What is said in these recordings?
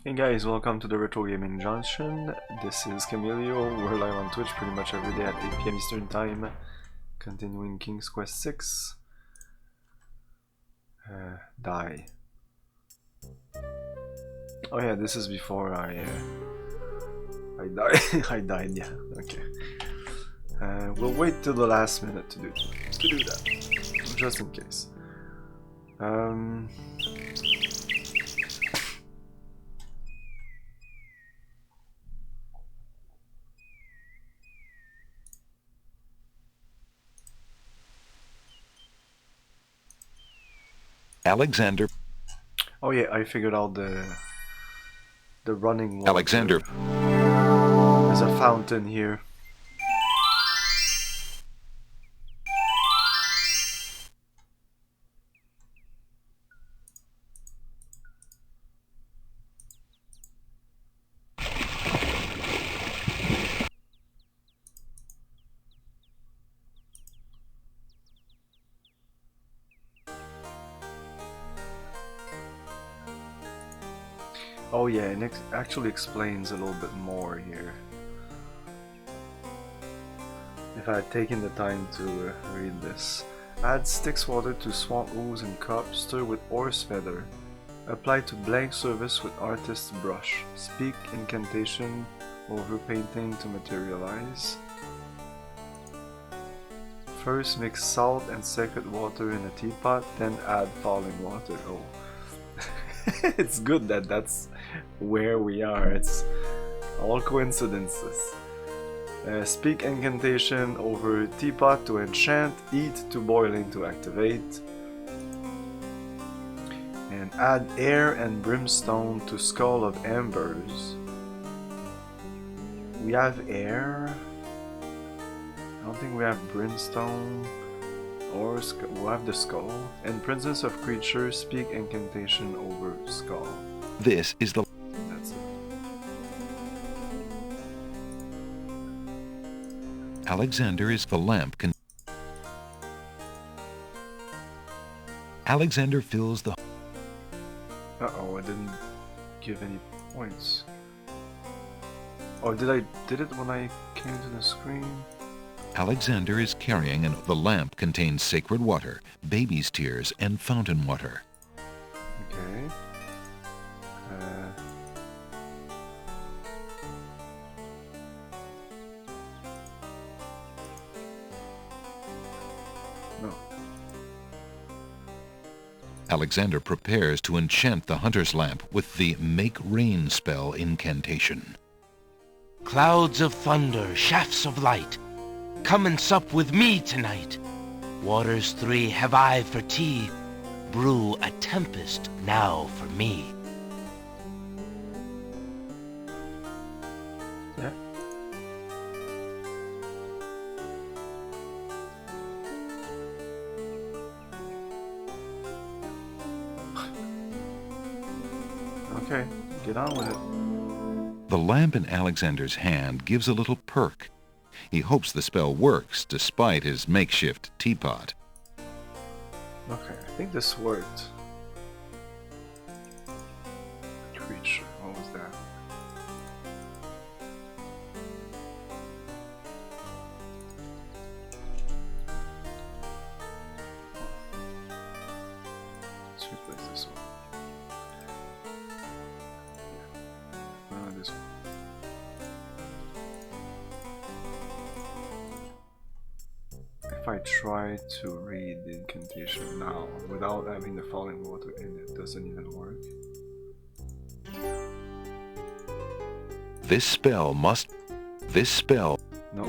Hey guys, welcome to the Retro Gaming Junction. This is Camilio. We're live on Twitch pretty much every day at 8 PM Eastern Time. Continuing King's Quest 6. Die. Oh yeah, this is before I died. I died, yeah, okay. We'll wait till the last minute to do that, just in case. Alexander. Oh yeah, I figured out the running water. Alexander. There's a fountain here. Oh yeah, and it actually explains a little bit more here. If I had taken the time to read this. Add Styx water to swamp ooze and cup, stir with horse feather. Apply to blank surface with artist's brush. Speak incantation over painting to materialize. First mix salt and sacred water in a teapot, then add falling water. Oh. It's good that that's where we are. It's all coincidences. Speak incantation over teapot to enchant, eat to boiling to activate, and add air and brimstone to skull of embers. We have air. I don't think we have brimstone. Or we'll have the skull. And Princess of Creatures, speak incantation over skull. This is the... That's it. Alexander is the lamp. Alexander fills the... Uh-oh, I didn't give any points. Oh, did it when I came to the screen? Alexander is carrying and the lamp contains sacred water, baby's tears, and fountain water. Okay. No. Alexander prepares to enchant the hunter's lamp with the Make Rain spell incantation. Clouds of thunder, shafts of light, come and sup with me tonight. Waters 3 have I for tea. Brew a tempest now for me. Yeah. Okay, get on with it. The lamp in Alexander's hand gives a little perk. He hopes the spell works despite his makeshift teapot. Okay, I think this worked. Creature, what was that? Let's replace this one. This one. If I try to read the incantation now without having the falling water in it, doesn't even work. This spell No.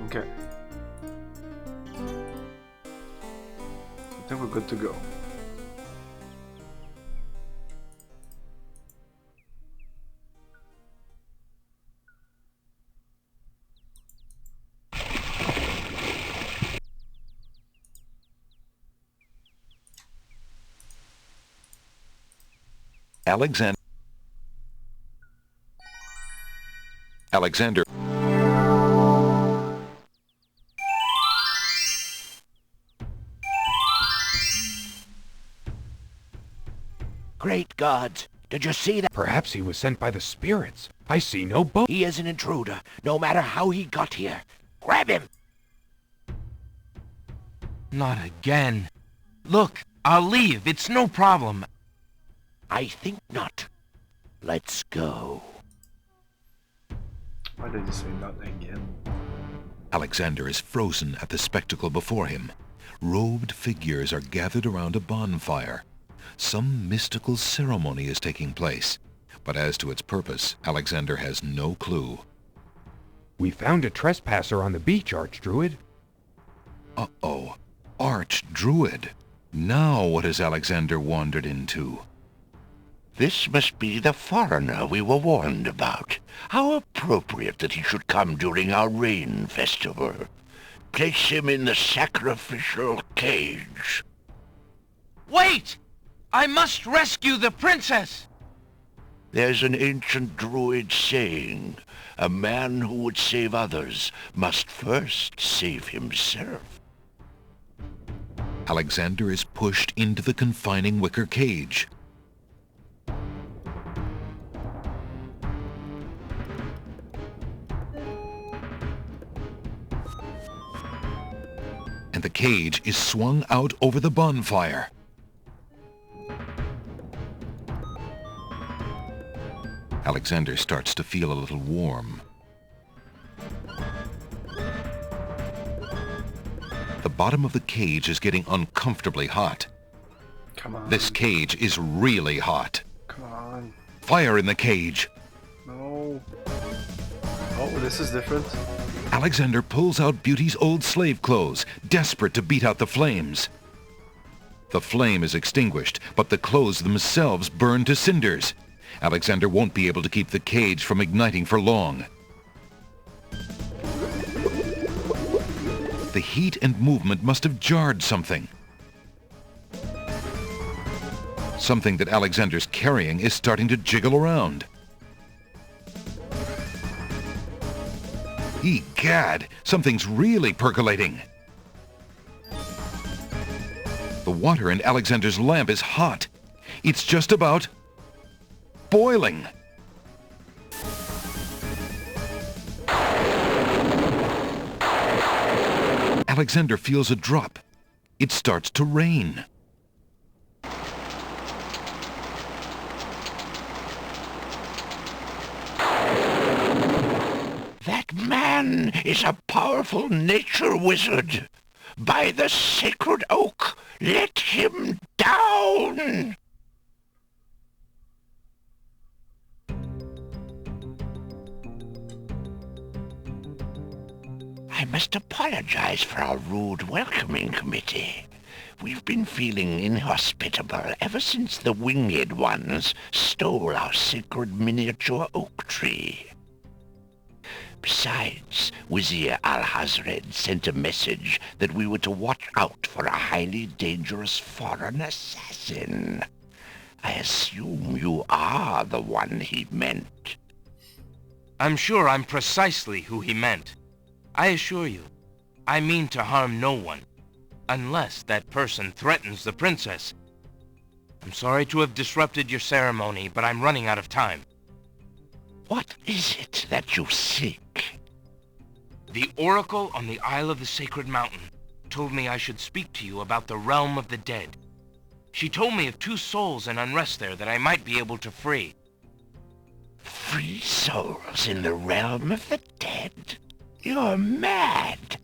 Okay. I think we're good to go. Alexander. Great gods, Did you see that? Perhaps he was sent by the spirits. I see no boat. He is an intruder, no matter how he got here. Grab him! Not again. Look, I'll leave. It's no problem. I think not. Let's go. Why did you say not again? Alexander is frozen at the spectacle before him. Robed figures are gathered around a bonfire. Some mystical ceremony is taking place, but as to its purpose, Alexander has no clue. We found a trespasser on the beach, Archdruid. Uh-oh. Archdruid. Now what has Alexander wandered into? This must be the foreigner we were warned about. How appropriate that he should come during our rain festival. Place him in the sacrificial cage. Wait! I must rescue the princess! There's an ancient druid saying, a man who would save others must first save himself. Alexander is pushed into the confining wicker cage. And the cage is swung out over the bonfire. Alexander starts to feel a little warm. The bottom of the cage is getting uncomfortably hot. Come on. This cage is really hot. Come on. Fire in the cage. No. Oh, this is different. Alexander pulls out Beauty's old slave clothes, desperate to beat out the flames. The flame is extinguished, but the clothes themselves burn to cinders. Alexander won't be able to keep the cage from igniting for long. The heat and movement must have jarred something. Something that Alexander's carrying is starting to jiggle around. Egad, something's really percolating. The water in Alexander's lamp is hot. It's just about boiling. Alexander feels a drop. It starts to rain. That man is a powerful nature wizard. By the sacred oak, let him down! I must apologize for our rude welcoming committee. We've been feeling inhospitable ever since the winged ones stole our sacred miniature oak tree. Besides, Wizir Al-Hazred sent a message that we were to watch out for a highly dangerous foreign assassin. I assume you are the one he meant. I'm sure I'm precisely who he meant. I assure you, I mean to harm no one, unless that person threatens the princess. I'm sorry to have disrupted your ceremony, but I'm running out of time. What is it that you seek? The Oracle on the Isle of the Sacred Mountain told me I should speak to you about the realm of the dead. She told me of 2 souls in unrest there that I might be able to free. Free souls in the realm of the dead? You're mad!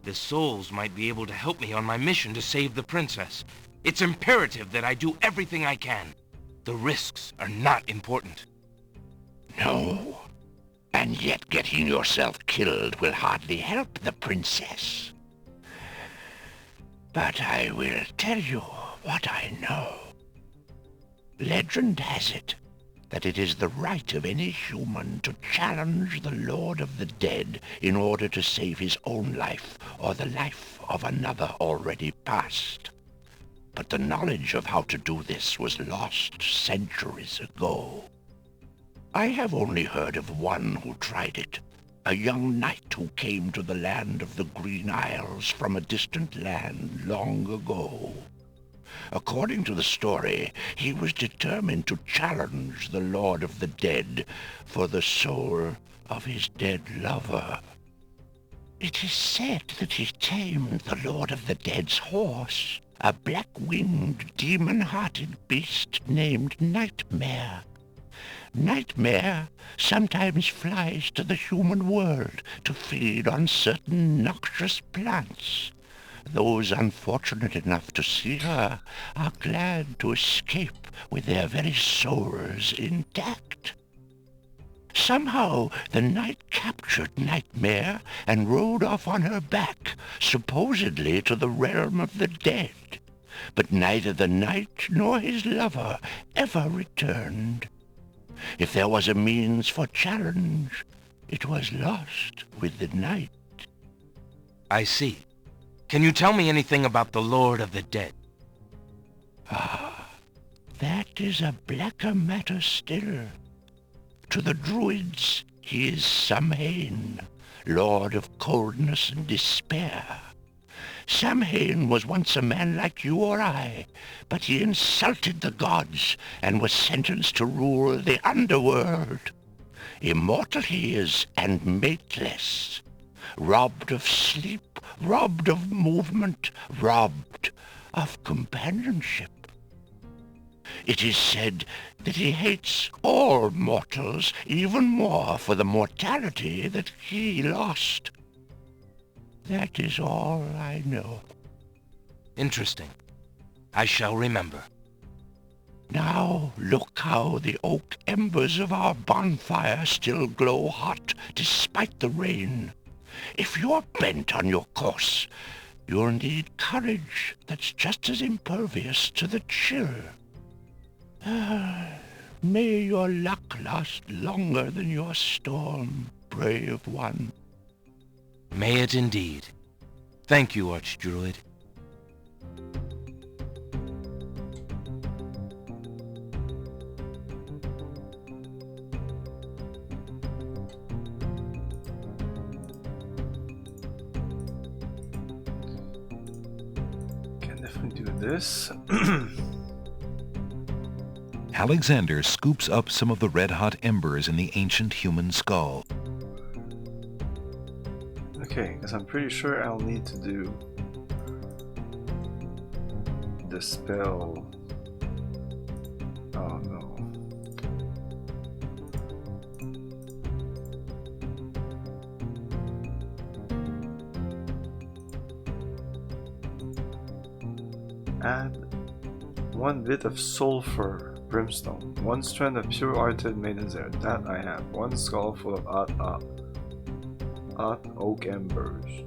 The souls might be able to help me on my mission to save the princess. It's imperative that I do everything I can. The risks are not important. No. And yet getting yourself killed will hardly help the princess. But I will tell you what I know. Legend has it that it is the right of any human to challenge the Lord of the Dead in order to save his own life or the life of another already past. But the knowledge of how to do this was lost centuries ago. I have only heard of one who tried it, a young knight who came to the land of the Green Isles from a distant land long ago. According to the story, he was determined to challenge the Lord of the Dead for the soul of his dead lover. It is said that he tamed the Lord of the Dead's horse, a black-winged, demon-hearted beast named Nightmare. Nightmare sometimes flies to the human world to feed on certain noxious plants. Those unfortunate enough to see her are glad to escape with their very souls intact. Somehow the Knight captured Nightmare and rode off on her back, supposedly to the realm of the dead. But neither the Knight nor his lover ever returned. If there was a means for challenge, it was lost with the Knight. I see. Can you tell me anything about the Lord of the Dead? That is a blacker matter still. To the Druids, he is Samhain, Lord of Coldness and Despair. Samhain was once a man like you or I, but he insulted the gods and was sentenced to rule the underworld. Immortal he is and mateless, robbed of sleep, robbed of movement, robbed of companionship. It is said that he hates all mortals even more for the mortality that he lost. That is all I know. Interesting. I shall remember. Now look how the oak embers of our bonfire still glow hot despite the rain. If you're bent on your course, you'll need courage that's just as impervious to the chill. May your luck last longer than your storm, brave one. May it indeed. Thank you, Archdruid. Can definitely do this. Alexander scoops up some of the red-hot embers in the ancient human skull. Okay, because I'm pretty sure I'll need to do the spell. Oh no. Add 1 bit of sulfur brimstone, 1 strand of pure hearted maiden's hair. That I have. 1 skull full of hot oak embers.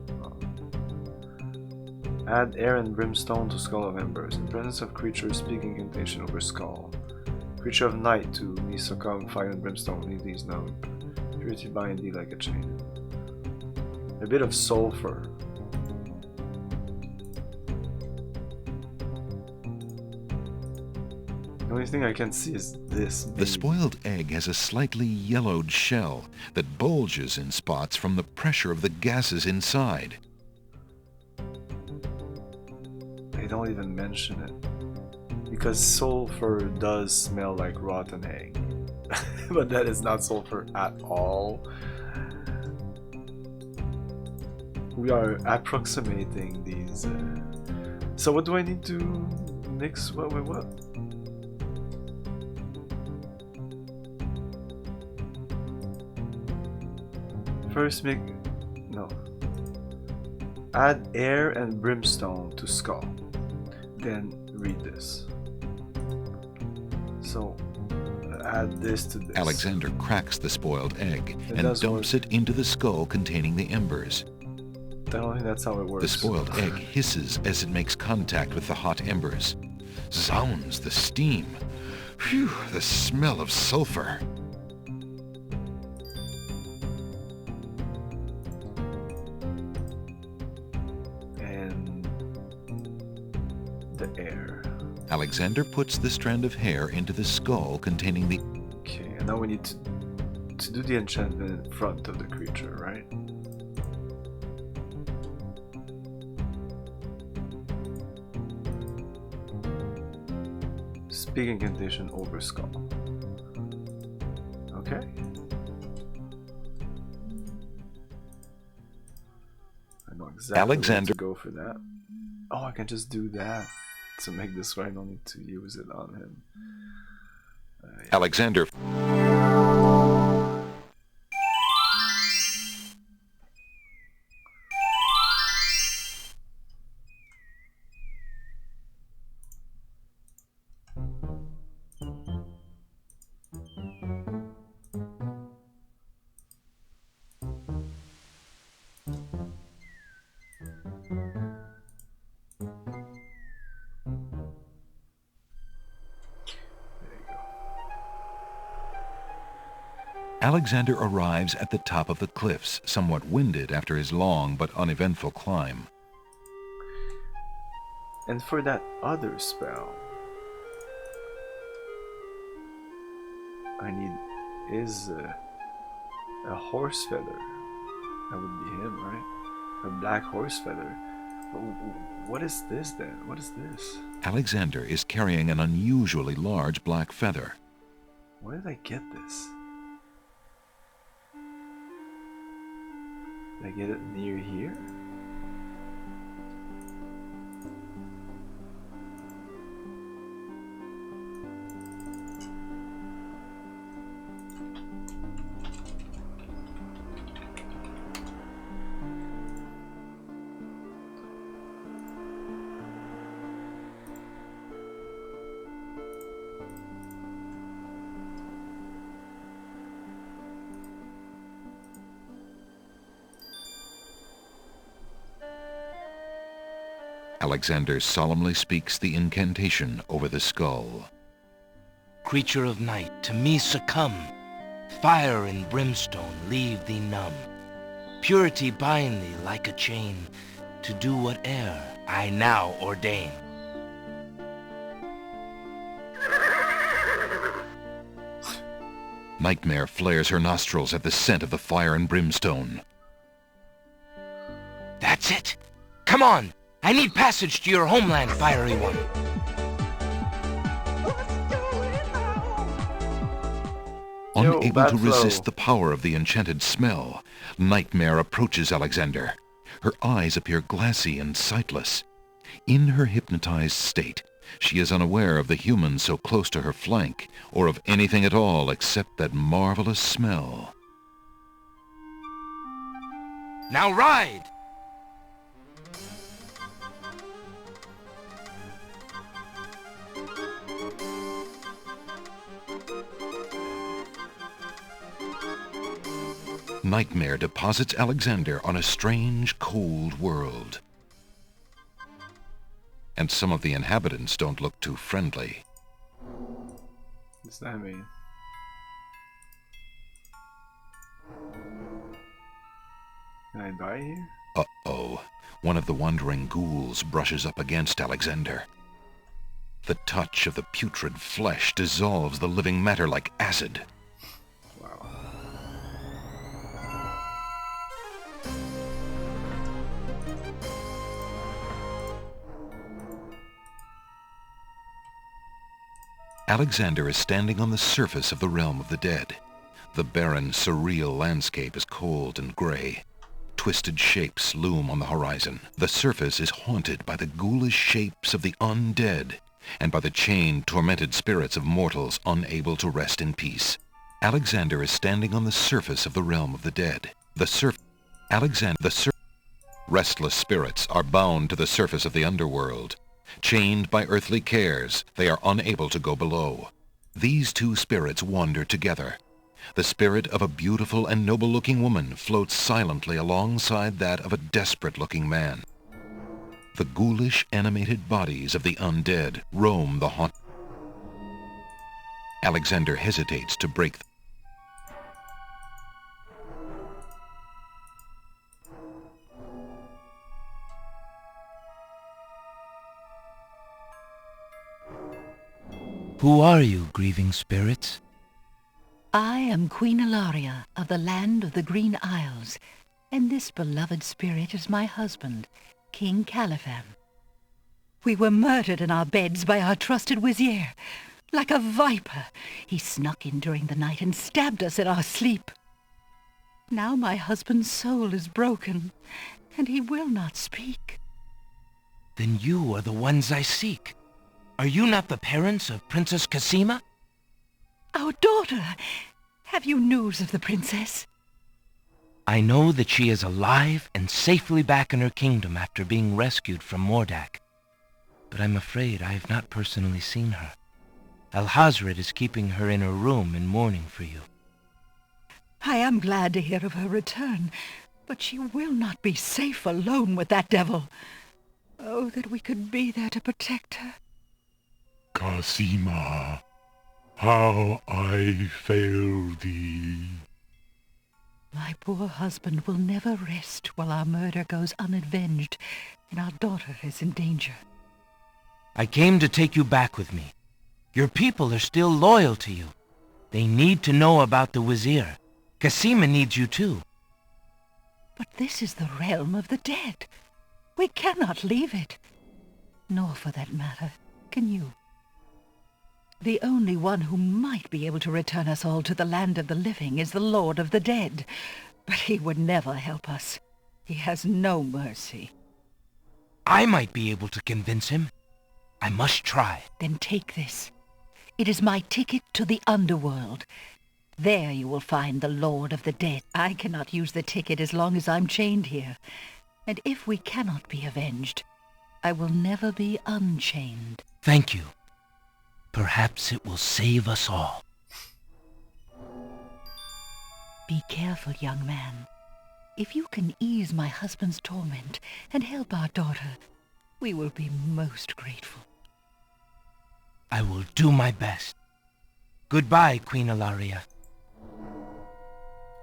Add air and brimstone to skull of embers. In presence of creatures, speaking incantation over skull. Creature of night to me succumb, fire and brimstone, leave these known. Purity bind thee like a chain. A bit of sulfur. The only thing I can see is this. The spoiled egg has a slightly yellowed shell that bulges in spots from the pressure of the gases inside. They don't even mention it. Because sulfur does smell like rotten egg. But that is not sulfur at all. We are approximating these. So what do I need to mix what with what? First make... no. Add air and brimstone to skull. Then read this. So, add this to this. Alexander cracks the spoiled egg and dumps work. it into the skull containing the embers. I don't think that's how it works. The spoiled egg hisses as it makes contact with the hot embers. Zounds, the steam. Phew, the smell of sulfur. And the air. Alexander puts the strand of hair into the skull containing the... Okay, and now we need to do the enchantment in front of the creature, right? Speak incantation over skull. Okay. I know exactly Alexander where to go for that. Oh, I can just do that to make this right. I don't need to use it on him. Yeah. Alexander Alexander arrives at the top of the cliffs, somewhat winded after his long but uneventful climb. And for that other spell, I need is a horse feather. That would be him, right? A black horse feather. What is this then? What is this? Alexander is carrying an unusually large black feather. Where did I get this? Did I get it near here? Alexander solemnly speaks the incantation over the skull. Creature of night, to me succumb. Fire and brimstone leave thee numb. Purity bind thee like a chain, to do whate'er I now ordain. Nightmare flares her nostrils at the scent of the fire and brimstone. That's it! Come on! I need passage to your homeland, fiery one. Unable to resist the power of the enchanted smell, Nightmare approaches Alexander. Her eyes appear glassy and sightless. In her hypnotized state, she is unaware of the human so close to her flank, or of anything at all except that marvelous smell. Now ride! Nightmare deposits Alexander on a strange, cold world. And some of the inhabitants don't look too friendly. What's that mean? Can I die here? Uh-oh. One of the wandering ghouls brushes up against Alexander. The touch of the putrid flesh dissolves the living matter like acid. Wow. Alexander is standing on the surface of the realm of the dead. The barren, surreal landscape is cold and gray. Twisted shapes loom on the horizon. The surface is haunted by the ghoulish shapes of the undead and by the chained, tormented spirits of mortals unable to rest in peace. Alexander is standing on the surface of the realm of the dead. Restless spirits are bound to the surface of the underworld. Chained by earthly cares, they are unable to go below. These two spirits wander together. The spirit of a beautiful and noble-looking woman floats silently alongside that of a desperate-looking man. The ghoulish, animated bodies of the undead roam the haunt. Alexander hesitates to break. Who are you, grieving spirits? I am Queen Ilaria of the land of the Green Isles, and this beloved spirit is my husband, King Caliphan. We were murdered in our beds by our trusted vizier. Like a viper, he snuck in during the night and stabbed us in our sleep. Now my husband's soul is broken, and he will not speak. Then you are the ones I seek. Are you not the parents of Princess Cassima? Our daughter! Have you news of the princess? I know that she is alive and safely back in her kingdom after being rescued from Mordak. But I'm afraid I have not personally seen her. Alhazred is keeping her in her room in mourning for you. I am glad to hear of her return, but she will not be safe alone with that devil. Oh, that we could be there to protect her. Cassima, how I fail thee. My poor husband will never rest while our murder goes unavenged and our daughter is in danger. I came to take you back with me. Your people are still loyal to you. They need to know about the Wazir. Cassima needs you too. But this is the realm of the dead. We cannot leave it. Nor, for that matter, can you. The only one who might be able to return us all to the land of the living is the Lord of the Dead. But he would never help us. He has no mercy. I might be able to convince him. I must try. Then take this. It is my ticket to the underworld. There you will find the Lord of the Dead. I cannot use the ticket as long as I'm chained here. And if we cannot be avenged, I will never be unchained. Thank you. Perhaps it will save us all. Be careful, young man. If you can ease my husband's torment and help our daughter, we will be most grateful. I will do my best. Goodbye, Queen Ilaria.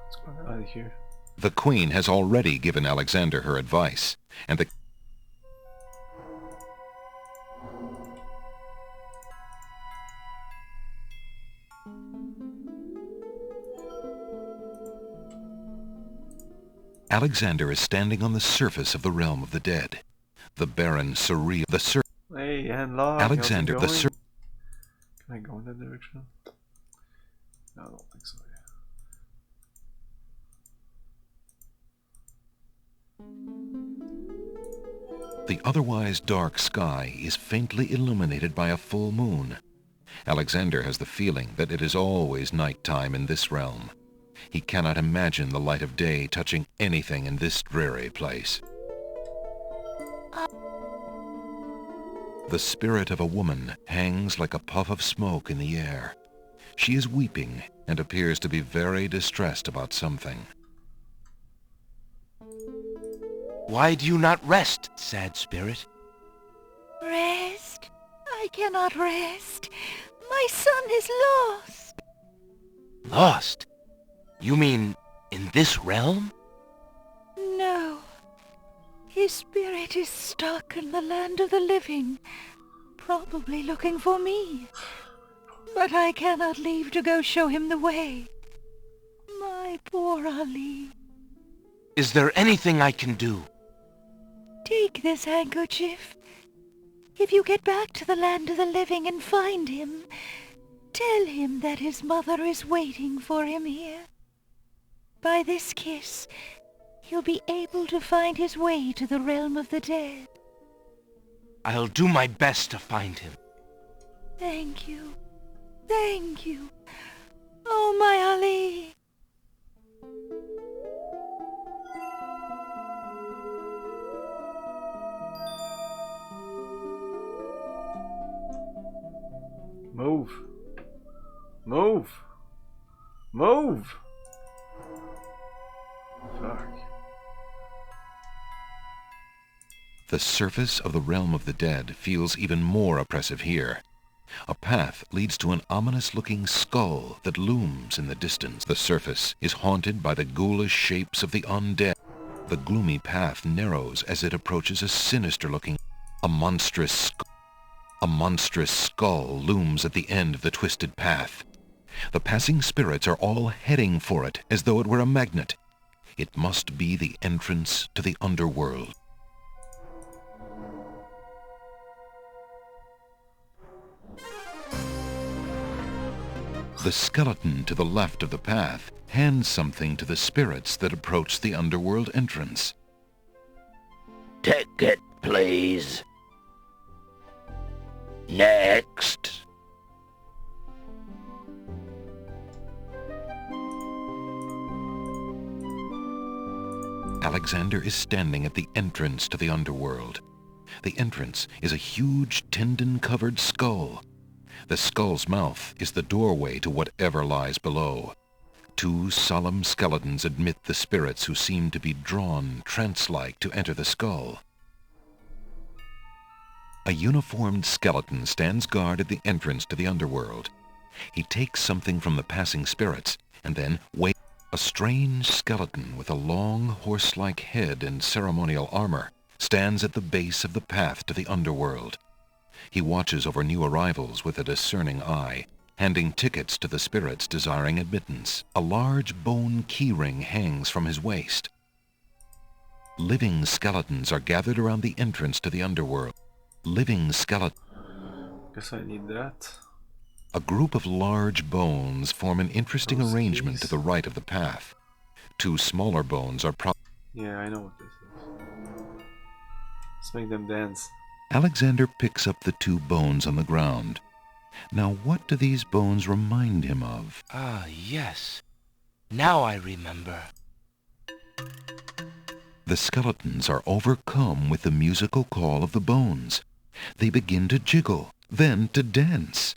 Let's go out of here. The Queen has already given Alexander her advice, and the Alexander is standing on the surface of the realm of the dead. The Baron surreal. Hey, Henlock. Alexander the Can I go in that direction? No, I don't think so. The otherwise dark sky is faintly illuminated by a full moon. Alexander has the feeling that it is always nighttime in this realm. He cannot imagine the light of day touching anything in this dreary place. The spirit of a woman hangs like a puff of smoke in the air. She is weeping and appears to be very distressed about something. Why do you not rest, sad spirit? Rest? I cannot rest. My son is lost. Lost? You mean in this realm? No. His spirit is stuck in the land of the living, probably looking for me. But I cannot leave to go show him the way. My poor Ali. Is there anything I can do? Take this handkerchief. If you get back to the land of the living and find him, tell him that his mother is waiting for him here. By this kiss, he'll be able to find his way to the realm of the dead. I'll do my best to find him. Thank you. Thank you. Oh, my Ali. Move. Move. Move. Fuck. The surface of the realm of the dead feels even more oppressive here. A path leads to an ominous-looking skull that looms in the distance. The surface is haunted by the ghoulish shapes of the undead. The gloomy path narrows as it approaches a sinister-looking... A monstrous skull looms at the end of the twisted path. The passing spirits are all heading for it as though it were a magnet. It must be the entrance to the underworld. The skeleton to the left of the path hands something to the spirits that approach the underworld entrance. Ticket, please. Next. Alexander is standing at the entrance to the underworld. The entrance is a huge tendon-covered skull. The skull's mouth is the doorway to whatever lies below. Two solemn skeletons admit the spirits who seem to be drawn, trance-like, to enter the skull. A uniformed skeleton stands guard at the entrance to the underworld. He takes something from the passing spirits and then waits. A strange skeleton with a long horse-like head and ceremonial armor stands at the base of the path to the underworld. He watches over new arrivals with a discerning eye, handing tickets to the spirits desiring admittance. A large bone keyring hangs from his waist. Living skeletons are gathered around the entrance to the underworld. Living skeletons. Guess I need that. A group of large bones form an interesting arrangement to the right of the path. Two smaller bones are Yeah, I know what this is. Let's make them dance. Alexander picks up the two bones on the ground. Now what do these bones remind him of? Ah, yes. Now I remember. The skeletons are overcome with the musical call of the bones. They begin to jiggle, then to dance.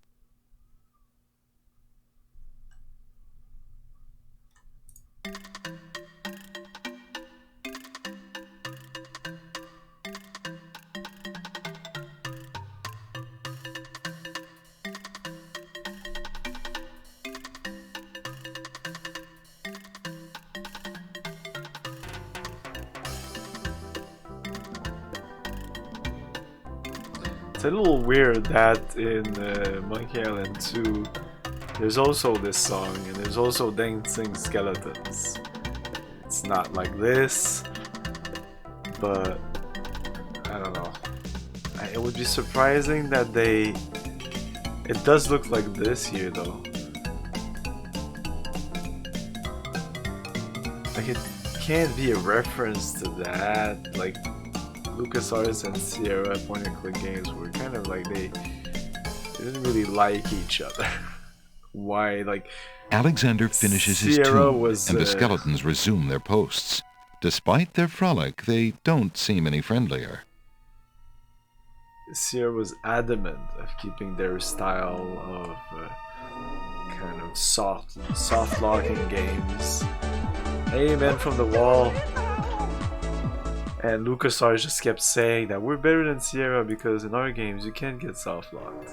It's a little weird that in Monkey Island 2 there's also this song and there's also dancing skeletons. It's not like this, but I don't know. It would be surprising that they... It does look like this here though. Like it can't be a reference to that. Like LucasArts and Sierra point-and-click games were kind of like they didn't really like each other. Why? Like Alexander finishes his Sierra tune, was, and the skeletons resume their posts. Despite their frolic, they don't seem any friendlier. Sierra was adamant of keeping their style of kind of soft locking games. Hey man from the wall. And LucasArts just kept saying that we're better than Sierra because in our games you can't get soft locked.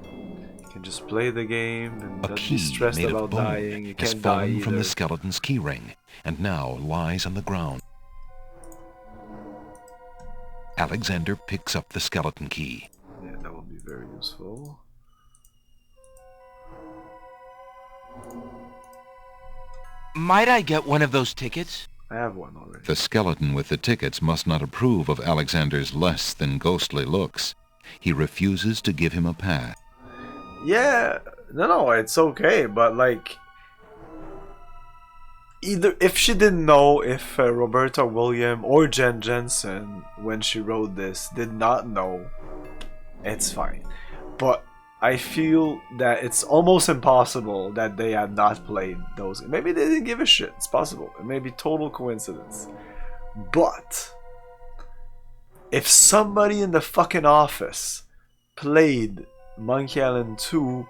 You can just play the game and A not key be stressed made about of bone dying. You has can't die fallen from either. the skeleton's keyring and now lies on the ground. Alexander picks up the skeleton key. Yeah, that will be very useful. Might I get one of those tickets? I have one already. The skeleton with the tickets must not approve of Alexander's less than ghostly looks. He refuses to give him a pass. Yeah, no, it's okay, but like, either if she didn't know, if Roberta Williams or Jen Jensen, when she wrote this, did not know, it's fine. But I feel that it's almost impossible that they had not played those. Maybe they didn't give a shit. It's possible. It may be total coincidence. But if somebody in the fucking office played Monkey Island 2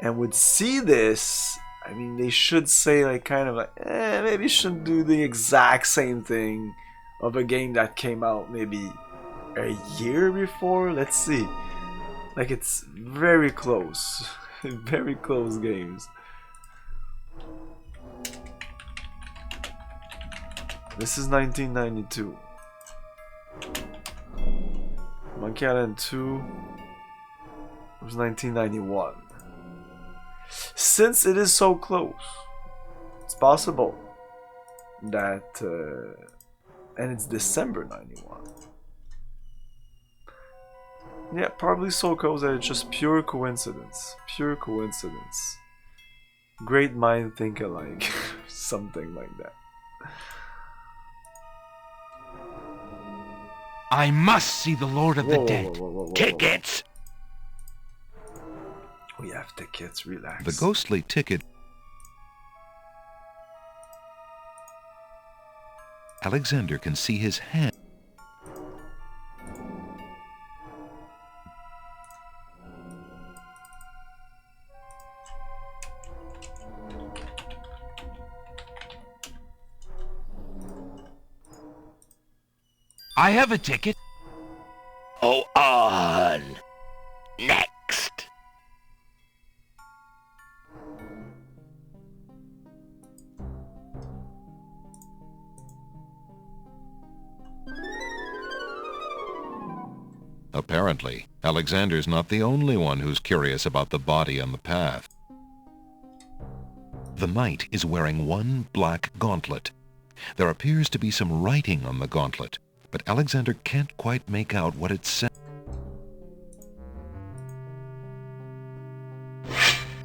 and would see this, I mean, they should say like kind of like, maybe you shouldn't do the exact same thing of a game that came out maybe a year before. Let's see. Like, it's very close. Very close games. This is 1992. Monkey Island 2 was 1991. Since it is so close, it's possible that... and it's December 91. Yeah, probably so close that it's just pure coincidence. Pure coincidence. Great mind think alike. Something like that. I must see the Lord of the Dead. Tickets! We have tickets, relax. The ghostly ticket. Alexander can see his hand. I have a ticket. Oh, on! Next! Apparently, Alexander's not the only one who's curious about the body on the path. The knight is wearing one black gauntlet. There appears to be some writing on the gauntlet, but Alexander can't quite make out what it says.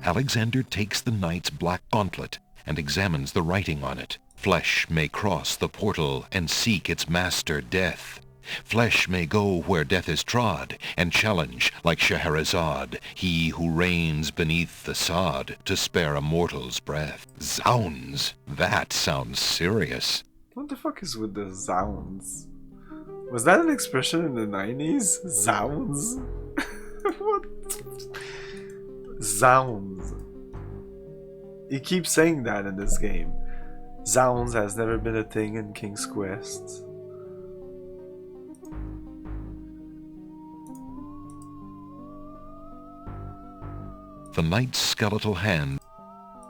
Alexander takes the knight's black gauntlet and examines the writing on it. Flesh may cross the portal and seek its master death. Flesh may go where death is trod, and challenge, like Scheherazade, he who reigns beneath the sod, to spare a mortal's breath. Zounds! That sounds serious. What the fuck is with the zounds? Was that an expression in the 90s? Zounds? What? Zounds. He keeps saying that in this game. Zounds has never been a thing in King's Quest. The knight's skeletal hand.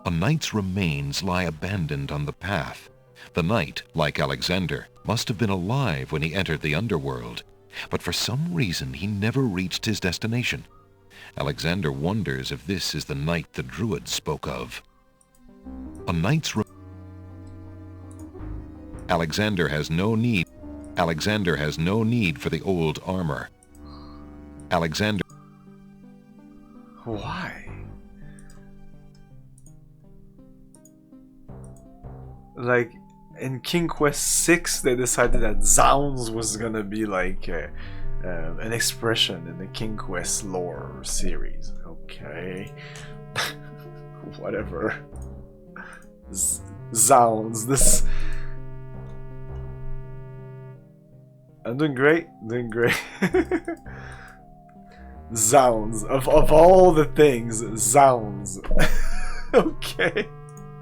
A knight's remains lie abandoned on the path. The knight, like Alexander, must have been alive when he entered the underworld, but for some reason he never reached his destination. Alexander wonders if this is the knight the druid spoke of. A knight's Alexander has no need for the old armor. Alexander. Why? Like, in King Quest 6, they decided that Zounds was gonna be like an expression in the King Quest lore series. Okay. Whatever. Zounds. This... I'm doing great. Doing great. Zounds. Of all the things, Zounds. Okay.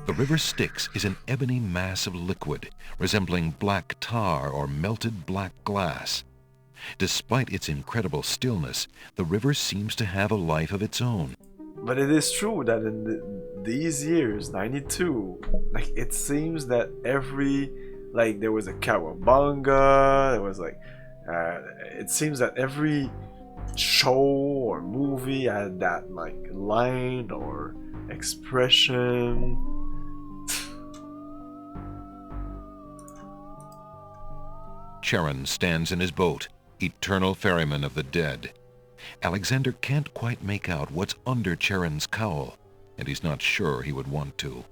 The river Styx is an ebony mass of liquid, resembling black tar or melted black glass. Despite its incredible stillness, the river seems to have a life of its own. But it is true that in these years, 92, like, it seems that every, like, there was a Cowabunga, there was like, it seems that every show or movie had that, like, line or expression. Charon stands in his boat, eternal ferryman of the dead. Alexander can't quite make out what's under Charon's cowl, and he's not sure he would want to.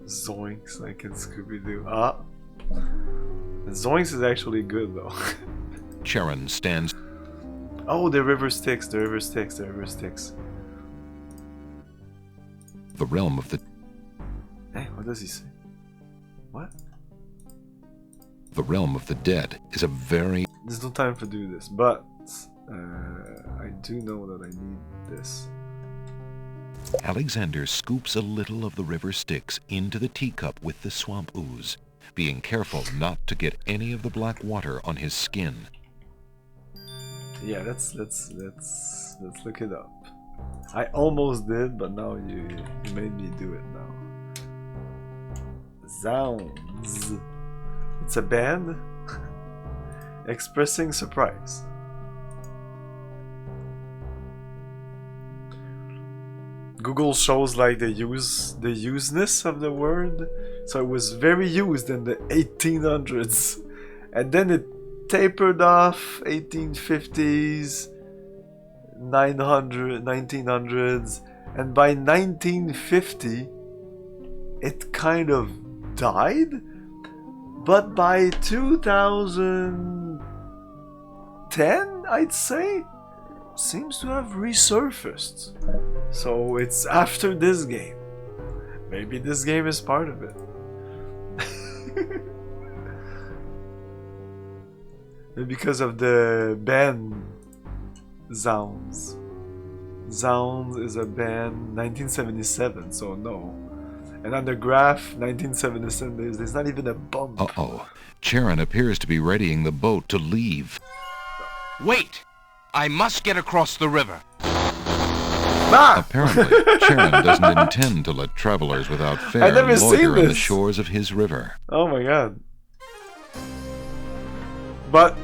Zoinks, like in Scooby-Doo. Ah! Zoinks is actually good, though. Charon stands... Oh, the river Styx, the river Styx, the river Styx. The realm of the... Hey, what does he say? What? The realm of the dead is a very... There's no time to do this, but I do know that I need this. Alexander scoops a little of the river Styx into the teacup with the swamp ooze, being careful not to get any of the black water on his skin. Yeah, let's look it up. I almost did, but now you made me do it now. Zounds. It's a band expressing surprise. Google shows like the useness of the word, so it was very used in the 1800s, and then it tapered off 1850s, 1900s, and by 1950 it kind of died, but by 2010 I'd say seems to have resurfaced. So it's after this game. Maybe this game is part of it. Because of the band Zounds. Zounds is a band 1977, so no. And on the graph 1977, there's not even a bump. Uh-oh. Charon appears to be readying the boat to leave. Wait! I must get across the river. Ah! Apparently, Charon doesn't intend to let travelers without fare I've never seen loiter on the this. shores of his river. Oh my god. But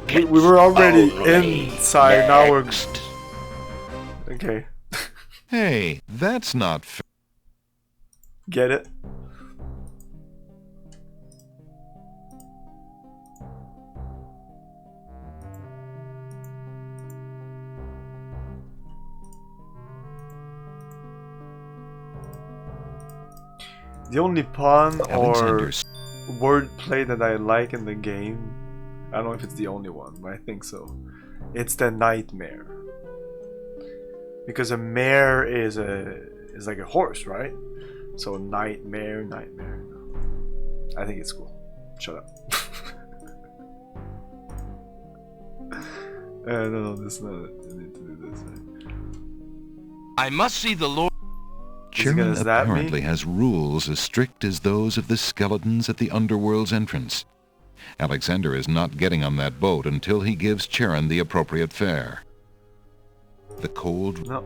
we were already inside, now we're... Okay. Hey, that's not fair. Get it? The only pun or Alexander's wordplay that I like in the game, I don't know if it's the only one, but I think so. It's the nightmare. Because a mare is like a horse, right? So nightmare. I think it's cool. Shut up. No, this is not it. I need to do this. I must see the Lord. Charon zap me? apparently has rules as strict as those of the skeletons at the underworld's entrance. Alexander is not getting on that boat until he gives Charon the appropriate fare. The cold... No.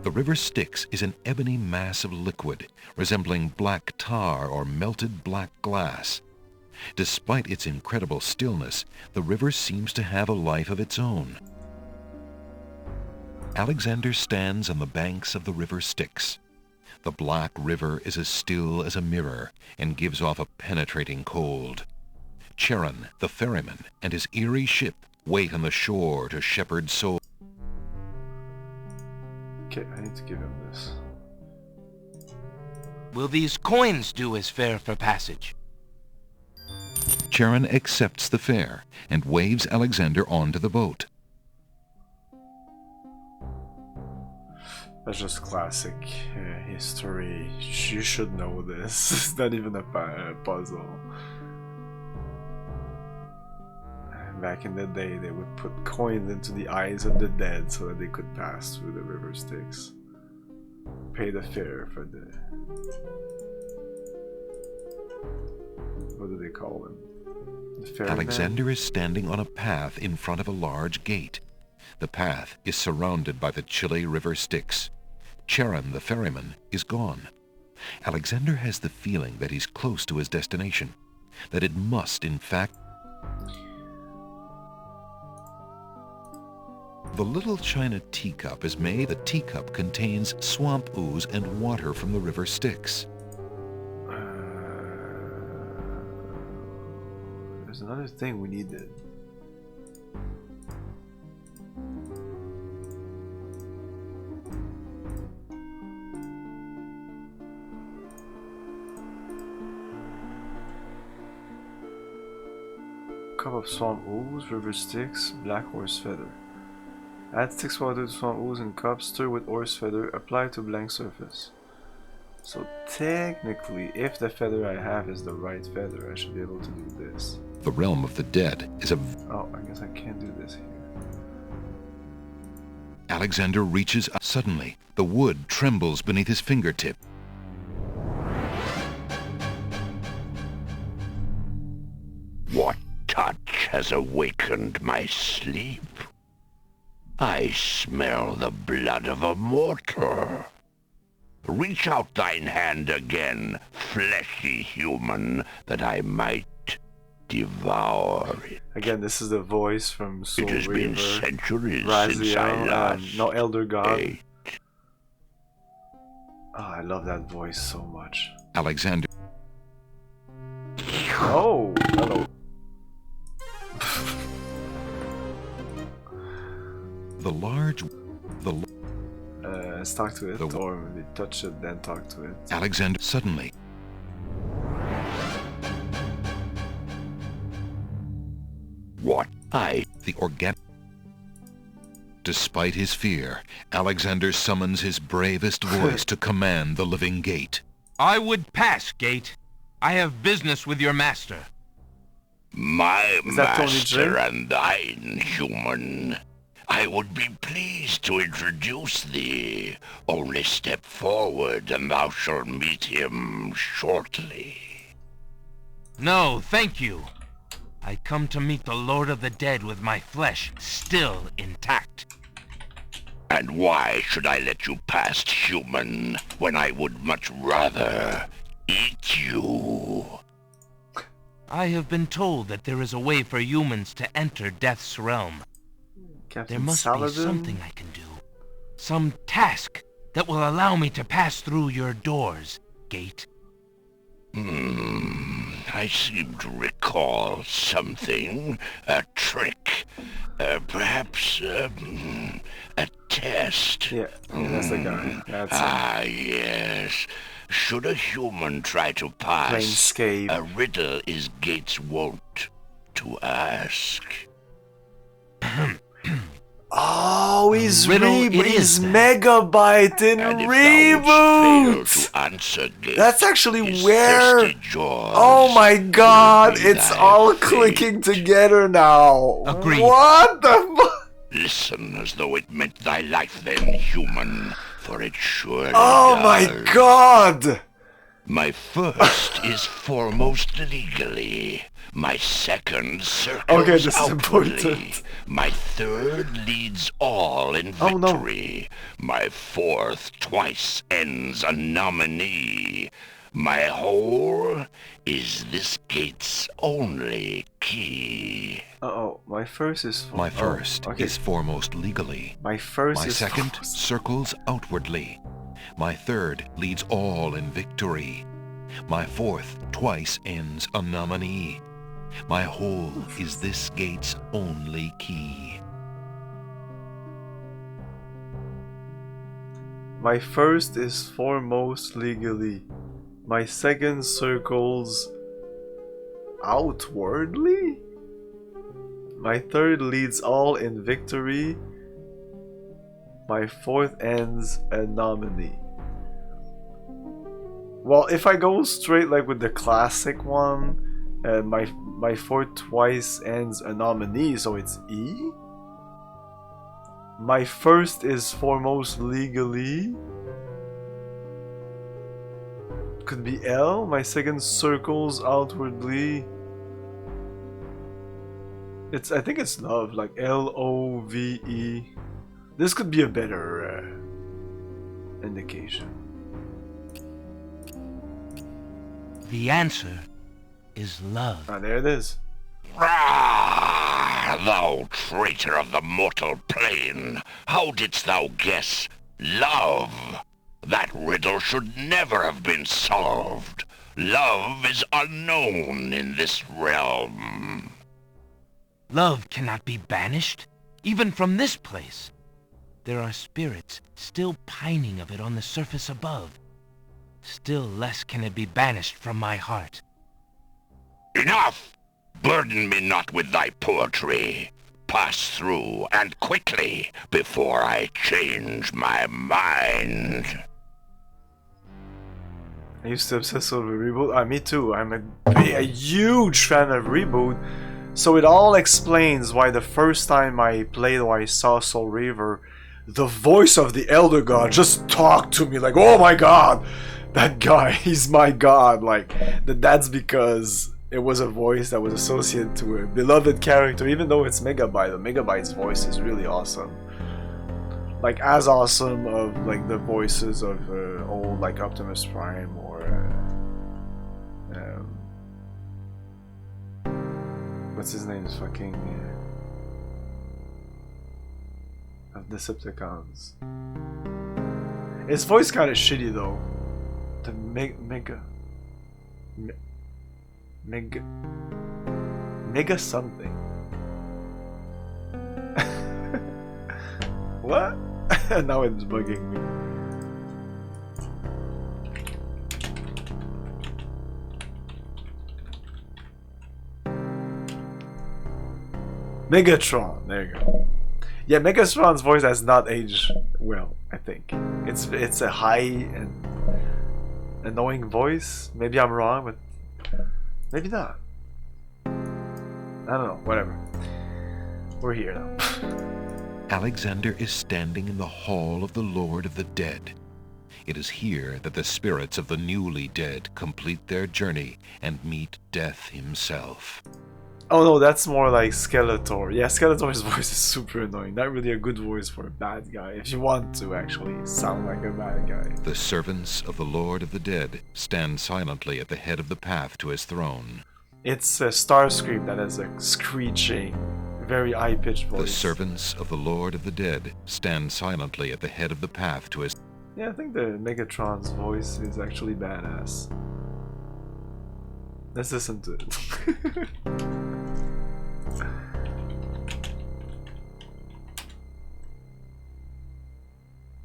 The river Styx is an ebony mass of liquid, resembling black tar or melted black glass. Despite its incredible stillness, the river seems to have a life of its own. Alexander stands on the banks of the river Styx. The black river is as still as a mirror and gives off a penetrating cold. Charon, the ferryman, and his eerie ship wait on the shore to shepherd souls. Okay, I need to give him this. Will these coins do as fare for passage? Charon accepts the fare and waves Alexander onto the boat. That's just classic history. You should know this. It's not even a puzzle. Back in the day, they would put coins into the eyes of the dead so that they could pass through the river Styx. Pay the fare for the... What do they call them? The ferryman? Alexander is standing on a path in front of a large gate. The path is surrounded by the chilly river Styx. Charon, the ferryman, is gone. Alexander has the feeling that he's close to his destination, that it must, in fact... The little china teacup is made. The teacup contains swamp ooze and water from the river Styx. There's another thing we needed. Cup of swamp ooze, river Styx, black horse feather. Add Styx water to swamp ooze in cup, stir with horse feather, apply to blank surface. So technically, if the feather I have is the right feather, I should be able to do this. The realm of the dead is a... Oh, I guess I can't do this here. Alexander reaches up. Suddenly, the wood trembles beneath his fingertip. What touch has awakened my sleep? I smell the blood of a mortal. Reach out thine hand again, fleshy human, that I might devour it. Again, this is the voice from Soul It has Reaver, been centuries since I Raziel, last no Elder God. ate. Oh, I love that voice so much. Alexander... Oh, hello. large... The Let's talk to it, The- or maybe touch it, then talk to it. Alexander suddenly... What? The organic... Despite his fear, Alexander summons his bravest voice to command the living gate. I would pass, Gate. I have business with your master. My Is that Tony master Jay? and thine, human. I would be pleased to introduce thee. Only step forward and thou shalt meet him shortly. No, thank you. I come to meet the Lord of the Dead with my flesh still intact. And why should I let you pass, human, when I would much rather eat you? I have been told that there is a way for humans to enter Death's realm. Captain There must Saladin? be something I can do. Some task that will allow me to pass through your doors, Gate. I seem to recall something. A trick. Perhaps, a test. Yeah, that's the guy. That's him. Ah, yes. Should a human try to pass, Planescape. a riddle is Gates wont to ask. Oh, he's riddle it he's is then. Megabyte in And if thou wouldst fail Reboot! to answer Gates, That's actually his where... thirsty jaws Oh my god, be it's thy all fate. clicking together now. Agreed. What the fuck? Listen as though it meant thy life then, human, for it surely Oh my does. god! My first is foremost legally. My second circles Okay, this is outwardly. important. My third leads all in Oh, no. victory. My fourth twice ends a nominee. My whole is this gate's only key. Uh-oh, my first is... My first okay. is foremost legally. My first My is... second circles outwardly. My third leads all in victory. My fourth twice ends a nominee. My whole is this gate's only key. My first is foremost legally. My second circles outwardly. My third leads all in victory. My fourth ends a nominee. Well, if I go straight like with the classic one, my fourth twice ends a nominee, so it's E. My first is foremost legally. Could be L. My second circles outwardly. I think it's love, like Love. This could be a better indication. The answer is love. Ah, there it is. Ah, thou traitor of the mortal plane! How didst thou guess love? That riddle should never have been solved. Love is unknown in this realm. Love cannot be banished, even from this place. There are spirits still pining of it on the surface above. Still less can it be banished from my heart. Enough! Burden me not with thy poetry. Pass through, and quickly, before I change my mind. I used to obsess over Reboot. Ah, me too. I'm a huge fan of Reboot. So it all explains why the first time I played or I saw Soul Reaver, the voice of the Elder God just talked to me like, oh my god, that guy, he's my god. Like, that's because it was a voice that was associated to a beloved character, even though it's Megabyte. Megabyte's voice is really awesome. Like, as awesome of like the voices of old like Optimus Prime or what's his name? Fucking of Decepticons. His voice kind of shitty though. The mega something. What? Now it's bugging me. Megatron, there you go. Yeah, Megatron's voice has not aged well, I think. It's a high and annoying voice. Maybe I'm wrong, but maybe not. I don't know, whatever. We're here now. Alexander is standing in the hall of the Lord of the Dead. It is here that the spirits of the newly dead complete their journey and meet death himself. Oh no, that's more like Skeletor. Yeah, Skeletor's voice is super annoying. Not really a good voice for a bad guy, if you want to actually sound like a bad guy. The servants of the Lord of the Dead stand silently at the head of the path to his throne. It's a Starscream that has a screeching, very high-pitched voice. The servants of the Lord of the Dead stand silently at the head of the path to his... Yeah, I think the Megatron's voice is actually badass. Let's listen to it.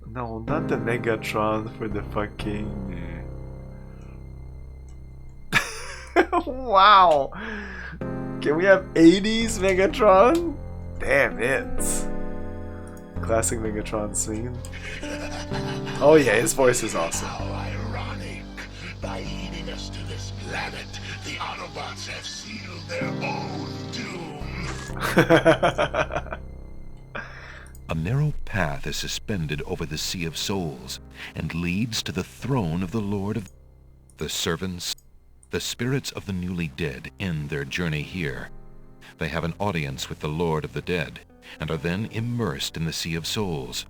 No, not the Megatron for the fucking... Wow! Can we have 80s Megatron? Damn it! Classic Megatron scene. Oh yeah, his voice is awesome. How ironic. By leading us to this planet, the Autobots have sealed their own doom. A narrow path is suspended over the Sea of Souls and leads to the throne of the Lord of the servants. The spirits of the newly dead end their journey here. They have an audience with the Lord of the Dead and are then immersed in the Sea of Souls.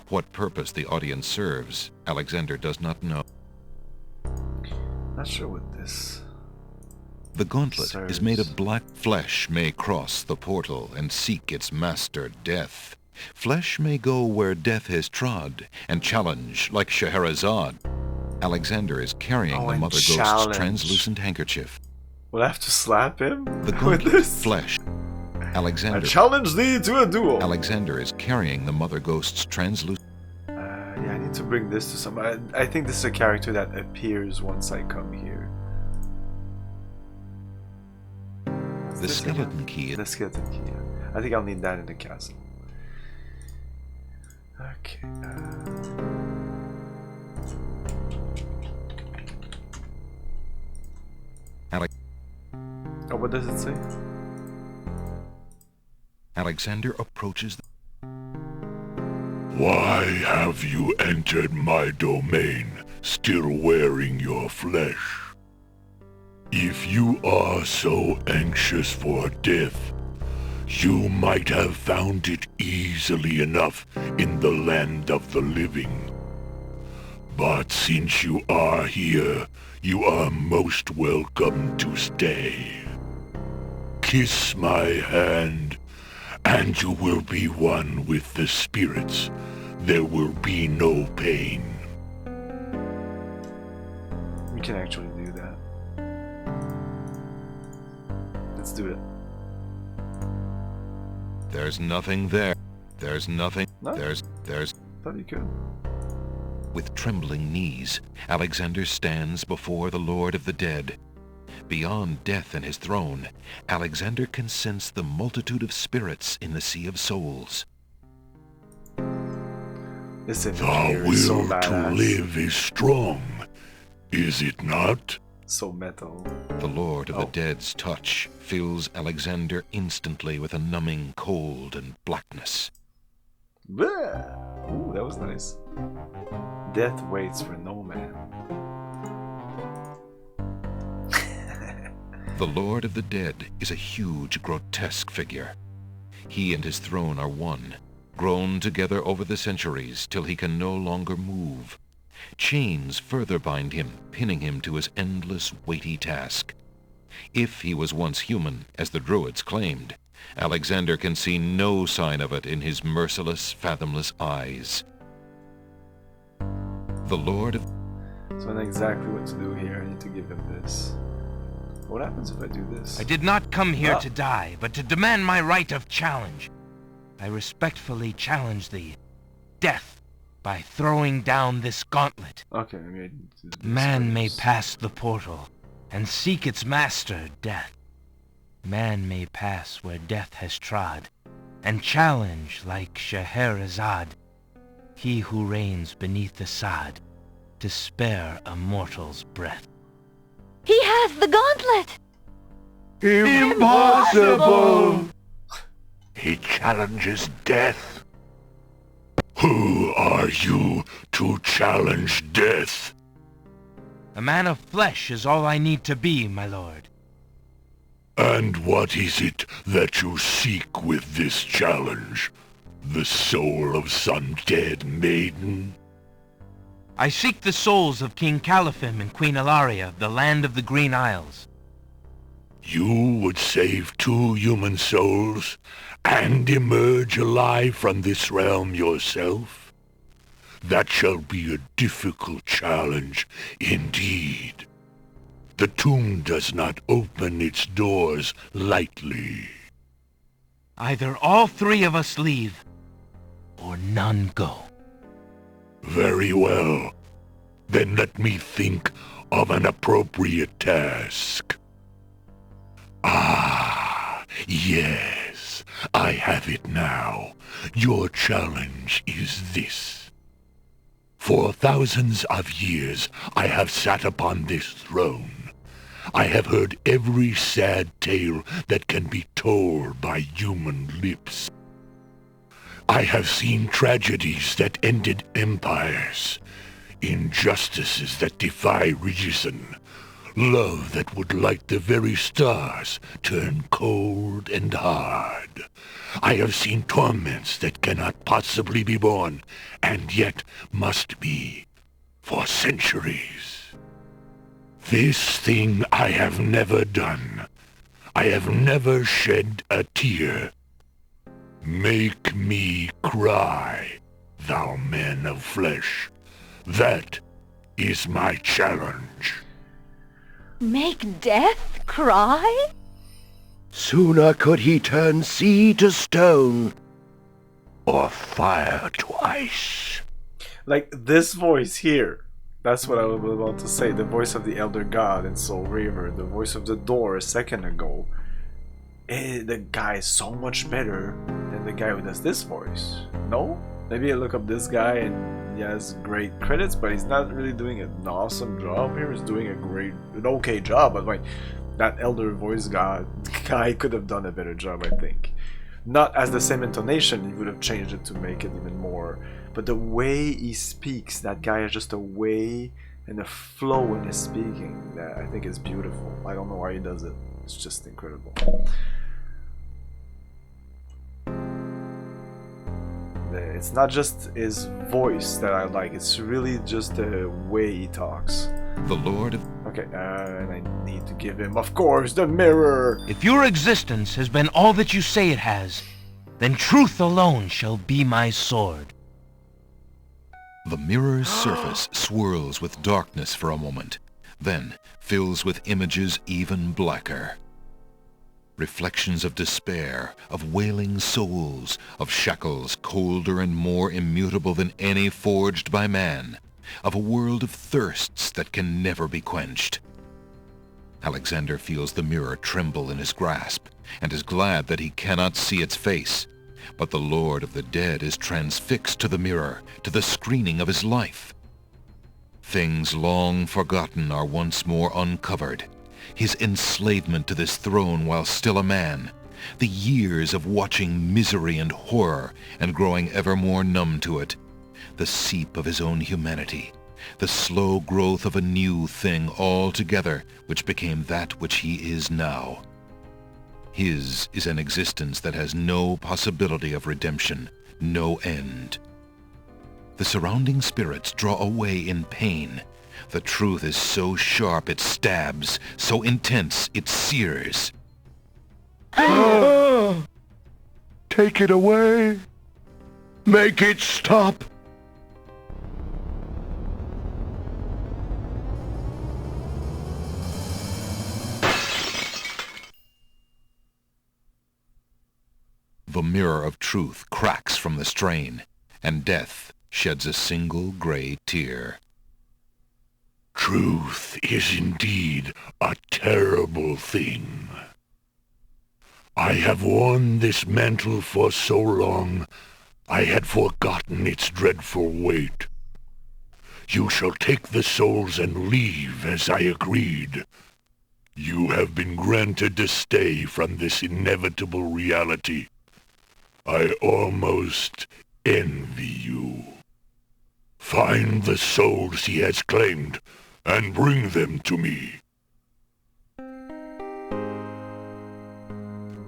What purpose the audience serves, Alexander does not know. Not sure what this... The gauntlet serves. is made of black flesh may cross the portal and seek its master, Death. Flesh may go where Death has trod and challenge like Scheherazade. Alexander is carrying the and Mother challenge. Ghost's translucent handkerchief. Will I have to slap him? The with gauntlet, this? flesh. I Alexander challenge thee to a duel! Alexander is carrying the Mother Ghost's translucent... Yeah, I need to bring this to somebody. I think this is a character that appears once I come here. What's The this skeleton again? key. The skeleton key, yeah. I think I'll need that in the castle. Okay. Oh, what does it say? Alexander approaches the... Why have you entered my domain, still wearing your flesh? If you are so anxious for death, you might have found it easily enough in the land of the living. But since you are here, you are most welcome to stay. Kiss my hand, and you will be one with the spirits. There will be no pain. We can actually do that. Let's do it. There's nothing there. There's nothing. No? There's... Thought you could. With trembling knees, Alexander stands before the Lord of the Dead. Beyond Death and his throne, Alexander can sense the multitude of spirits in the Sea of Souls. This image The here is so will to badass. live is strong, is it not? So metal. The Lord of Oh. the Dead's touch fills Alexander instantly with a numbing cold and blackness. Bleh. Ooh, that was nice. Death waits for no man. The Lord of the Dead is a huge, grotesque figure. He and his throne are one, grown together over the centuries till he can no longer move. Chains further bind him, pinning him to his endless, weighty task. If he was once human, as the Druids claimed, Alexander can see no sign of it in his merciless, fathomless eyes. The Lord of... So I know exactly what to do here. I need to give him this. What happens if I do this? I did not come here Ah. to die, but to demand my right of challenge. I respectfully challenge thee, Death, by throwing down this gauntlet. Okay, I mean, Man may pass the portal and seek its master, Death. Man may pass where death has trod, and challenge like Scheherazade, he who reigns beneath the sod, to spare a mortal's breath. He has the gauntlet! Impossible! He challenges death. Who are you to challenge death? A man of flesh is all I need to be, my lord. And what is it that you seek with this challenge? The soul of some dead maiden? I seek the souls of King Caliphem and Queen Ilaria, the land of the Green Isles. You would save 2 human souls and emerge alive from this realm yourself? That shall be a difficult challenge indeed. The tomb does not open its doors lightly. Either all 3 of us leave, or none go. Very well. Then let me think of an appropriate task. Ah, yes, I have it now. Your challenge is this. For thousands of years I have sat upon this throne. I have heard every sad tale that can be told by human lips. I have seen tragedies that ended empires, injustices that defy reason, love that would light the very stars turn cold and hard. I have seen torments that cannot possibly be borne, and yet must be, for centuries. This thing I have never done. I have never shed a tear. Make me cry, thou man of flesh. That is my challenge. Make death cry? Sooner could he turn sea to stone. Or fire to ice. Like this voice here. That's what I was about to say. The voice of the Elder God in Soul Reaver. The voice of the door a second ago. The guy is so much better than the guy who does this voice. No? Maybe I look up this guy and he has great credits, but he's not really doing an awesome job here. He's doing an okay job, but like that Elder voice guy could have done a better job, I think. Not as the same intonation, he would have changed it to make it even more. But the way he speaks, that guy has just a way and a flow in his speaking that I think is beautiful. I don't know why he does it. It's just incredible. It's not just his voice that I like, it's really just the way he talks. The Lord of... Okay, and I need to give him, of course, the mirror! If your existence has been all that you say it has, then truth alone shall be my sword. The mirror's surface swirls with darkness for a moment, then fills with images even blacker. Reflections of despair, of wailing souls, of shackles colder and more immutable than any forged by man, of a world of thirsts that can never be quenched. Alexander feels the mirror tremble in his grasp, and is glad that he cannot see its face. But the Lord of the Dead is transfixed to the mirror, to the screening of his life. Things long forgotten are once more uncovered. His enslavement to this throne while still a man, the years of watching misery and horror and growing ever more numb to it, the seep of his own humanity, the slow growth of a new thing altogether which became that which he is now. His is an existence that has no possibility of redemption, no end. The surrounding spirits draw away in pain. The truth is so sharp it stabs, so intense it sears. Take it away. Make it stop. The the mirror of truth cracks from the strain, and death sheds a single gray tear. Truth is indeed a terrible thing. I have worn this mantle for so long, I had forgotten its dreadful weight. You shall take the souls and leave as I agreed. You have been granted to stay from this inevitable reality. I almost envy you. Find the souls he has claimed, and bring them to me.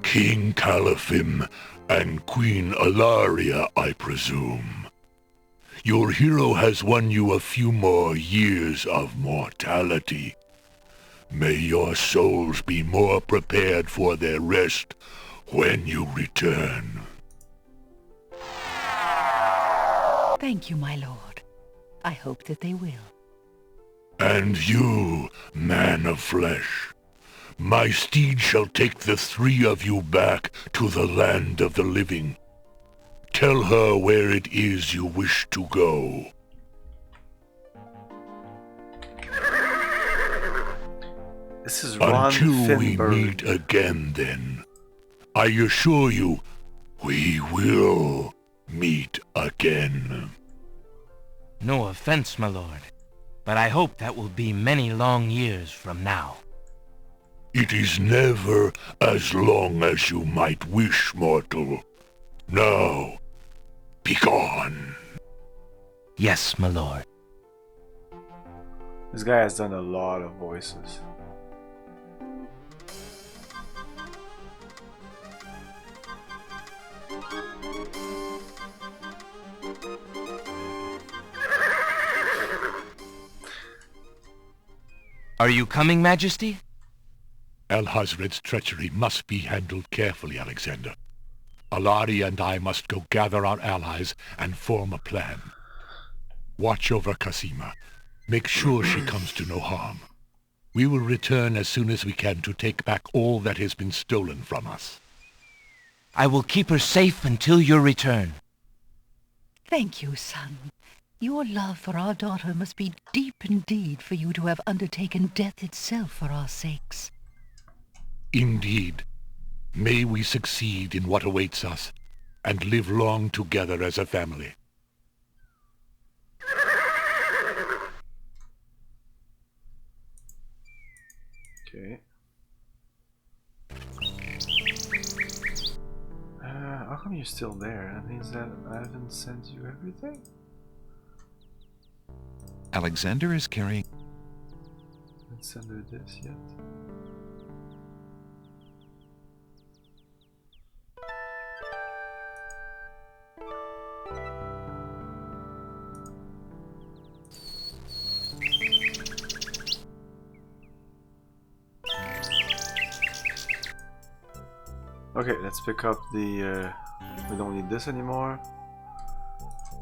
King Calaphim and Queen Alaria, I presume. Your hero has won you a few more years of mortality. May your souls be more prepared for their rest when you return. Thank you, my lord. I hope that they will. And you, man of flesh, my steed shall take the three of you back to the land of the living. Tell her where it is you wish to go. This is Ron Until we Finberg. meet again, then, I assure you, we will meet again. No offense, my lord, but I hope that will be many long years from now. It is never as long as you might wish, mortal. Now, begone. Yes, my lord. This guy has done a lot of voices. Are you coming, Majesty? Alhazred's treachery must be handled carefully, Alexander. Alari and I must go gather our allies and form a plan. Watch over Casima. Make sure she comes to no harm. We will return as soon as we can to take back all that has been stolen from us. I will keep her safe until your return. Thank you, son. Your love for our daughter must be deep indeed for you to have undertaken death itself for our sakes. Indeed. May we succeed in what awaits us, and live long together as a family. Okay. How come you're still there? That means that I haven't sent you everything? Alexander is carrying... Let's send her this yet. Okay, let's pick up the... we don't need this anymore.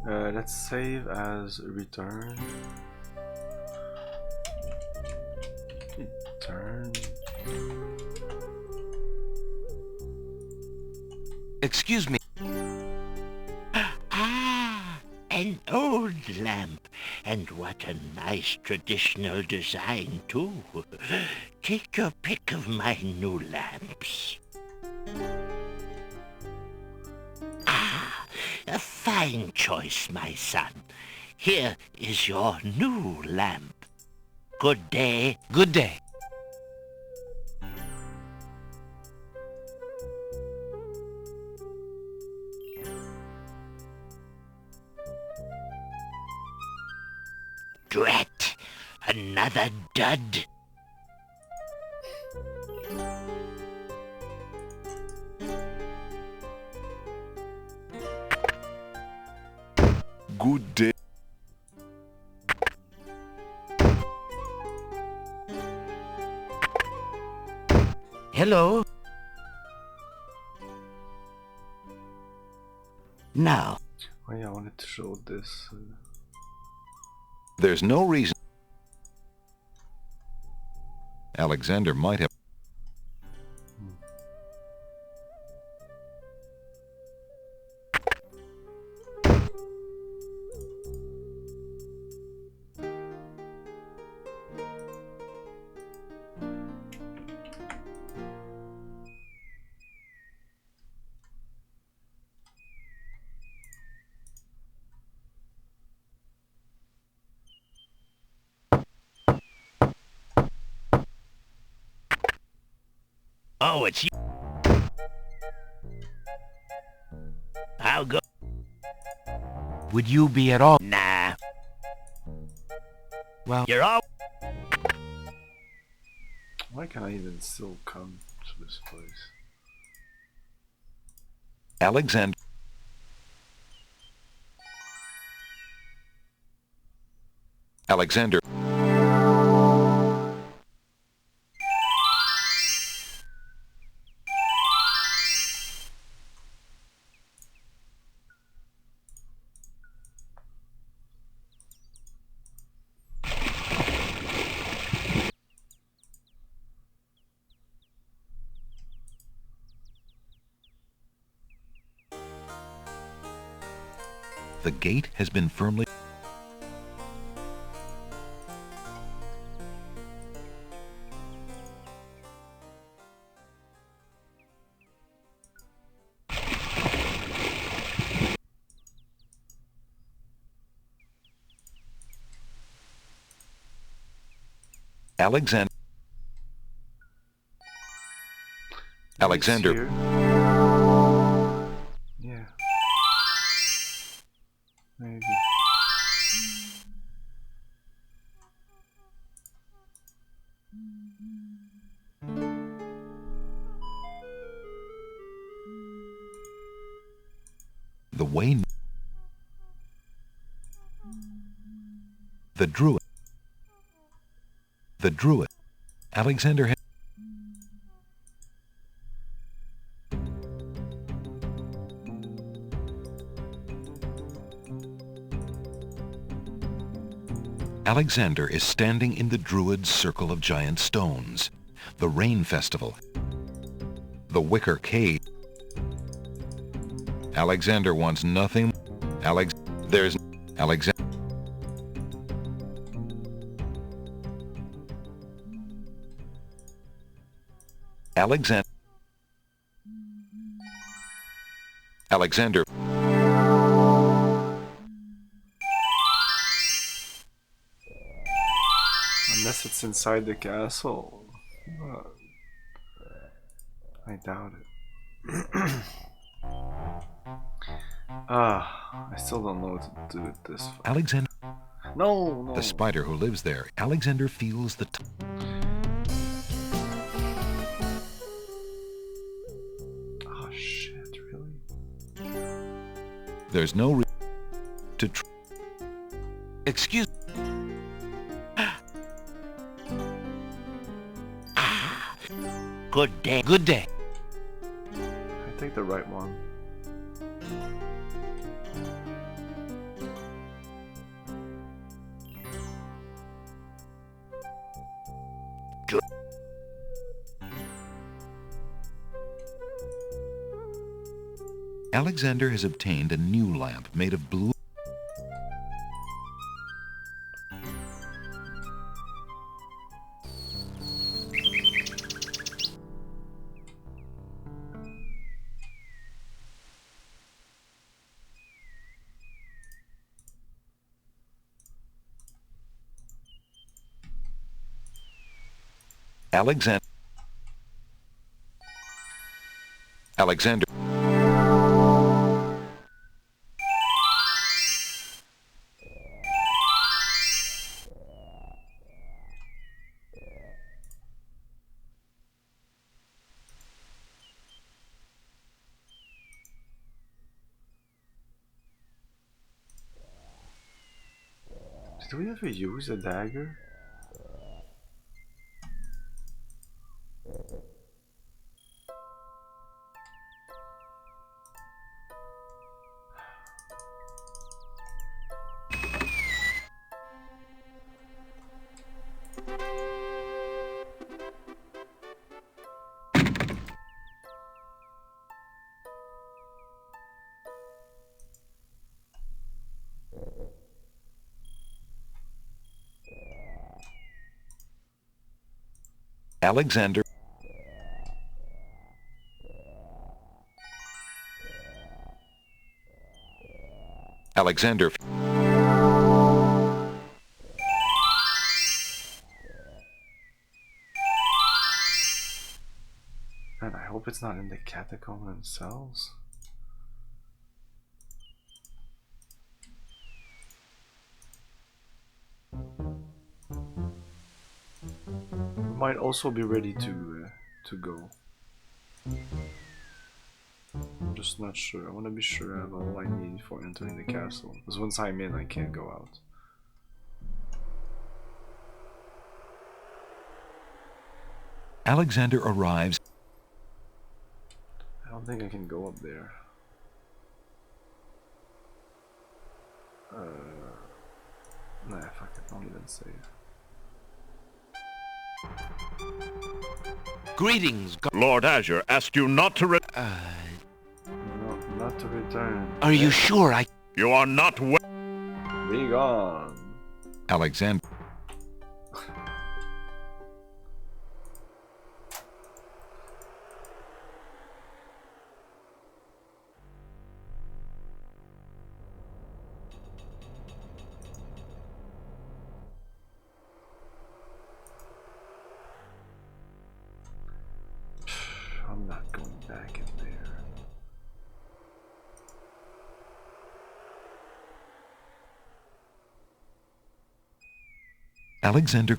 Let's save as return. Return. Excuse me. Ah, an old lamp. And what a nice traditional design, too. Take your pick of my new lamps. Ah, a fine choice, my son. Here is your new lamp. Good day. Good day. Drat! Another dud. Good day. Hello? Now. Oh yeah, I wanted to show this. There's no reason Alexander might have... Oh, it's you. I'll go. Would you be at all? Nah. Well, You're all. Why can I even still come to this place? Alexander. Alexander. The gate has been firmly... Alexander. Alexander. He's here. Yeah. Maybe. The way... The druid. The druid. Alexander had... Alexander is standing in the druid's circle of giant stones. The rain festival. The wicker cave. Alexander wants nothing. There's Alexander. Alexander. Alexander. Unless it's inside the castle. I doubt it. I still don't know what to do with this. Alexander. No. The spider who lives there. Alexander feels the... Oh shit, really? There's no reason to... excuse. Good day. Good day. I take the right one. Alexander has obtained a new lamp made of blue. Alexander. Alexander. Did we ever use a dagger? Alexander. Alexander. it's not in the catacomb themselves. We might also be ready to go. I'm just not sure. I want to be sure I have all I need for entering the castle. Because once I'm in, I can't go out. Alexander arrives. I don't think I can go up there. Nah, fuck it. Don't even say it. Greetings, Lord Azure asked you not to No, not to return. Are you sure I... You are not Be gone. Alexander. I'm not going back in there. Alexander.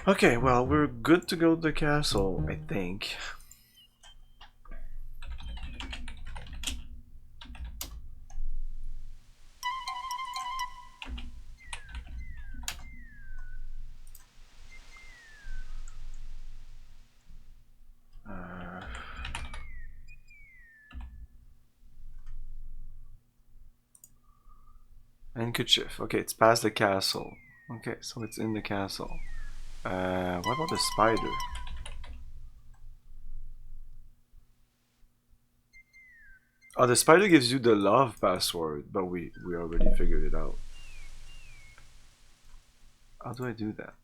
Okay, well, we're good to go to the castle, I think. Handkerchief. Okay, it's past the castle. Okay, so it's in the castle. What about the spider? Oh, the spider gives you the love password, but we already figured it out. How do I do that?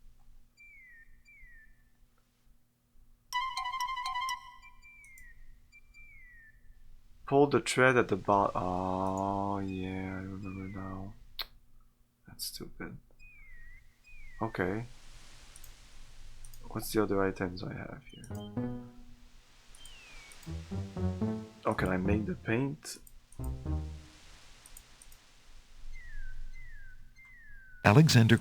Pull the thread at the bottom. Oh, yeah, I remember now. That's stupid. Okay. What's the other items I have here? Oh, can I make the paint? Alexander.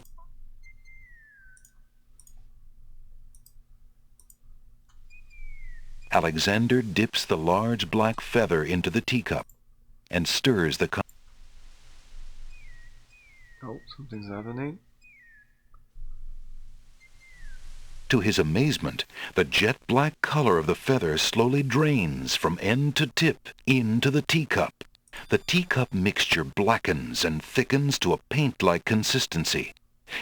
Alexander dips the large black feather into the teacup and stirs the... Oh, something's happening. To his amazement, the jet-black color of the feather slowly drains from end to tip into the teacup. The teacup mixture blackens and thickens to a paint-like consistency.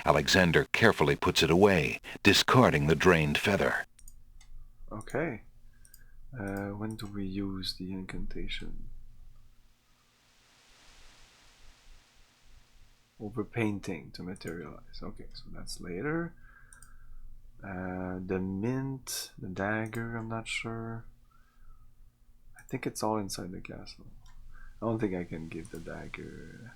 Alexander carefully puts it away, discarding the drained feather. Okay. When do we use the incantation? Overpainting to materialize. Okay, so that's later. The mint, the dagger, I'm not sure. I think it's all inside the castle. I don't think I can give the dagger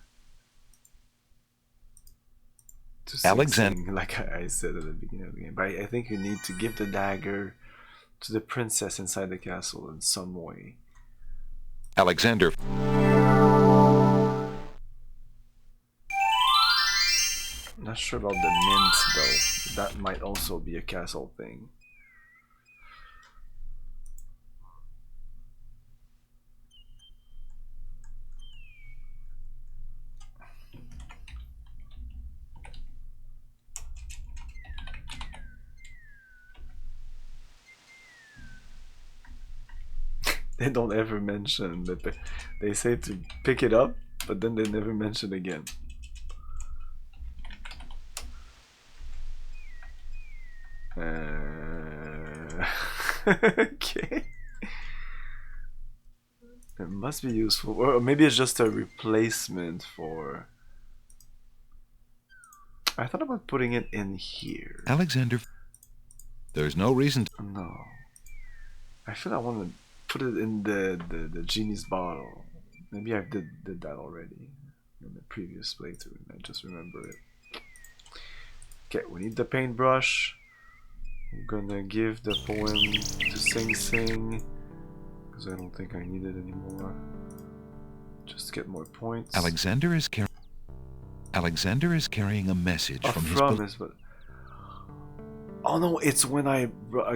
to Sing Sing, like I said at the beginning of the game. But I think you need to give the dagger to the princess inside the castle in some way. Alexander. Not sure about the mint though. That might also be a castle thing. They don't ever mention that they say to pick it up, but then they never mention again. Okay. It must be useful, or maybe it's just a replacement for... I thought about putting it in here. Alexander. There's no reason to... No. I feel I want to put it in the genie's bottle. Maybe I did that already in the previous playthrough and I just remember it. Okay, we need the paintbrush. I'm gonna give the poem to Sing Sing because I don't think I need it anymore. Just get more points. Alexander is carrying a message from his promise, but oh no, it's when I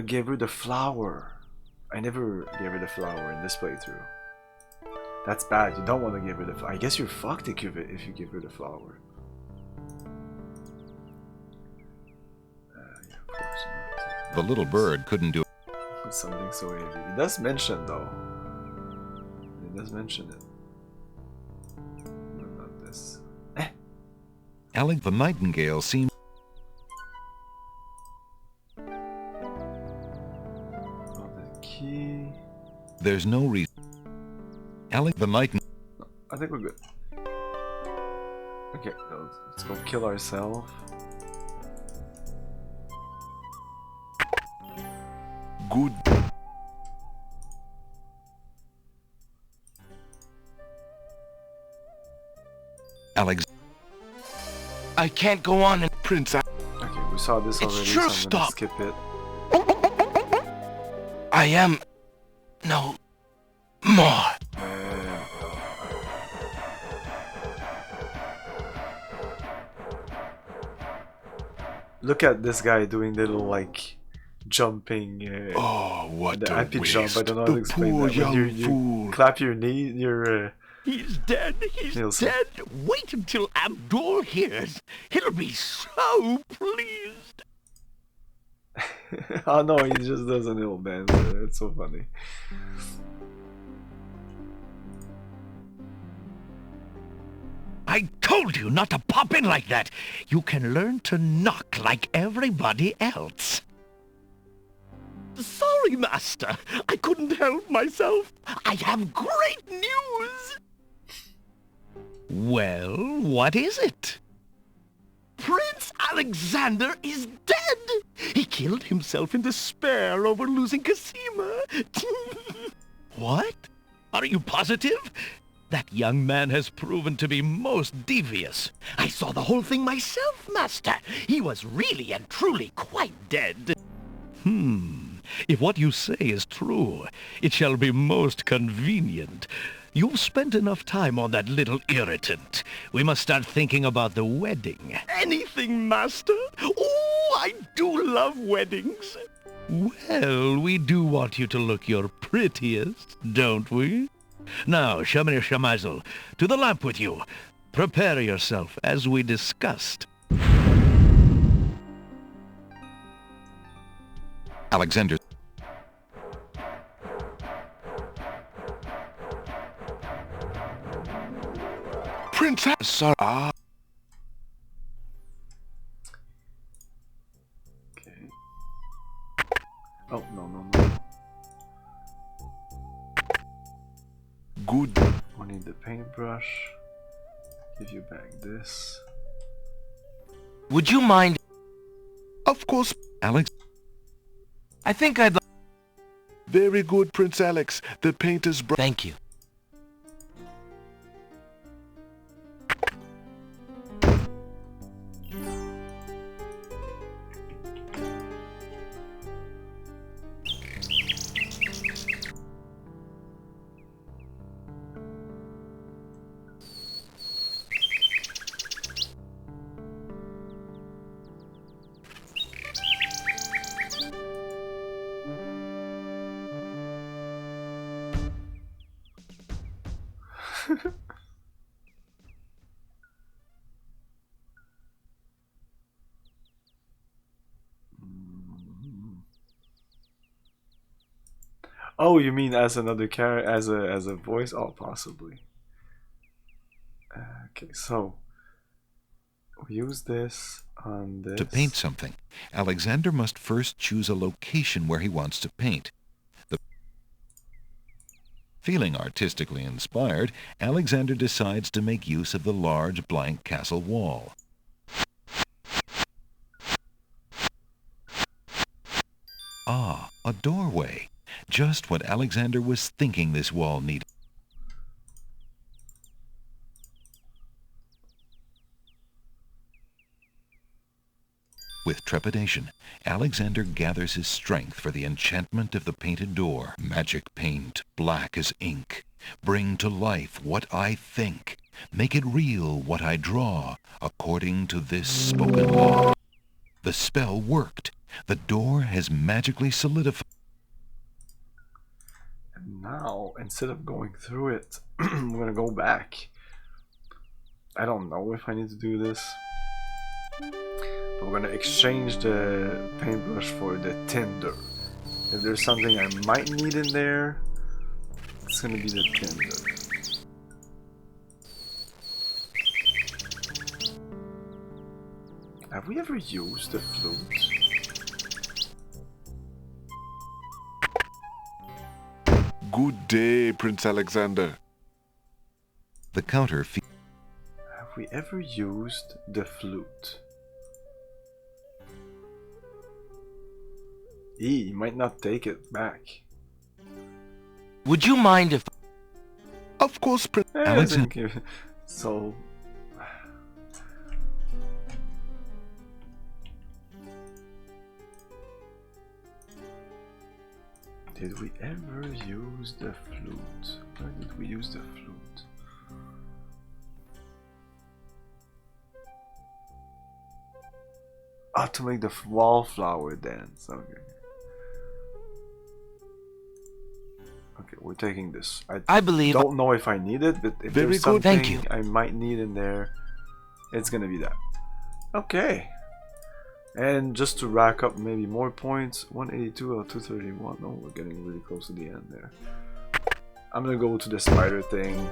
gave her the flower. I never gave her the flower in this playthrough. That's bad. You don't want to give her the flower. I guess you're fucked if you give her the flower. Yeah, of course not. The little bird couldn't do something so heavy. It does mention though. It does mention it. But not this. Alec the nightingale seemed. Oh, the key. There's no reason. Alec the nightingale. I think we're good. Okay, let's go kill ourselves. Good. Alex. I can't go on and Prince. Okay, we saw this already, so I'm gonna skip it. I am no more. Look at this guy doing little like jumping. Oh, what the a happy waste. jump. I don't know how to explain poor that. When young you fool. clap your knee, your. He's dead. He's Nielsen. dead. Wait until Abdul hears. He'll be so pleased. Oh no, he just does a little dance. It's so funny. I told you not to pop in like that. You can learn to knock like everybody else. Sorry, Master. I couldn't help myself. I have great news. Well, what is it? Prince Alexander is dead. He killed himself in despair over losing Cassima. What? Are you positive? That young man has proven to be most devious. I saw the whole thing myself, Master. He was really and truly quite dead. If what you say is true, it shall be most convenient. You've spent enough time on that little irritant. We must start thinking about the wedding. Anything, Master? Oh, I do love weddings. Well, we do want you to look your prettiest, don't we? Now, Shamir Shamazel, to the lamp with you. Prepare yourself, as we discussed. Alexander. Prince. Sorry. Ah. Okay. Oh no. Good. We need the paintbrush. Give you back this. Would you mind? Of course. Alex. I think I'd. Very good, Prince Alex. The paint is bright. Thank you. Oh, you mean as another character, as a voice? Oh, possibly. Okay, so we use this on this. To paint something, Alexander must first choose a location where he wants to paint. Feeling artistically inspired, Alexander decides to make use of the large blank castle wall. Ah, a doorway. Just what Alexander was thinking this wall needed. With trepidation, Alexander gathers his strength for the enchantment of the painted door. Magic paint, black as ink. Bring to life what I think. Make it real what I draw, according to this spoken law. The spell worked. The door has magically solidified. And now, instead of going through it, I'm gonna go back. I don't know if I need to do this. But we're gonna exchange the paintbrush for the tinder. If there's something I might need in there, it's gonna be the tinder. Have we ever used the flute? Good day, Prince Alexander. The counter Have we ever used the flute? E might not take it back. Would you mind if... Of course, Prince Alexander. So... Did we ever use the flute? Where did we use the flute? Ah, to make the wallflower dance. Okay. Okay, we're taking this. I believe... don't know if I need it, but if Very there's good. something Thank you. I might need in there, it's gonna be that. Okay. And just to rack up maybe more points, 182 out of 231. Oh, we're getting really close to the end there. I'm gonna go to the spider thing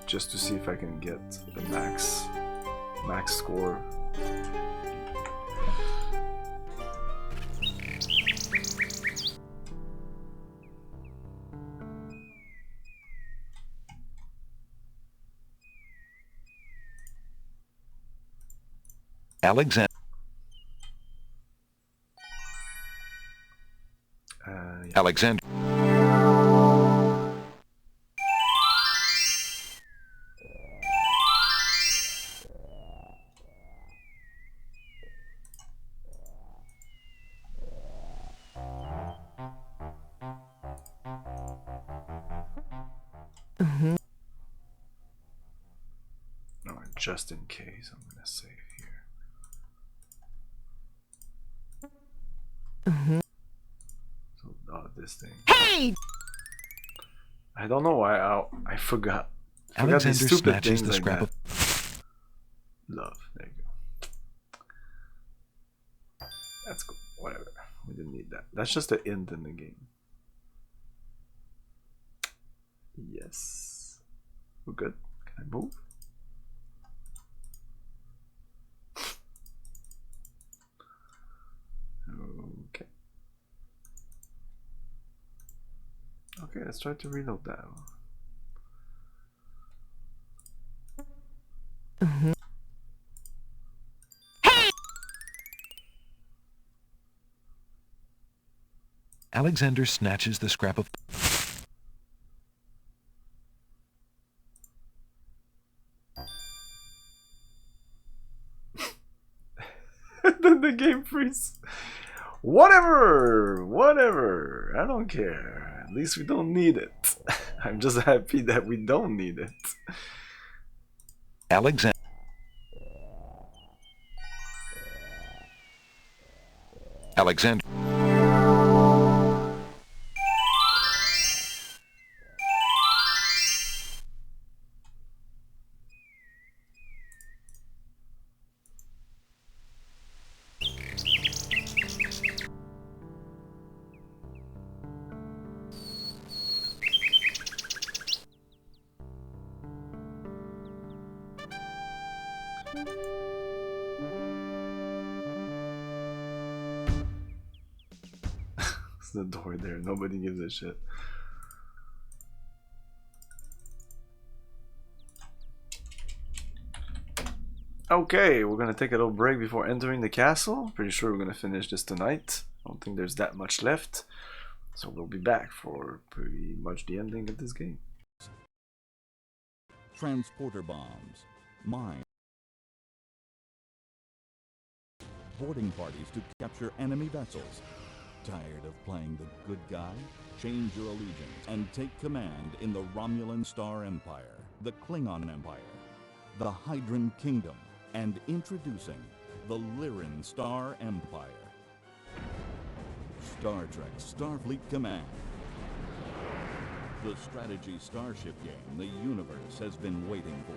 just to see if I can get the max score. Alexander. Yeah. Alexander. Alright, just in case, I'm gonna save here. So, this thing. Hey! I don't know why I forgot. Alexander these stupid snatches things the like scrap that. of... Love. There you go. That's cool. Whatever. We didn't need that. That's just an int in the game. Yes. We're good. Can I move? Okay. Okay, let's try to reload that one. Alexander snatches the scrap of... Then the game freezes. Whatever. I don't care. At least we don't need it. I'm just happy that we don't need it. Alexander. Alexander. The door there, nobody gives a shit. Okay, we're gonna take a little break before entering the castle. Pretty sure we're gonna finish this tonight. I don't think there's that much left, so we'll be back for pretty much the ending of this game. Transporter bombs, mine. boarding parties to capture enemy vessels. Tired of playing the good guy? Change your allegiance and take command in the Romulan Star Empire, the Klingon Empire, the Hydran Kingdom, and introducing the Lyran Star Empire. Star Trek Starfleet Command. The strategy starship game the universe has been waiting for.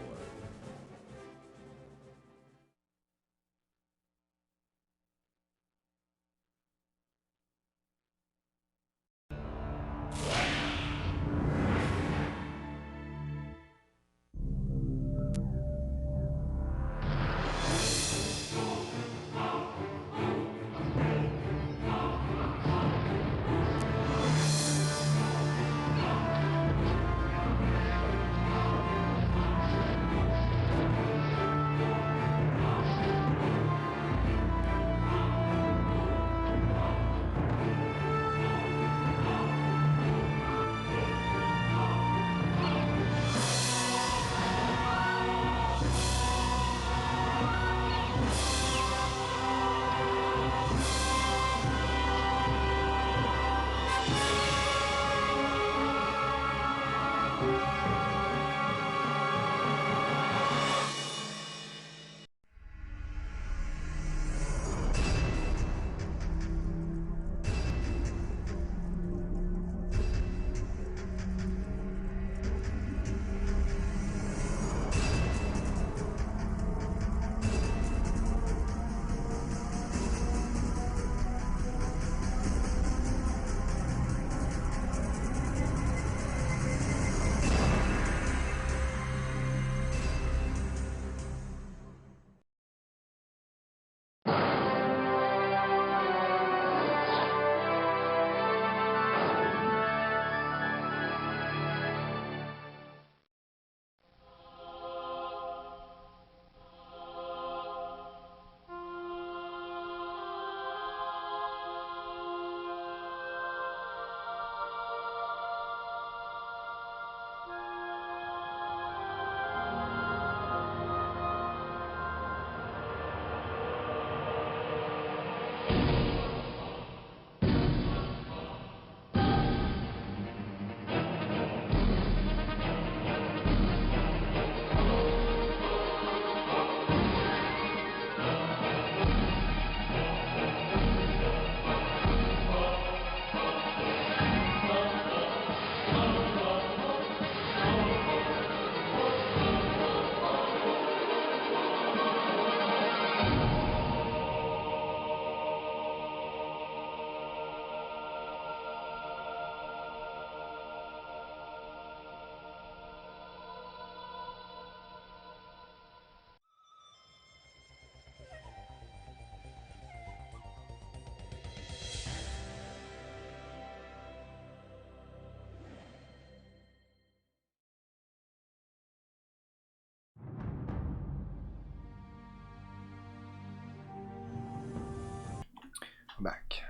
Back.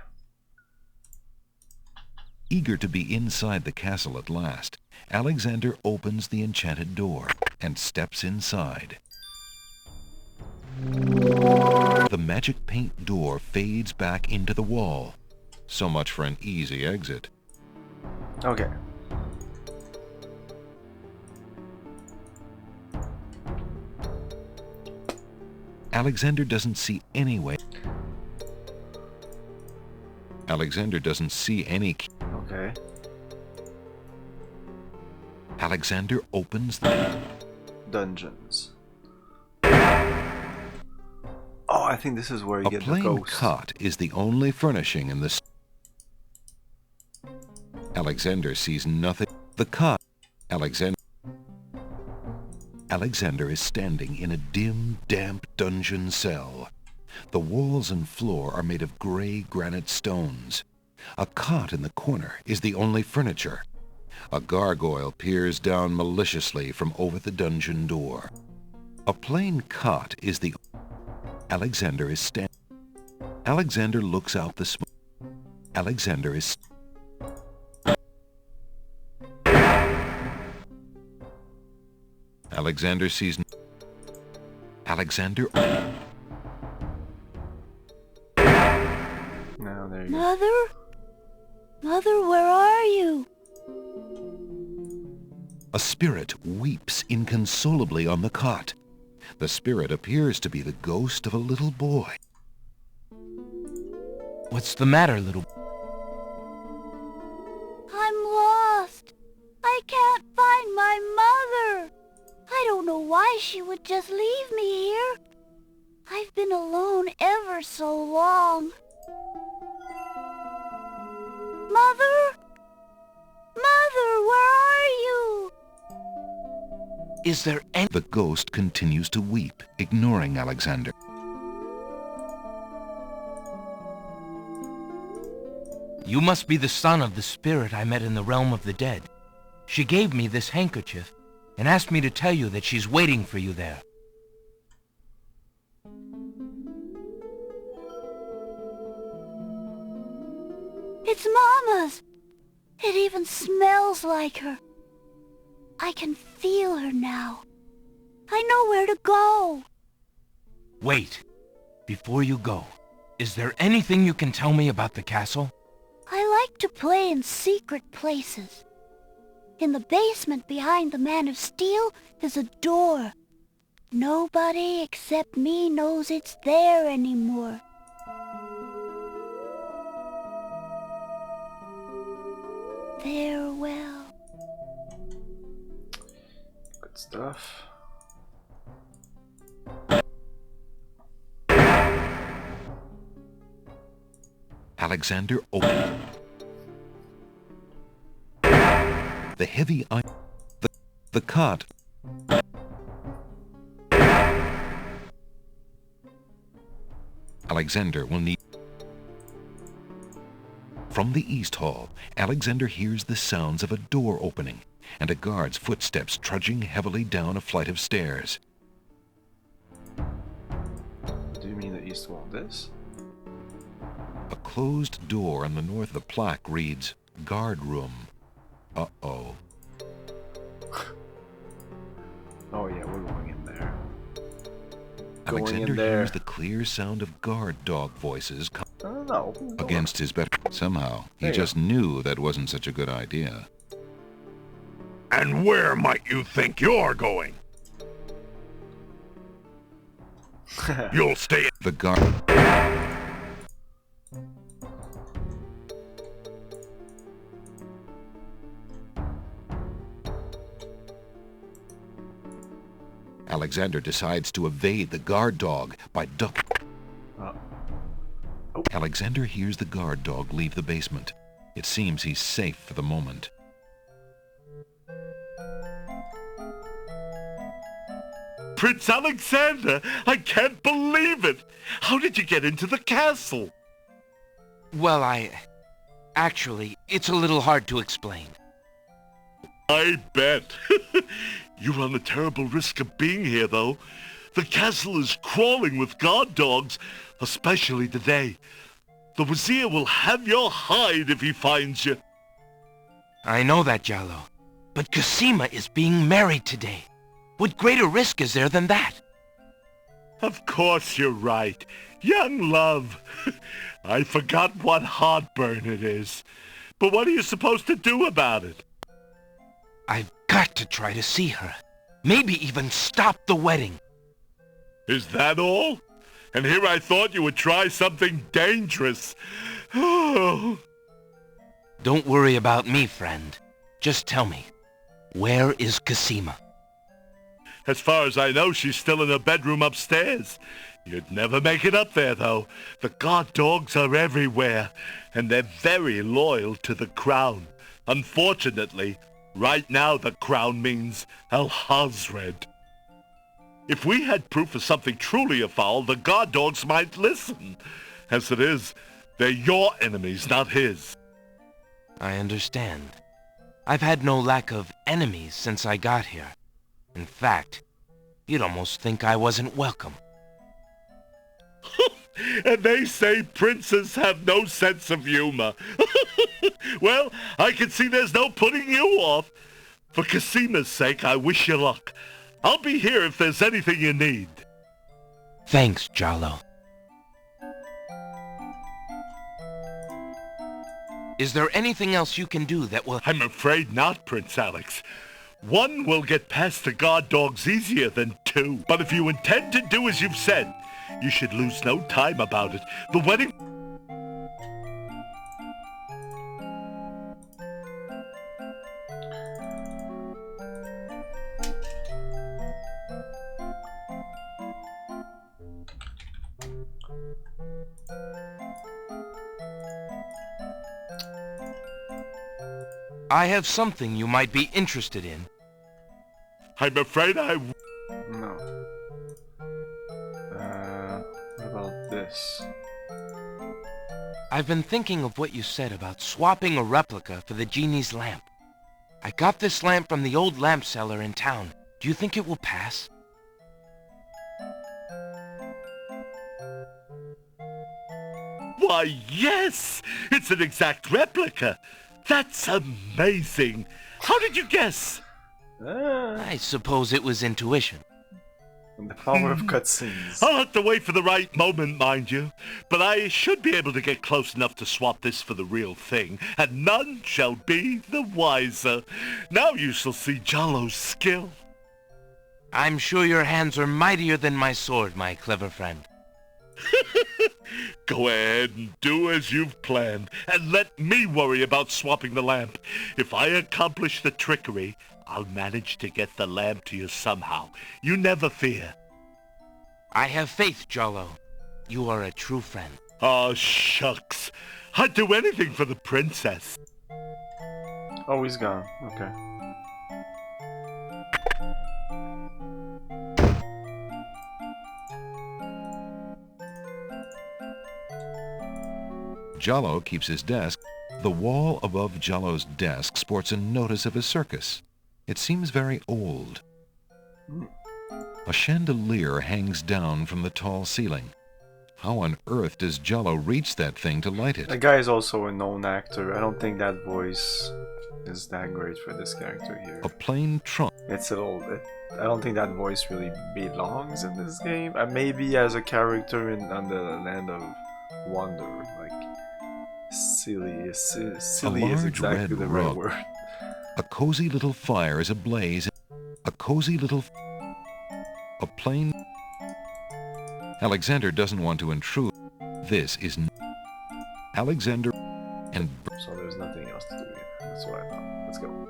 Eager to be inside the castle at last, Alexander opens the enchanted door and steps inside. The magic paint door fades back into the wall. So much for an easy exit. Okay. Alexander doesn't see any way. Alexander doesn't see any key. Okay. Alexander opens the dungeons. Oh, I think this is where you A get the plain ghost. cot is the only furnishing in this. Alexander sees nothing. The cot. Alexander is standing in a dim, damp dungeon cell. The walls and floor are made of gray granite stones. A cot in the corner is the only furniture. A gargoyle peers down maliciously from over the dungeon door. A plain cot is the... Alexander is standing. Alexander looks out the smoke. Alexander is... Alexander sees... Alexander... There you go. Mother? Mother, where are you? A spirit weeps inconsolably on the cot. The spirit appears to be the ghost of a little boy. What's the matter, little... I'm lost. I can't find my mother. I don't know why she would just leave me here. I've been alone ever so long. Mother? Mother, where are you? Is there any... The ghost continues to weep, ignoring Alexander. You must be the son of the spirit I met in the realm of the dead. She gave me this handkerchief and asked me to tell you that she's waiting for you there. It's Mama's. It even smells like her. I can feel her now. I know where to go. Wait. Before you go, is there anything you can tell me about the castle? I like to play in secret places. In the basement behind the Man of Steel is a door. Nobody except me knows it's there anymore. Farewell. Good stuff. Alexander opened. The heavy iron... The cot... Alexander will need... From the East Hall, Alexander hears the sounds of a door opening and a guard's footsteps trudging heavily down a flight of stairs. Do you mean the East Wall? This? A closed door on the north of the plaque reads, Guard Room. Uh-oh. Oh yeah, we're going in there. Alexander hears the clear sound of guard dog voices against his better... Somehow, he just knew that wasn't such a good idea. And where might you think you're going? You'll stay... The guard... Alexander decides to evade the guard dog by ducking. Alexander hears the guard dog leave the basement. It seems he's safe for the moment. Prince Alexander, I can't believe it! How did you get into the castle? Well, Actually, it's a little hard to explain. I bet. You run a terrible risk of being here, though. The castle is crawling with guard dogs, especially today. The Wazir will have your hide if he finds you. I know that, Jallo. But Cassima is being married today. What greater risk is there than that? Of course you're right. Young love. I forgot what heartburn it is. But what are you supposed to do about it? I've got to try to see her. Maybe even stop the wedding. Is that all? And here I thought you would try something dangerous. Oh. Don't worry about me, friend. Just tell me, where is Cassima? As far as I know, she's still in her bedroom upstairs. You'd never make it up there, though. The guard dogs are everywhere, and they're very loyal to the crown. Unfortunately, right now the crown means Alhazred. If we had proof of something truly afoul, the guard dogs might listen. As it is, they're your enemies, not his. I understand. I've had no lack of enemies since I got here. In fact, you'd almost think I wasn't welcome. And they say princes have no sense of humor. Well, I can see there's no putting you off. For Cassima's sake, I wish you luck. I'll be here if there's anything you need. Thanks, Jallo. Is there anything else you can do that will... I'm afraid not, Prince Alex. One will get past the guard dogs easier than two. But if you intend to do as you've said, you should lose no time about it. The wedding... I have something you might be interested in. I'm afraid I... No. What about this? I've been thinking of what you said about swapping a replica for the genie's lamp. I got this lamp from the old lamp seller in town. Do you think it will pass? Why, yes! It's an exact replica! That's amazing! How did you guess? I suppose it was intuition. The power of cutscenes. I'll have to wait for the right moment, mind you. But I should be able to get close enough to swap this for the real thing, and none shall be the wiser. Now you shall see Jollo's skill. I'm sure your hands are mightier than my sword, my clever friend. Go ahead and do as you've planned, and let me worry about swapping the lamp. If I accomplish the trickery, I'll manage to get the lamp to you somehow. You never fear. I have faith, Jollo. You are a true friend. Oh, shucks. I'd do anything for the princess. Oh, he's gone. Okay. Jollo keeps his desk. The wall above Jollo's desk sports a notice of a circus. It seems very old. A chandelier hangs down from the tall ceiling. How on earth does Jollo reach that thing to light it? The guy is also a known actor. I don't think that voice is that great for this character here. A plain trunk. It's a little bit... I don't think that voice really belongs in this game. Maybe as a character on the Land of Wonder, like... Silly. Silly is exactly the right word. A cozy little fire is ablaze. A cozy little... A plain... Alexander doesn't want to intrude. This is... Alexander and... So there's nothing else to do here. That's what I thought. Let's go.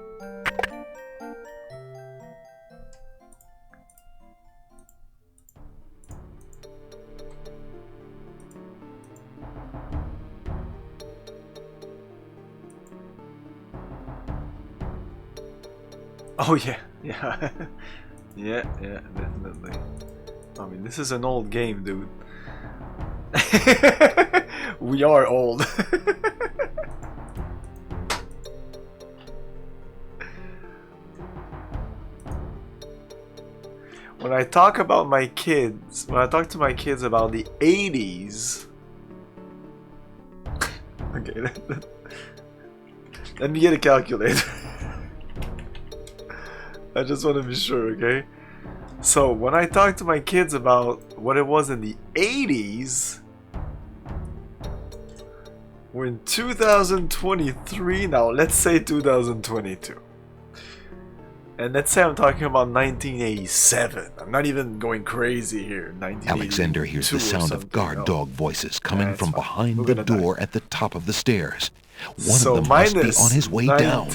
Oh yeah, yeah, yeah, definitely. I mean, this is an old game, dude. We are old. When I talk about my kids, when I talk to my kids about the 80s, okay, let me get a calculator. I just want to be sure, okay? So, when I talk to my kids about what it was in the 80s, we're in 2023 now. Let's say 2022. And let's say I'm talking about 1987. I'm not even going crazy here. Alexander hears the sound of guard dog voices coming from behind the door at the top of the stairs. One of them must be on his way down.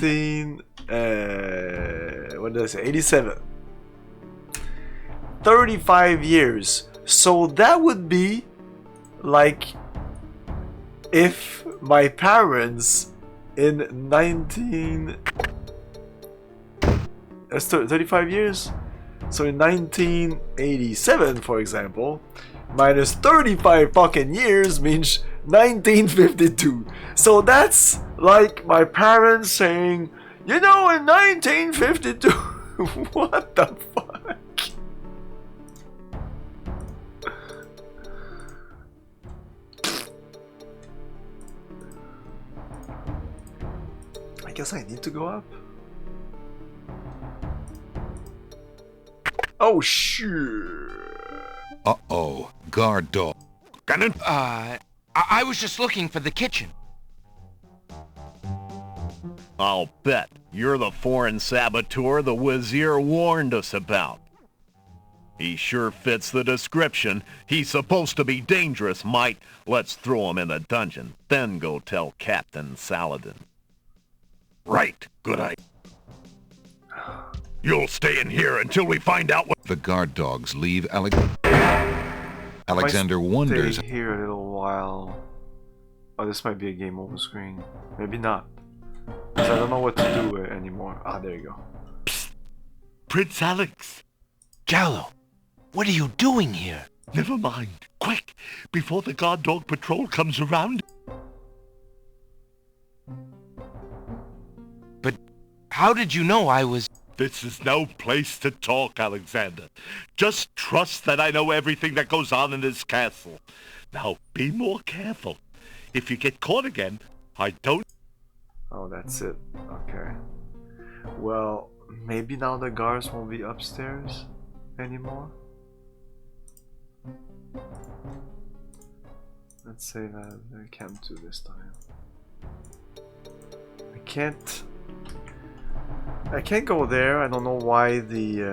What did I say? 87. 35 years. So that would be like if my parents in 35 years. So in 1987, for example, minus 35 fucking years means 1952. So that's like my parents saying, you know, in 1952. What the fuck? I guess I need to go up. Oh shit. Uh-oh, guard dog. I was just looking for the kitchen. I'll bet you're the foreign saboteur the Wazir warned us about. He sure fits the description. He's supposed to be dangerous, might. Let's throw him in the dungeon, then go tell Captain Saladin. Right, good idea. You'll stay in here until we find out what... The guard dogs leave Alexander wonders... Stay here a little while. Oh, this might be a game over screen. Maybe not. Because I don't know what to do anymore. Ah, there you go. Psst. Prince Alex. Gallo, what are you doing here? Never mind. Quick, before the guard dog patrol comes around. But how did you know I was... This is no place to talk, Alexander. Just trust that I know everything that goes on in this castle. Now, be more careful. If you get caught again, I don't... Oh, that's it. Okay. Well, maybe now the guards won't be upstairs anymore. Let's say that I can't do this time. I can't go there. I don't know why the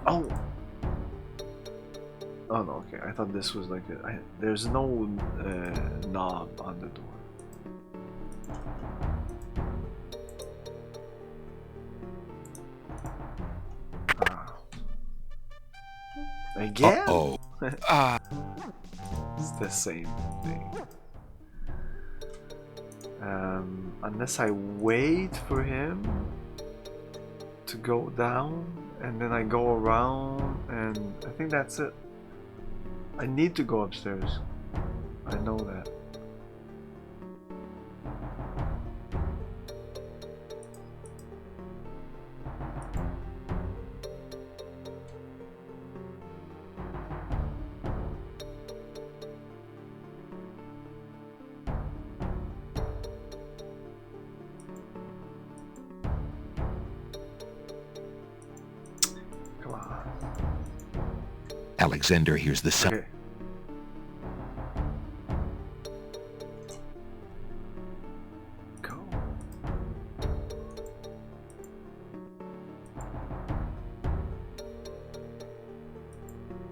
Oh no, okay. I thought this was like there's no knob on the door. Again? Uh-oh. It's the same thing. Unless I wait for him to go down and then I go around, and I think that's it. I need to go upstairs. I know that. Alexander hears the sound. Okay. Go.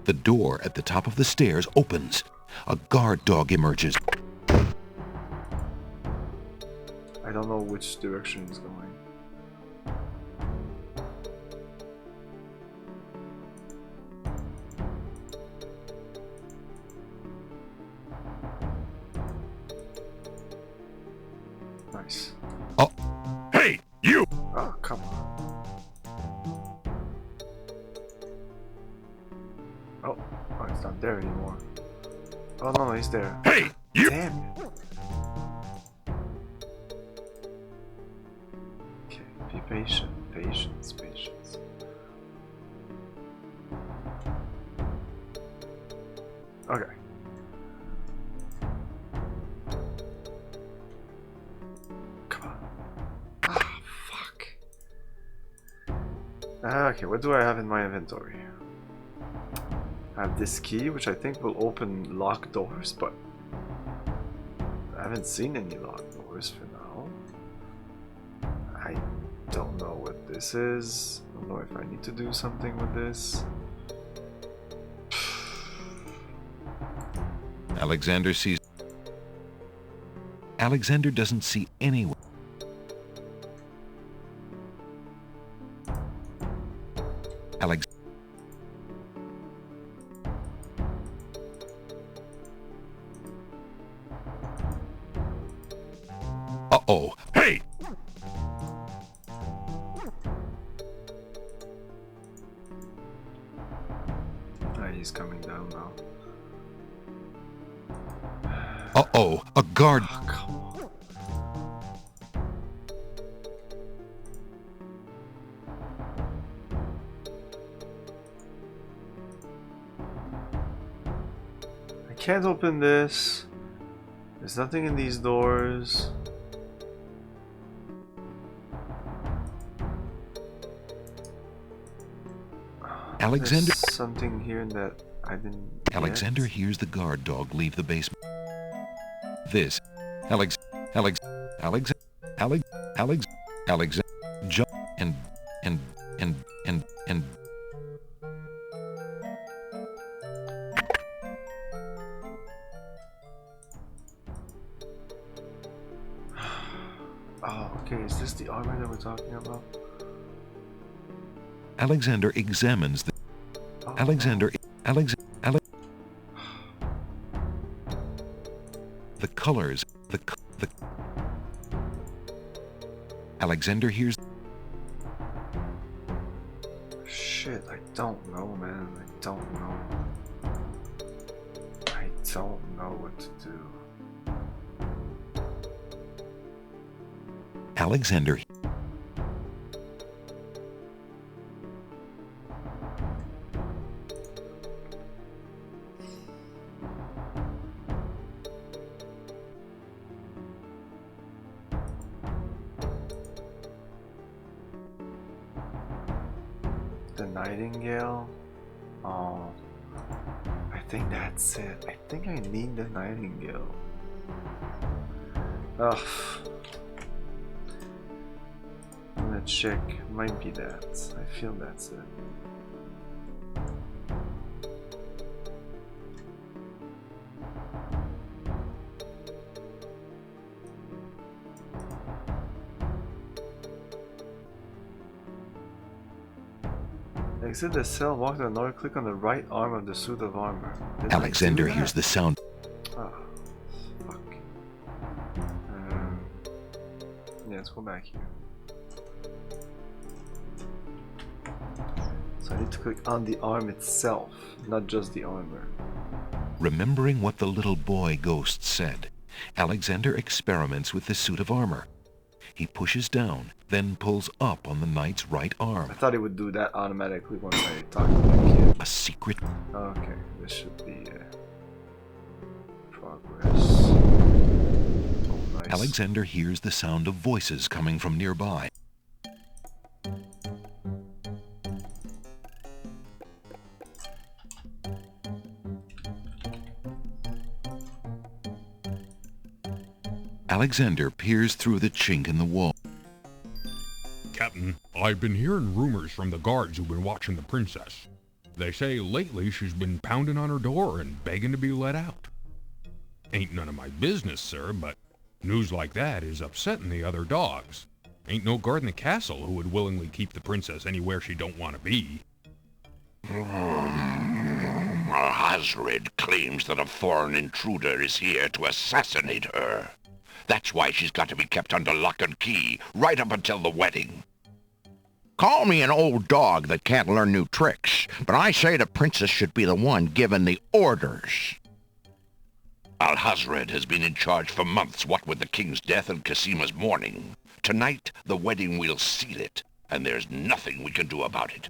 The door at the top of the stairs opens. A guard dog emerges. I don't know which direction it's going. Nice. Oh. Hey, you! Oh, come on. Oh, it's not there anymore. Oh no, he's there. Hey, you! Damn it. Okay, be patient. Patience. Okay. Okay, what do I have in my inventory? I have this key, which I think will open locked doors, but I haven't seen any locked doors for now. I don't know what this is. I don't know if I need to do something with this. Alexander sees... Alexander doesn't see anyone. Alex... Uh-oh. Hey! He's coming down now. Uh-oh. A guard... Oh, come on. I can't open this. There's nothing in these doors. Alexander... There's something here that I didn't Alexander get. hears the guard dog leave the basement. This... Alex... Alexander, and Oh, okay, is this the armor that we're talking about? Alexander examines the the colors, the Alexander hears. Shit, I don't know, man. I don't know. I don't know what to do. Alexander. The Nightingale? Oh, I think that's it. I think I need the Nightingale. Ugh. I'm gonna check. Might be that. I feel that's it. Exit the cell, walk to the north, click on the right arm of the suit of armor. Did Alexander hears the sound. Oh, fuck. Yeah, let's go back here. So I need to click on the arm itself, not just the armor. Remembering what the little boy ghost said, Alexander experiments with the suit of armor. He pushes down, then pulls up on the knight's right arm. I thought it would do that automatically once I talked to my kid. A secret. Okay, this should be progress. Oh, nice. Alexander hears the sound of voices coming from nearby. Alexander peers through the chink in the wall. Captain, I've been hearing rumors from the guards who've been watching the princess. They say lately she's been pounding on her door and begging to be let out. Ain't none of my business, sir, but news like that is upsetting the other dogs. Ain't no guard in the castle who would willingly keep the princess anywhere she don't want to be. Alhazred claims that a foreign intruder is here to assassinate her. That's why she's got to be kept under lock and key, right up until the wedding. Call me an old dog that can't learn new tricks, but I say the princess should be the one given the orders. Alhazred has been in charge for months, what with the king's death and Casima's mourning. Tonight, the wedding will seal it, and there's nothing we can do about it.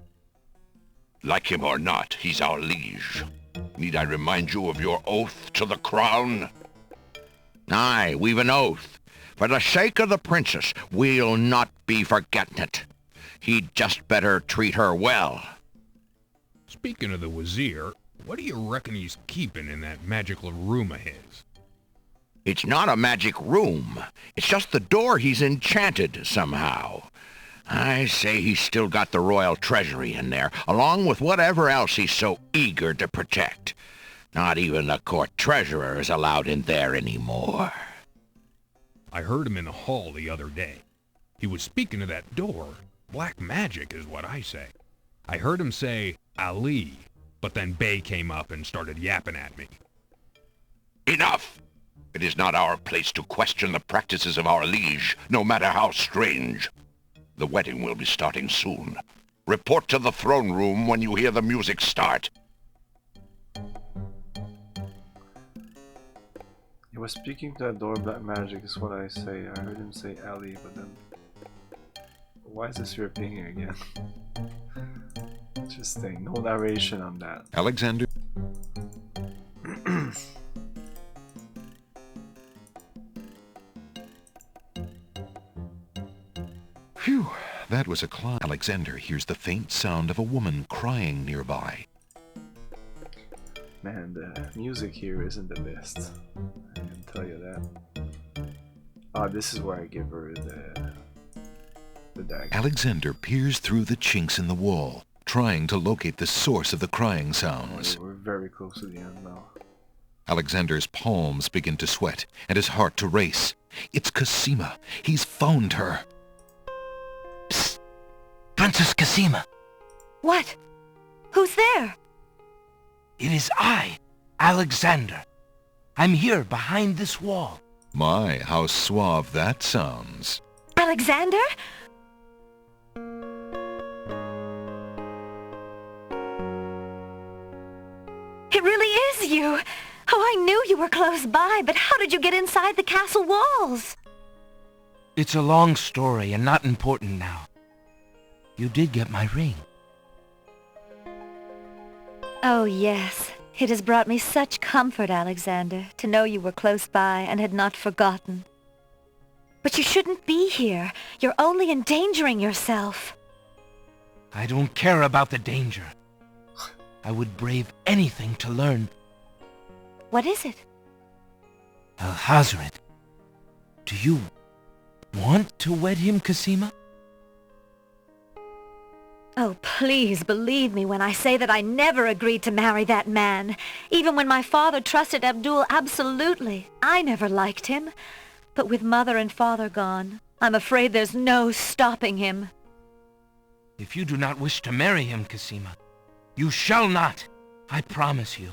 Like him or not, he's our liege. Need I remind you of your oath to the crown? Aye, we've an oath. For the sake of the princess, we'll not be forgetting it. He'd just better treat her well. Speaking of the Wazir, what do you reckon he's keeping in that magical room of his? It's not a magic room. It's just the door he's enchanted somehow. I say he's still got the royal treasury in there, along with whatever else he's so eager to protect. Not even the court treasurer is allowed in there anymore. I heard him in the hall the other day. He was speaking of that door. Black magic is what I say. I heard him say, Ali, but then Bay came up and started yapping at me. Enough! It is not our place to question the practices of our liege, no matter how strange. The wedding will be starting soon. Report to the throne room when you hear the music start. He was speaking to that door, black magic is what I say. I heard him say Ali, but then... Why is this repeating again? Interesting, no narration on that. Alexander. Phew, that was a climb. Alexander hears the faint sound of a woman crying nearby. Man, the music here isn't the best. I can tell you that. Ah, this is where I give her the dagger. Alexander peers through the chinks in the wall, trying to locate the source of the crying Oh, sounds. we're very close to the end now. Alexander's palms begin to sweat and his heart to race. It's Cosima. He's found her. Psst! Princess Cosima! What? Who's there? It is I, Alexander. I'm here behind this wall. My, how suave that sounds. Alexander? It really is you! Oh, I knew you were close by, but how did you get inside the castle walls? It's a long story and not important now. You did get my ring. Oh, yes. It has brought me such comfort, Alexander, to know you were close by and had not forgotten. But you shouldn't be here. You're only endangering yourself. I don't care about the danger. I would brave anything to learn. What is it? Alhazred, do you want to wed him, Cosima? Oh, please believe me when I say that I never agreed to marry that man. Even when my father trusted Abdul absolutely. I never liked him. But with mother and father gone, I'm afraid there's no stopping him. If you do not wish to marry him, Cosima, you shall not. I promise you.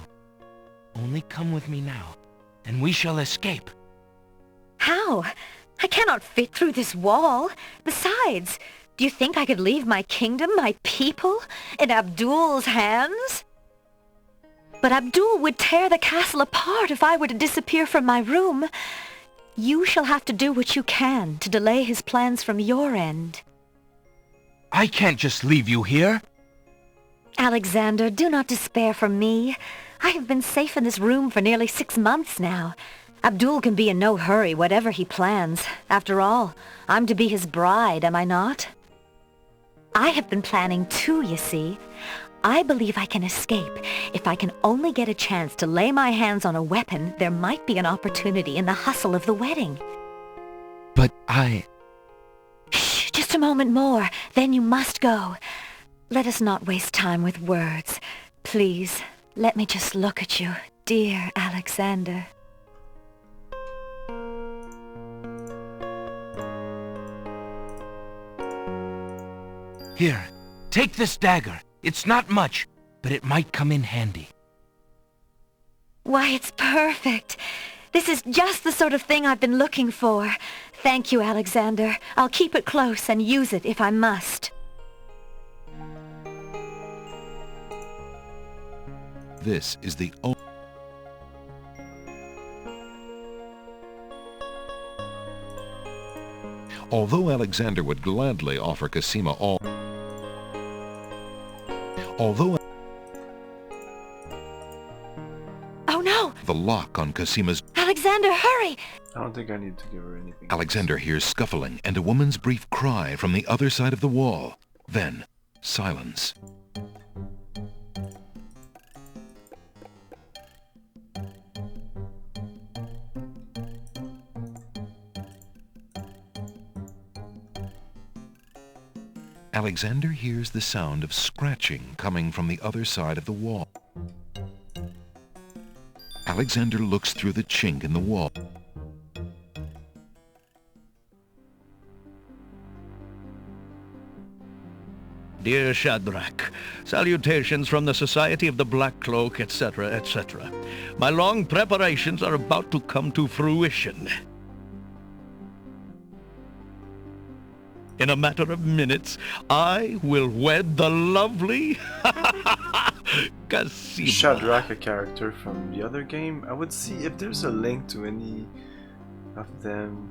Only come with me now, and we shall escape. How? I cannot fit through this wall. Besides, do you think I could leave my kingdom, my people, in Abdul's hands? But Abdul would tear the castle apart if I were to disappear from my room. You shall have to do what you can to delay his plans from your end. I can't just leave you here. Alexander, do not despair for me. I have been safe in this room for nearly 6 months now. Abdul can be in no hurry, whatever he plans. After all, I'm to be his bride, am I not? I have been planning too, you see. I believe I can escape. If I can only get a chance to lay my hands on a weapon, there might be an opportunity in the hustle of the wedding. But I... Shh, just a moment more, then you must go. Let us not waste time with words. Please, let me just look at you, dear Alexander. Here, take this dagger. It's not much, but it might come in handy. Why, it's perfect. This is just the sort of thing I've been looking for. Thank you, Alexander. I'll keep it close and use it if I must. This is the only... Although Alexander would gladly offer Cosima all... Although... Oh no! The lock on Cosima's... Alexander, hurry! I don't think I need to give her anything. Alexander hears scuffling and a woman's brief cry from the other side of the wall. Then, silence. Alexander hears the sound of scratching coming from the other side of the wall. Alexander looks through the chink in the wall. Dear Shadrach, salutations from the Society of the Black Cloak, etc., etc. My long preparations are about to come to fruition. In a matter of minutes, I will wed the lovely Cosima. Shadrach, a character from the other game. I would see if there's a link to any of them.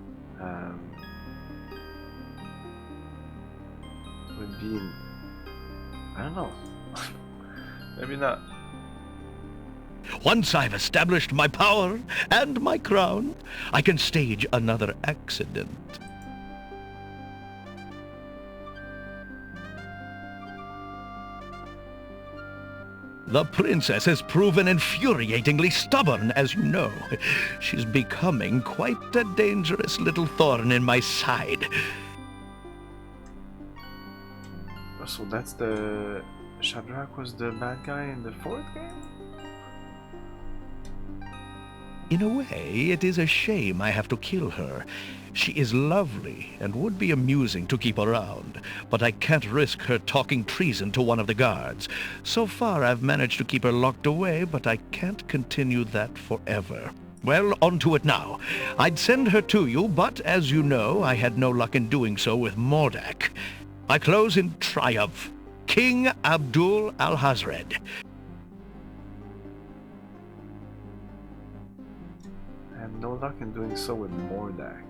Would be in, I don't know. Maybe not. Once I've established my power and my crown, I can stage another accident. The princess has proven infuriatingly stubborn, as you know. She's becoming quite a dangerous little thorn in my side. So that's the... Shadrach was the bad guy in the fourth game? In a way, it is a shame I have to kill her. She is lovely and would be amusing to keep around, but I can't risk her talking treason to one of the guards. So far, I've managed to keep her locked away, but I can't continue that forever. Well, on to it now. I'd send her to you, but as you know, I had no luck in doing so with Mordak. I close in triumph. King Abdul Alhazred. And no luck in doing so with Mordak.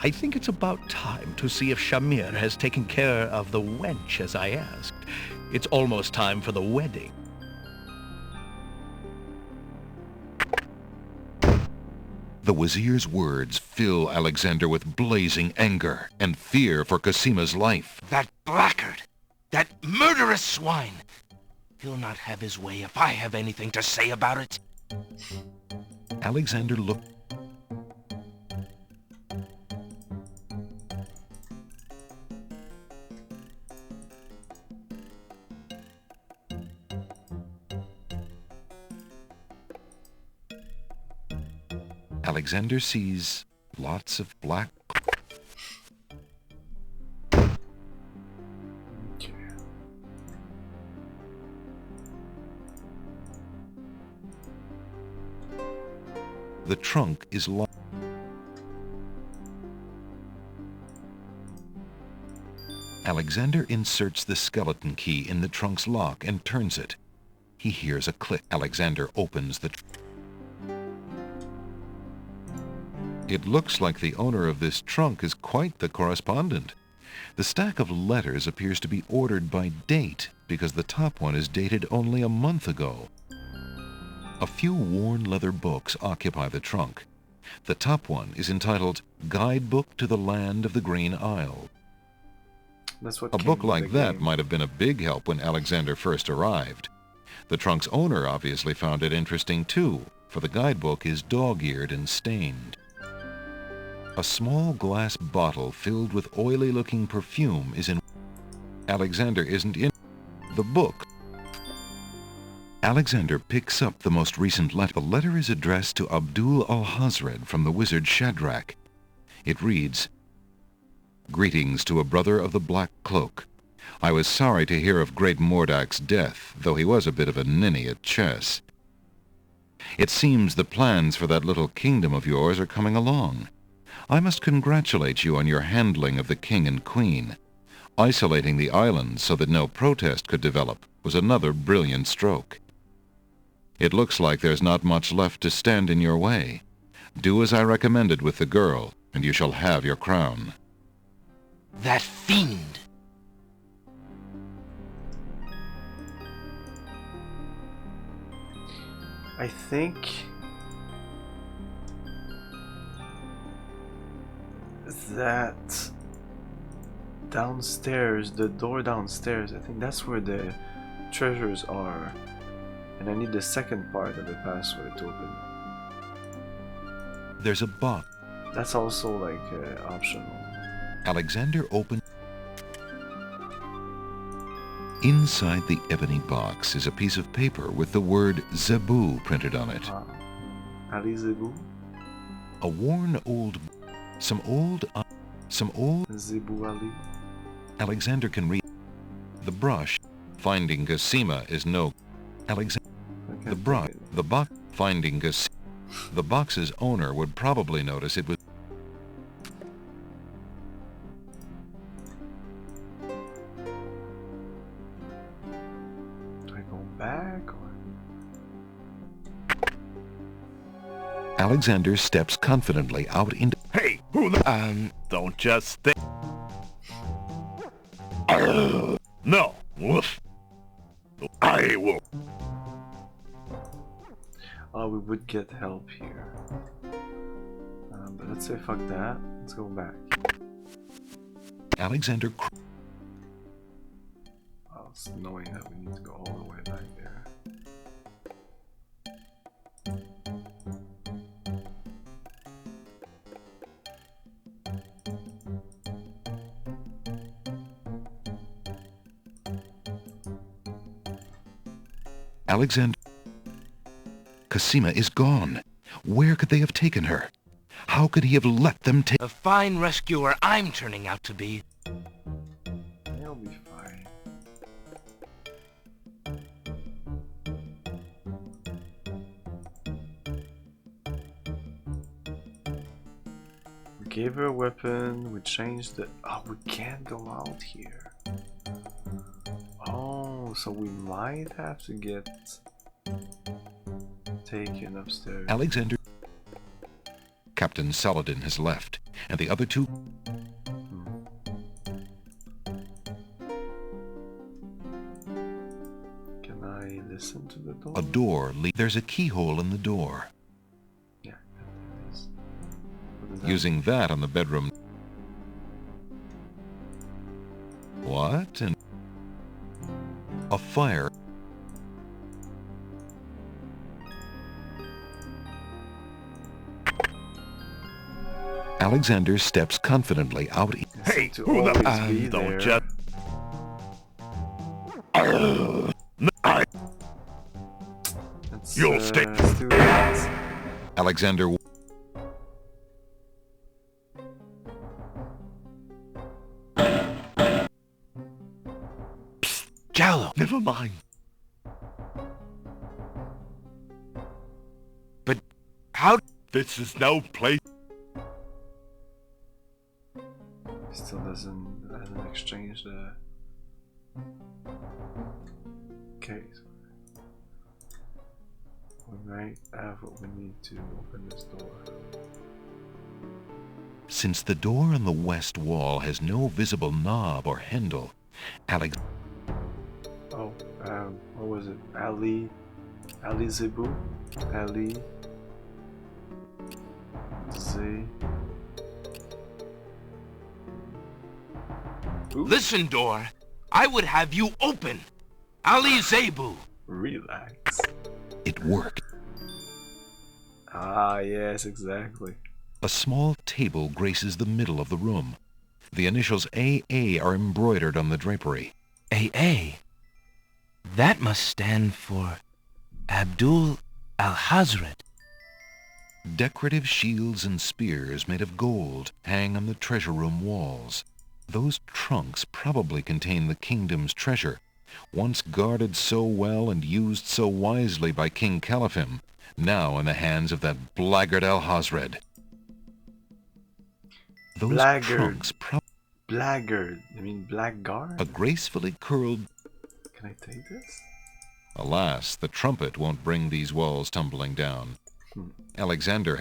I think it's about time to see if Shamir has taken care of the wench as I asked. It's almost time for the wedding. The Wazir's words fill Alexander with blazing anger and fear for Cosima's life. That blackguard! That murderous swine! He'll not have his way if I have anything to say about it. Alexander looked. Alexander sees lots of black. Okay. The trunk is locked. Alexander inserts the skeleton key in the trunk's lock and turns it. He hears a click. Alexander opens the trunk. It looks like the owner of this trunk is quite the correspondent. The stack of letters appears to be ordered by date because the top one is dated only a month ago. A few worn leather books occupy the trunk. The top one is entitled Guidebook to the Land of the Green Isle. That's what A book like that might have been a big help when Alexander first arrived. The trunk's owner obviously found it interesting too, for the guidebook is dog-eared and stained. A small glass bottle filled with oily-looking perfume is in. Alexander isn't in the book. Alexander picks up the most recent letter. The letter is addressed to Abdul Alhazred from the wizard Shadrach. It reads, "Greetings to a brother of the Black Cloak. I was sorry to hear of great Mordak's death, though he was a bit of a ninny at chess. It seems the plans for that little kingdom of yours are coming along. I must congratulate you on your handling of the king and queen. Isolating the islands so that no protest could develop was another brilliant stroke. It looks like there's not much left to stand in your way. Do as I recommended with the girl, and you shall have your crown." That fiend! I think that downstairs, the door downstairs, I think that's where the treasures are. And I need the second part of the password to open. There's a box. That's also like optional. Alexander opened. Inside the ebony box is a piece of paper with the word Zebu printed on it. Ali Zebu? A worn old... Some old... Zebu Ali? Alexander can read. The brush. Finding Cosima is no... Alexander... The brush. The box. Finding Cosima. The box's owner would probably notice it was... Back? Alexander steps confidently out into... Hey, who the... Don't just think... No, woof. I will... Oh, we would get help here. But let's say fuck that. Let's go back. Alexander... else, knowing that we need to go all the way back there. Alexander... Cassima is gone. Where could they have taken her? How could he have let them take... A fine rescuer I'm turning out to be. He'll be fine. We gave her a weapon, we changed the... Oh, we can't go out here. Oh, so we might have to get taken upstairs. Alexander... Captain Saladin has left, and the other two... Can I listen to the door? A door there's a keyhole in the door. Yeah, that is. What is that? Using that on the bedroom... What? And... A fire... Alexander steps confidently out... Hey, who the... don't just... You'll stay... Let's do that. Alexander... Jallow. Never mind. But how... This is no place. Still hasn't exchanged the... Okay. We might have what we need to open this door. Since the door on the west wall has no visible knob or handle, Oh, what was it? Ali Zebu? Ali... Z... Listen, door. I would have you open. Ali Zebu. Relax. It worked. Ah, yes, exactly. A small table graces the middle of the room. The initials AA are embroidered on the drapery. AA? That must stand for Abdul Al-Hazred. Decorative shields and spears made of gold hang on the treasure room walls. Those trunks probably contain the kingdom's treasure, once guarded so well and used so wisely by King Caliphim, now in the hands of that blackguard Al-Hazred. Those trunks Blackguard? You mean blackguard? A gracefully curled... Can I take this? Alas, the trumpet won't bring these walls tumbling down. Alexander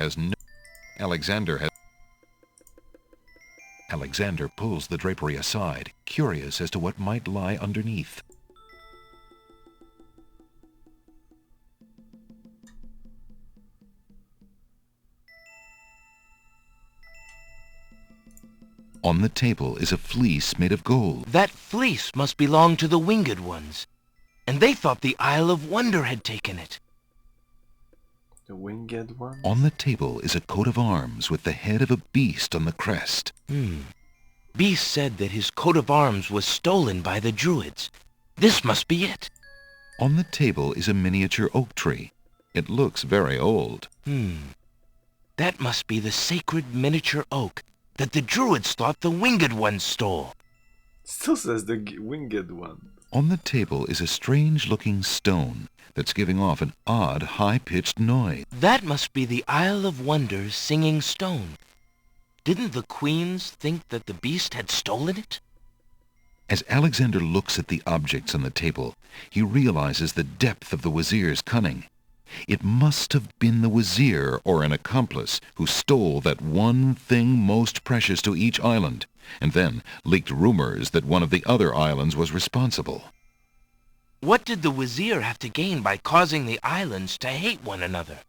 pulls the drapery aside, curious as to what might lie underneath. On the table is a fleece made of gold. That fleece must belong to the Winged Ones, and they thought the Isle of Wonder had taken it. The Winged One? On the table is a coat of arms with the head of a beast on the crest. Beast said that his coat of arms was stolen by the Druids. This must be it. On the table is a miniature oak tree. It looks very old. That must be the sacred miniature oak that the Druids thought the Winged Ones stole. Still says the Winged One. On the table is a strange-looking stone that's giving off an odd, high-pitched noise. That must be the Isle of Wonder's singing stone. Didn't the queens think that the beast had stolen it? As Alexander looks at the objects on the table, he realizes the depth of the Wazir's cunning. It must have been the Wazir or an accomplice who stole that one thing most precious to each island, and then leaked rumors that one of the other islands was responsible. What did the Wazir have to gain by causing the islands to hate one another?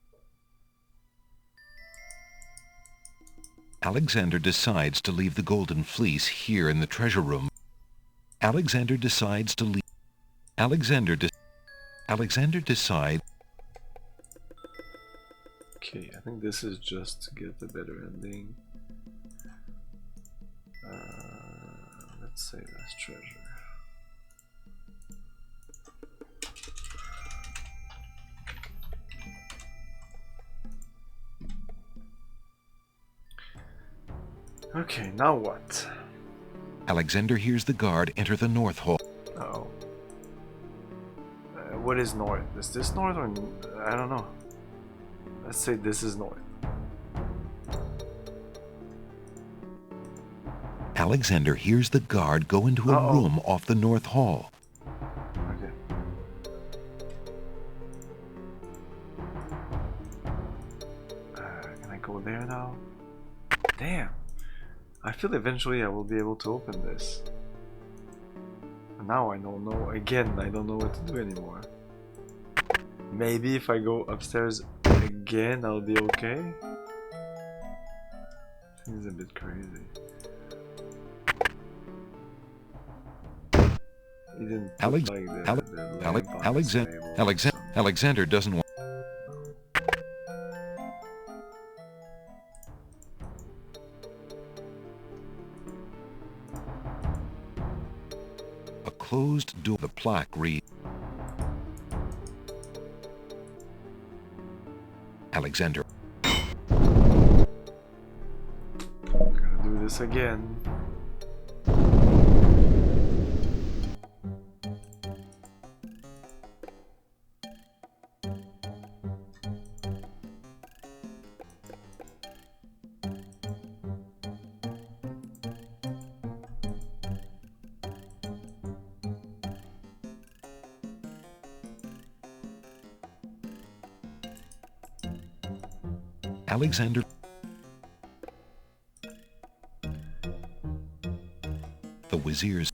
Alexander decides to leave the golden fleece here in the treasure room. Alexander decides. Okay, I think this is just to get the better ending. Let's say that's treasure. Okay, now what? Alexander hears the guard enter the north hall. Oh. What is north? Is this north or... I don't know. Let's say this is north. Alexander hears the guard go into a room off the north hall. Okay. Can I go there now? Damn. I feel eventually I will be able to open this. Now I don't know. Again, I don't know what to do anymore. Maybe if I go upstairs again, I'll be okay. Seems a bit crazy. He didn't put like Alexander doesn't want. A closed door. The plaque reads. Alexander. Gotta do this again. Alexander. The Wazir's.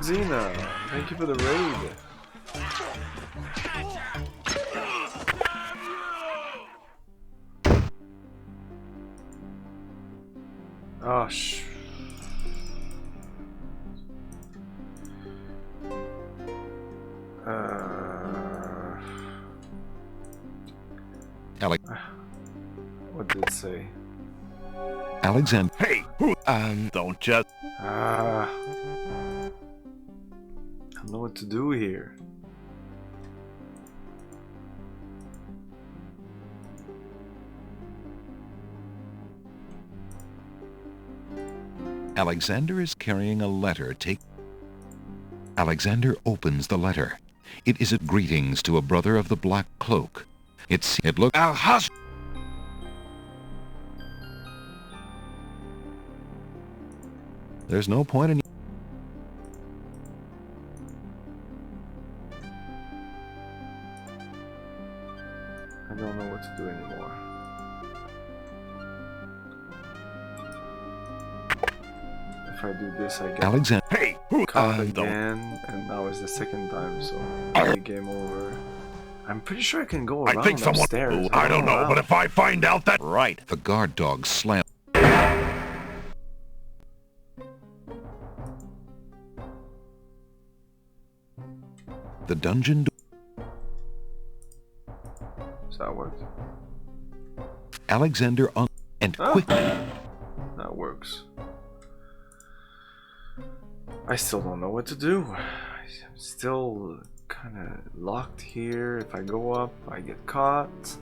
Xena, thank you for the raid. Oh, what did it say? Alexander. Hey, don't just. I don't know what to do here. Alexander is carrying a letter. Alexander opens the letter. It is a greetings to a brother of the Black Cloak. It looks. Al-Haz. There's no point in. I don't know what to do anymore. If I do this, I get Alexander. Hey, caught again, and now it's the second time, so maybe game over. I'm pretty sure I can go around I think someone. upstairs. I don't know, but if I find out that. Right. The guard dog slams. The dungeon door. So that worked. Alexander and quickly. That works. I still don't know what to do. I'm still kind of locked here. If I go up, I get caught.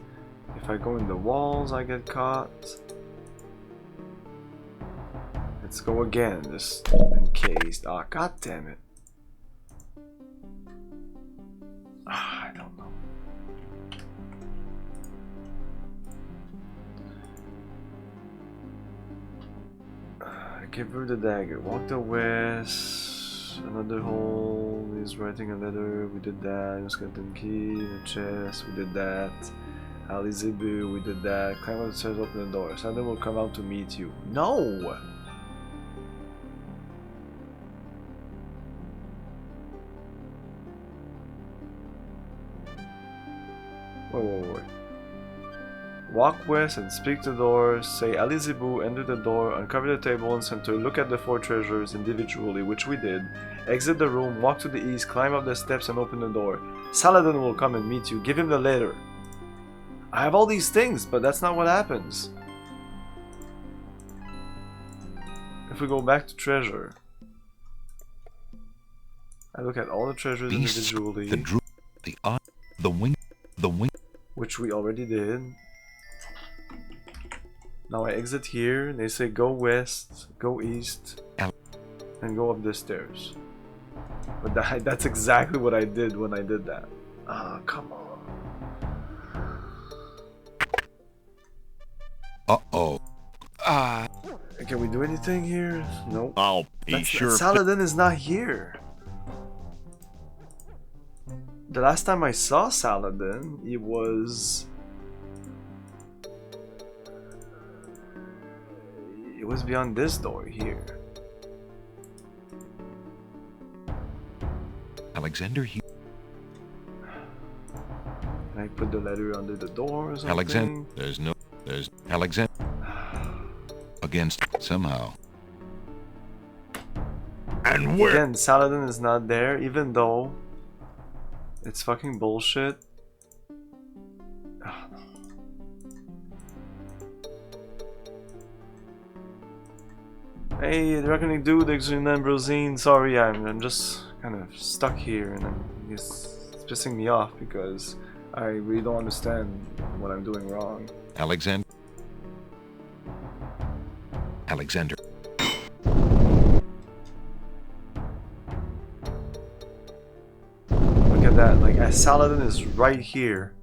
If I go in the walls, I get caught. Let's go again, just in case. Ah, god damn it. I don't know. Give her the dagger. Walk the west. Another hole. He's writing a letter. We did that. Skeleton key. The chest. We did that. Ali Zebu. We did that. Climb up the stairs. Open the door. Santa will come out to meet you. No! Wait. Walk west and speak to the door. Say Alizibu, enter the door, uncover the table and center, look at the 4 treasures individually, which we did. Exit the room, walk to the east, climb up the steps and open the door. Saladin will come and meet you. Give him the letter. I have all these things, but that's not what happens. If we go back to treasure, I look at all the treasures individually. The wing, which we already did. Now I exit here, they say go west, go east, and go up the stairs. But that's exactly what I did when I did that. Ah, come on. Uh-oh. Can we do anything here? Nope. Oh, Saladin is not here. The last time I saw Saladin, he was beyond this door here. Alexander, Can I put the letter under the door or something? Alexander, there's Alexander. Against somehow. And where? Again, Saladin is not there, even though it's fucking bullshit. Hey, the reckoning dude, Ambrosine. Sorry, I'm just kind of stuck here, and it's pissing me off because I really don't understand what I'm doing wrong. Alexander. Look at that, like Saladin is right here.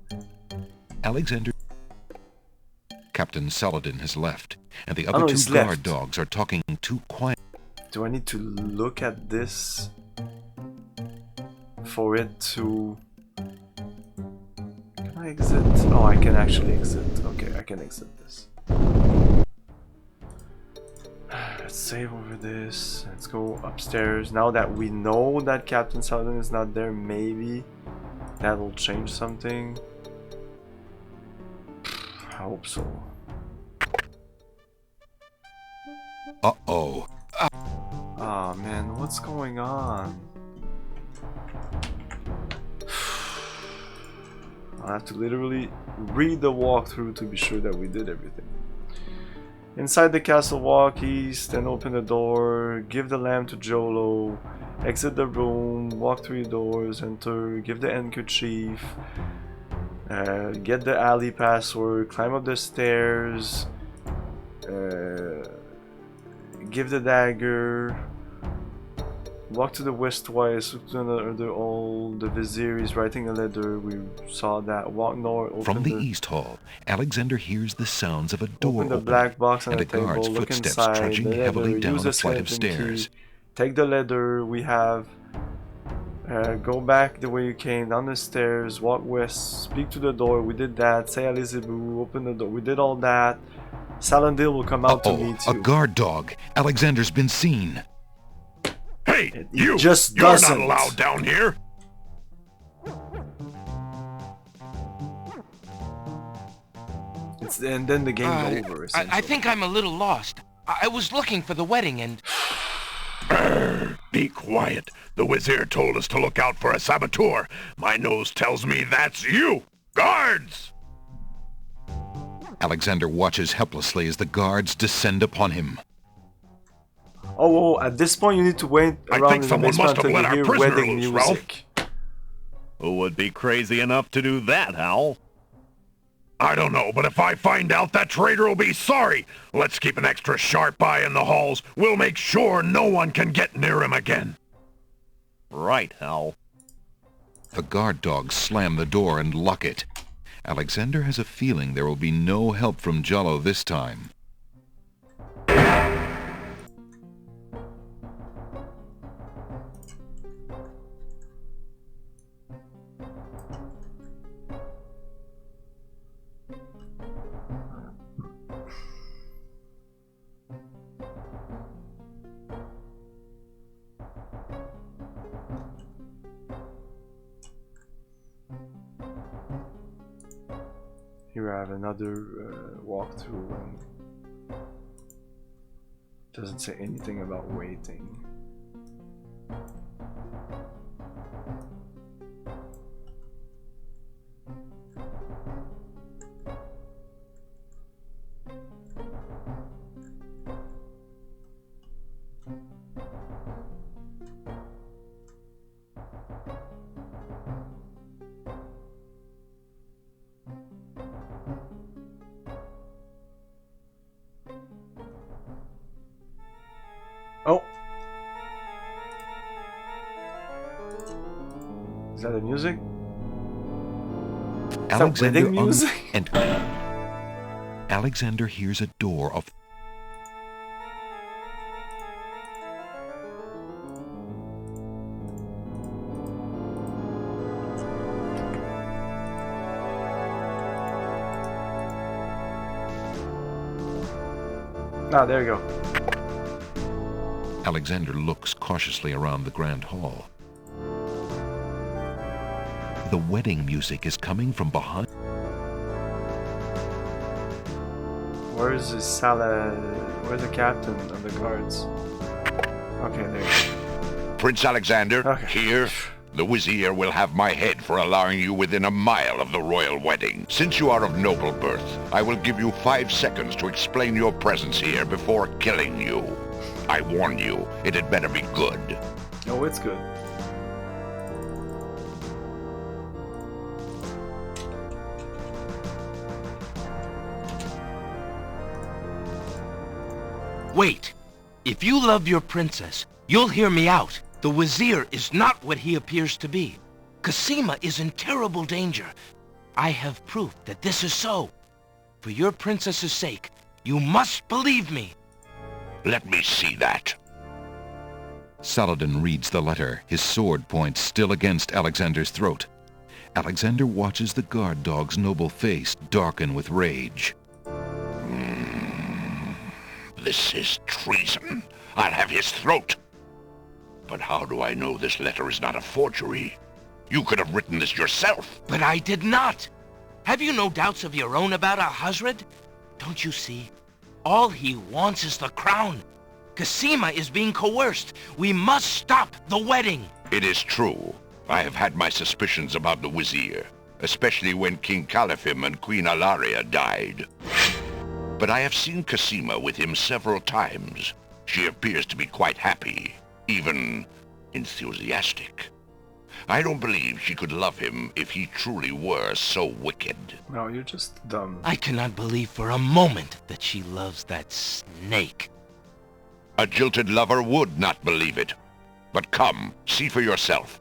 Alexander. Captain Saladin has left, and the other 2 guard dogs are talking too quiet. Do I need to look at this for it to... Can I exit? Oh, I can actually exit. Okay, I can exit this. Let's save over this. Let's go upstairs. Now that we know that Captain Saladin is not there, maybe that'll change something. I hope so. Uh-oh. Oh man, what's going on? I'll have to literally read the walkthrough to be sure that we did everything. Inside the castle, walk east and open the door. Give the lamp to Jolo. Exit the room. Walk 3 doors. Enter. Give the handkerchief. Get the alley password. Climb up the stairs. Give the dagger. Walk to the west twice. Look to the vizier is writing a letter. We saw that. Walk north. From the east hall, Alexander hears the sounds of a door open the black box on and the a guard's table. Look footsteps inside. trudging The heavily letter. down Use a the flight of skeleton stairs. key. Take the letter. We have. Go back the way you came. Down the stairs. Walk west. Speak to the door. We did that. Say Alizibu. Open the door. We did all that. Salandil will come out to meet you. A guard dog. Alexander's been seen. Hey, you're not allowed down here. And then the game's over. I think I'm a little lost. I was looking for the wedding and... Be quiet. The Wizir told us to look out for a saboteur. My nose tells me that's you. Guards! Alexander watches helplessly as the guards descend upon him. Oh, at this point you need to wait around in the basement until you hear wedding music. Who would be crazy enough to do that, Hal? I don't know, but if I find out, that traitor will be sorry. Let's keep an extra sharp eye in the halls. We'll make sure no one can get near him again. Right, Hal. The guard dogs slam the door and lock it. Alexander has a feeling there will be no help from Jolo this time. Here I have another walkthrough and doesn't say anything about waiting. Oh! Is that the music? Alexander wedding music? and Alexander hears a door of Ah, there you go. Alexander looks cautiously around the grand hall. The wedding music is coming from behind. Where's the Where's the captain of the guards? Okay, there you go. Prince Alexander, here. The Vizier will have my head for allowing you within a mile of the royal wedding. Since you are of noble birth, I will give you 5 seconds to explain your presence here before killing you. I warn you, it had better be good. Oh, it's good. Wait. If you love your princess, you'll hear me out. The Vizier is not what he appears to be. Cassima is in terrible danger. I have proof that this is so. For your princess's sake, you must believe me. Let me see that. Saladin reads the letter, his sword point still against Alexander's throat. Alexander watches the guard dog's noble face darken with rage. This is treason. I'll have his throat. But how do I know this letter is not a forgery? You could have written this yourself. But I did not. Have you no doubts of your own about Alhazred? Don't you see? All he wants is the crown. Cassima is being coerced. We must stop the wedding. It is true. I have had my suspicions about the Vizier, especially when King Califim and Queen Alaria died. But I have seen Cassima with him several times. She appears to be quite happy, even enthusiastic. I don't believe she could love him if he truly were so wicked. No, you're just dumb. I cannot believe for a moment that she loves that snake. A jilted lover would not believe it. But come, see for yourself.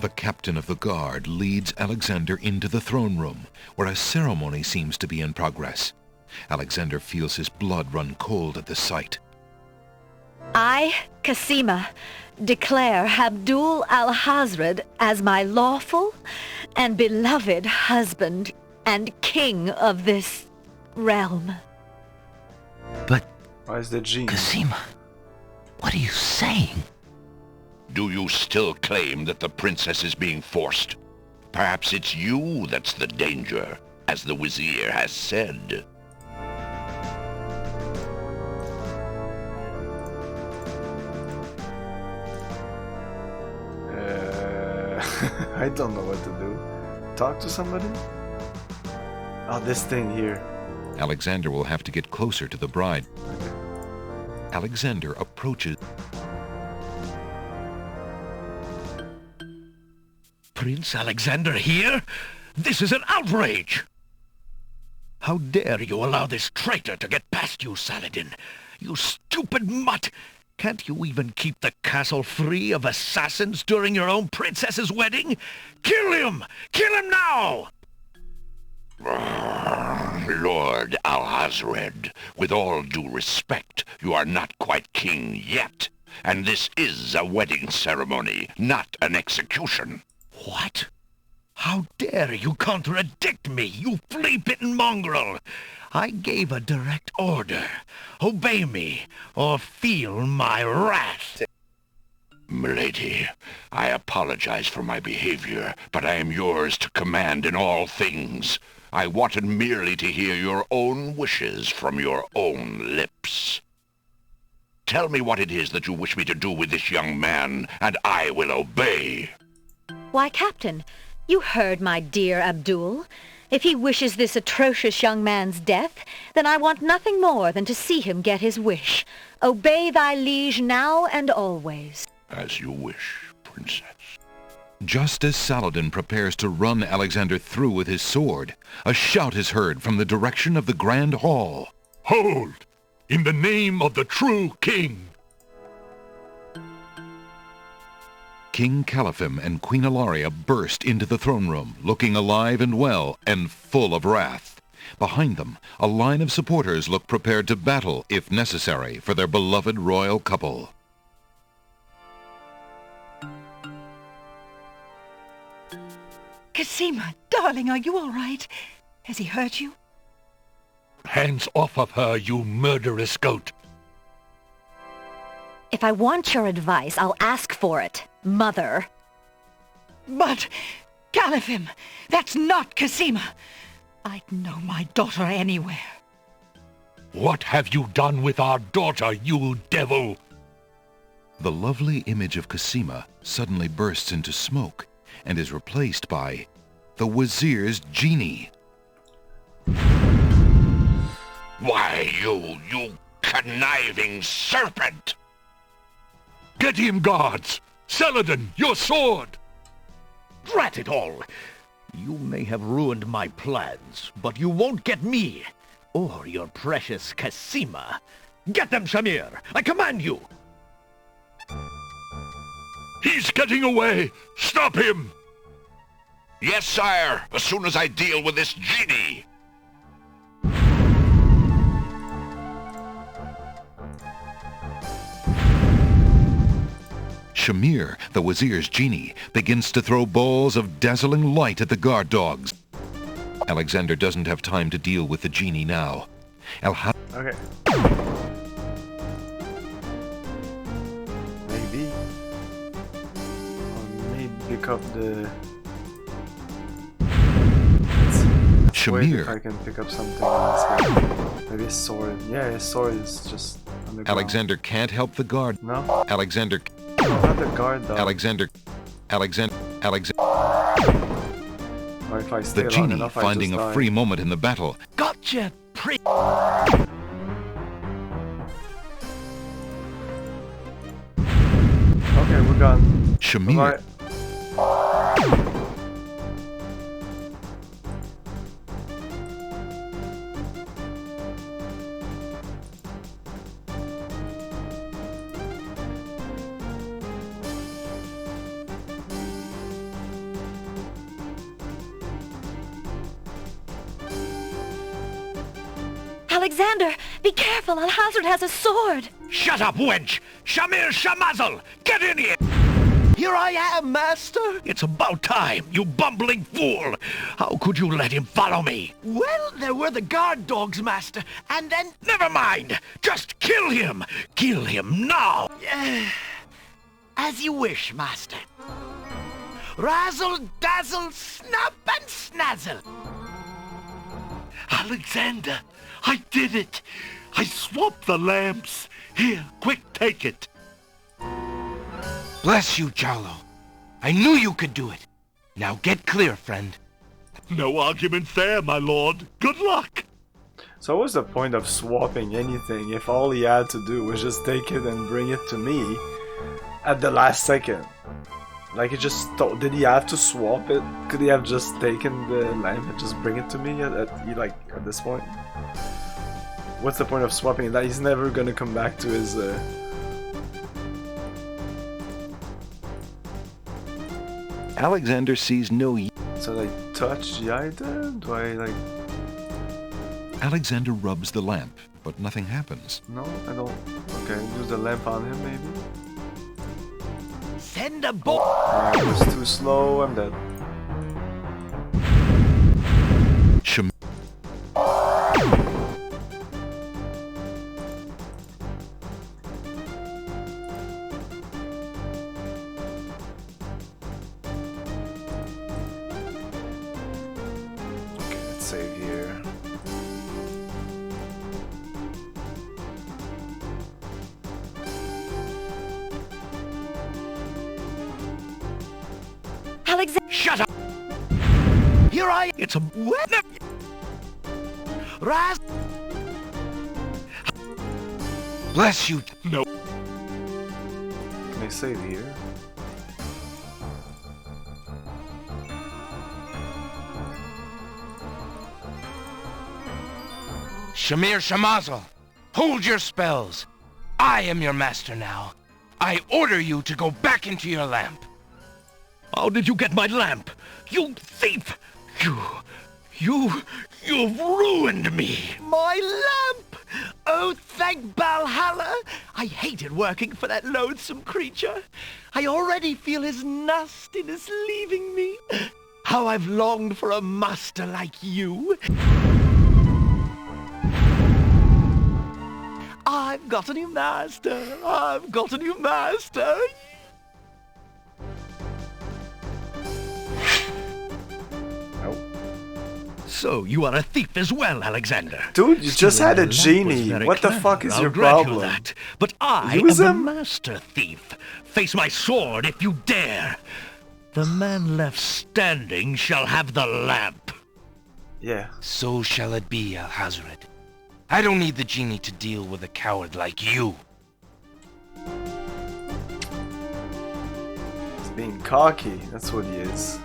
The captain of the guard leads Alexander into the throne room, where a ceremony seems to be in progress. Alexander feels his blood run cold at the sight. I, Cassima, declare Abdul Alhazred as my lawful and beloved husband and king of this realm. But... why is the G? Cassima, what are you saying? Do you still claim that the princess is being forced? Perhaps it's you that's the danger, as the Vizier has said. I don't know what to do. Talk to somebody? Oh, this thing here. Alexander will have to get closer to the bride. Alexander approaches. Prince Alexander here? This is an outrage! How dare you allow this traitor to get past you, Saladin? You stupid mutt! Can't you even keep the castle free of assassins during your own princess's wedding? Kill him! Kill him now! Lord Alhazred, with all due respect, you are not quite king yet. And this is a wedding ceremony, not an execution. What? How dare you contradict me, you flea-bitten mongrel! I gave a direct order. Obey me, or feel my wrath. milady. I apologize for my behavior, but I am yours to command in all things. I wanted merely to hear your own wishes from your own lips. Tell me what it is that you wish me to do with this young man, and I will obey. Why, Captain, you heard my dear Abdul. If he wishes this atrocious young man's death, then I want nothing more than to see him get his wish. Obey thy liege now and always. As you wish, princess. Just as Saladin prepares to run Alexander through with his sword, a shout is heard from the direction of the Grand Hall. Hold! In the name of the true king! King Caliphim and Queen Ilaria burst into the throne room, looking alive and well and full of wrath. Behind them, a line of supporters look prepared to battle, if necessary, for their beloved royal couple. Casima, darling, are you all right? Has he hurt you? Hands off of her, you murderous goat! If I want your advice, I'll ask for it, Mother. But, Caliphim, that's not Casima. I'd know my daughter anywhere. What have you done with our daughter, you devil? The lovely image of Casima suddenly bursts into smoke and is replaced by the Wazir's genie. Why, you conniving serpent! Get him, guards! Saladin, your sword! Drat it all! You may have ruined my plans, but you won't get me, or your precious Casima. Get them, Shamir! I command you! He's getting away! Stop him! Yes, sire, as soon as I deal with this genie! Shamir, the Wazir's genie, begins to throw balls of dazzling light at the guard dogs. Alexander doesn't have time to deal with the genie now. Okay. Maybe. Or maybe pick up the... Wait, if I can pick up something on this guy. Maybe a sword. Yeah, a sword is just on the ground. Alexander can't help the guard. No? Alexander... No, not the guard though. Alexander... Or if I stay The long genie, enough, finding I a just free die. moment in the battle, Gotcha, pri- Okay, we're gone. Shamir... Alexander, be careful. Al-Hazred has a sword. Shut up, wench! Shamir Shamazel! Get in here! Here I am, master! It's about time, you bumbling fool! How could you let him follow me? Well, there were the guard dogs, master, and then... Never mind! Just kill him! Kill him now! As you wish, master. Razzle, dazzle, snap and snazzle! Alexander, I did it! I swapped the lamps! Here, quick, take it! Bless you, Jalo. I knew you could do it. Now get clear, friend. No argument there, my lord. Good luck! So what's the point of swapping anything if all he had to do was just take it and bring it to me at the last second? Like, he just did he have to swap it? Could he have just taken the lamp and just bring it to me at this point? What's the point of swapping it? That he's never gonna come back to his Alexander sees no... So like touch the item? Do I like... Alexander rubs the lamp, but nothing happens. No, I don't. Okay, use the lamp on him maybe? Send a boat! It was too slow, I'm dead. Alexander! Shut up! Here I... It's a... Raz... Bless you. No. Can I save here? Shamir Shamazel, hold your spells. I am your master now. I order you to go back into your lamp. How did you get my lamp? You thief! You've ruined me! My lamp! Oh, thank Valhalla! I hated working for that loathsome creature. I already feel his nastiness leaving me. How I've longed for a master like you. I've got a new master. I've got a new master. So, you are a thief as well, Alexander. Dude, you just had a genie. What the fuck is your problem? That. But I am the master thief. Face my sword if you dare. The man left standing shall have the lamp. Yeah. So shall it be, Alhazred. I don't need the genie to deal with a coward like you. He's being cocky. That's what he is.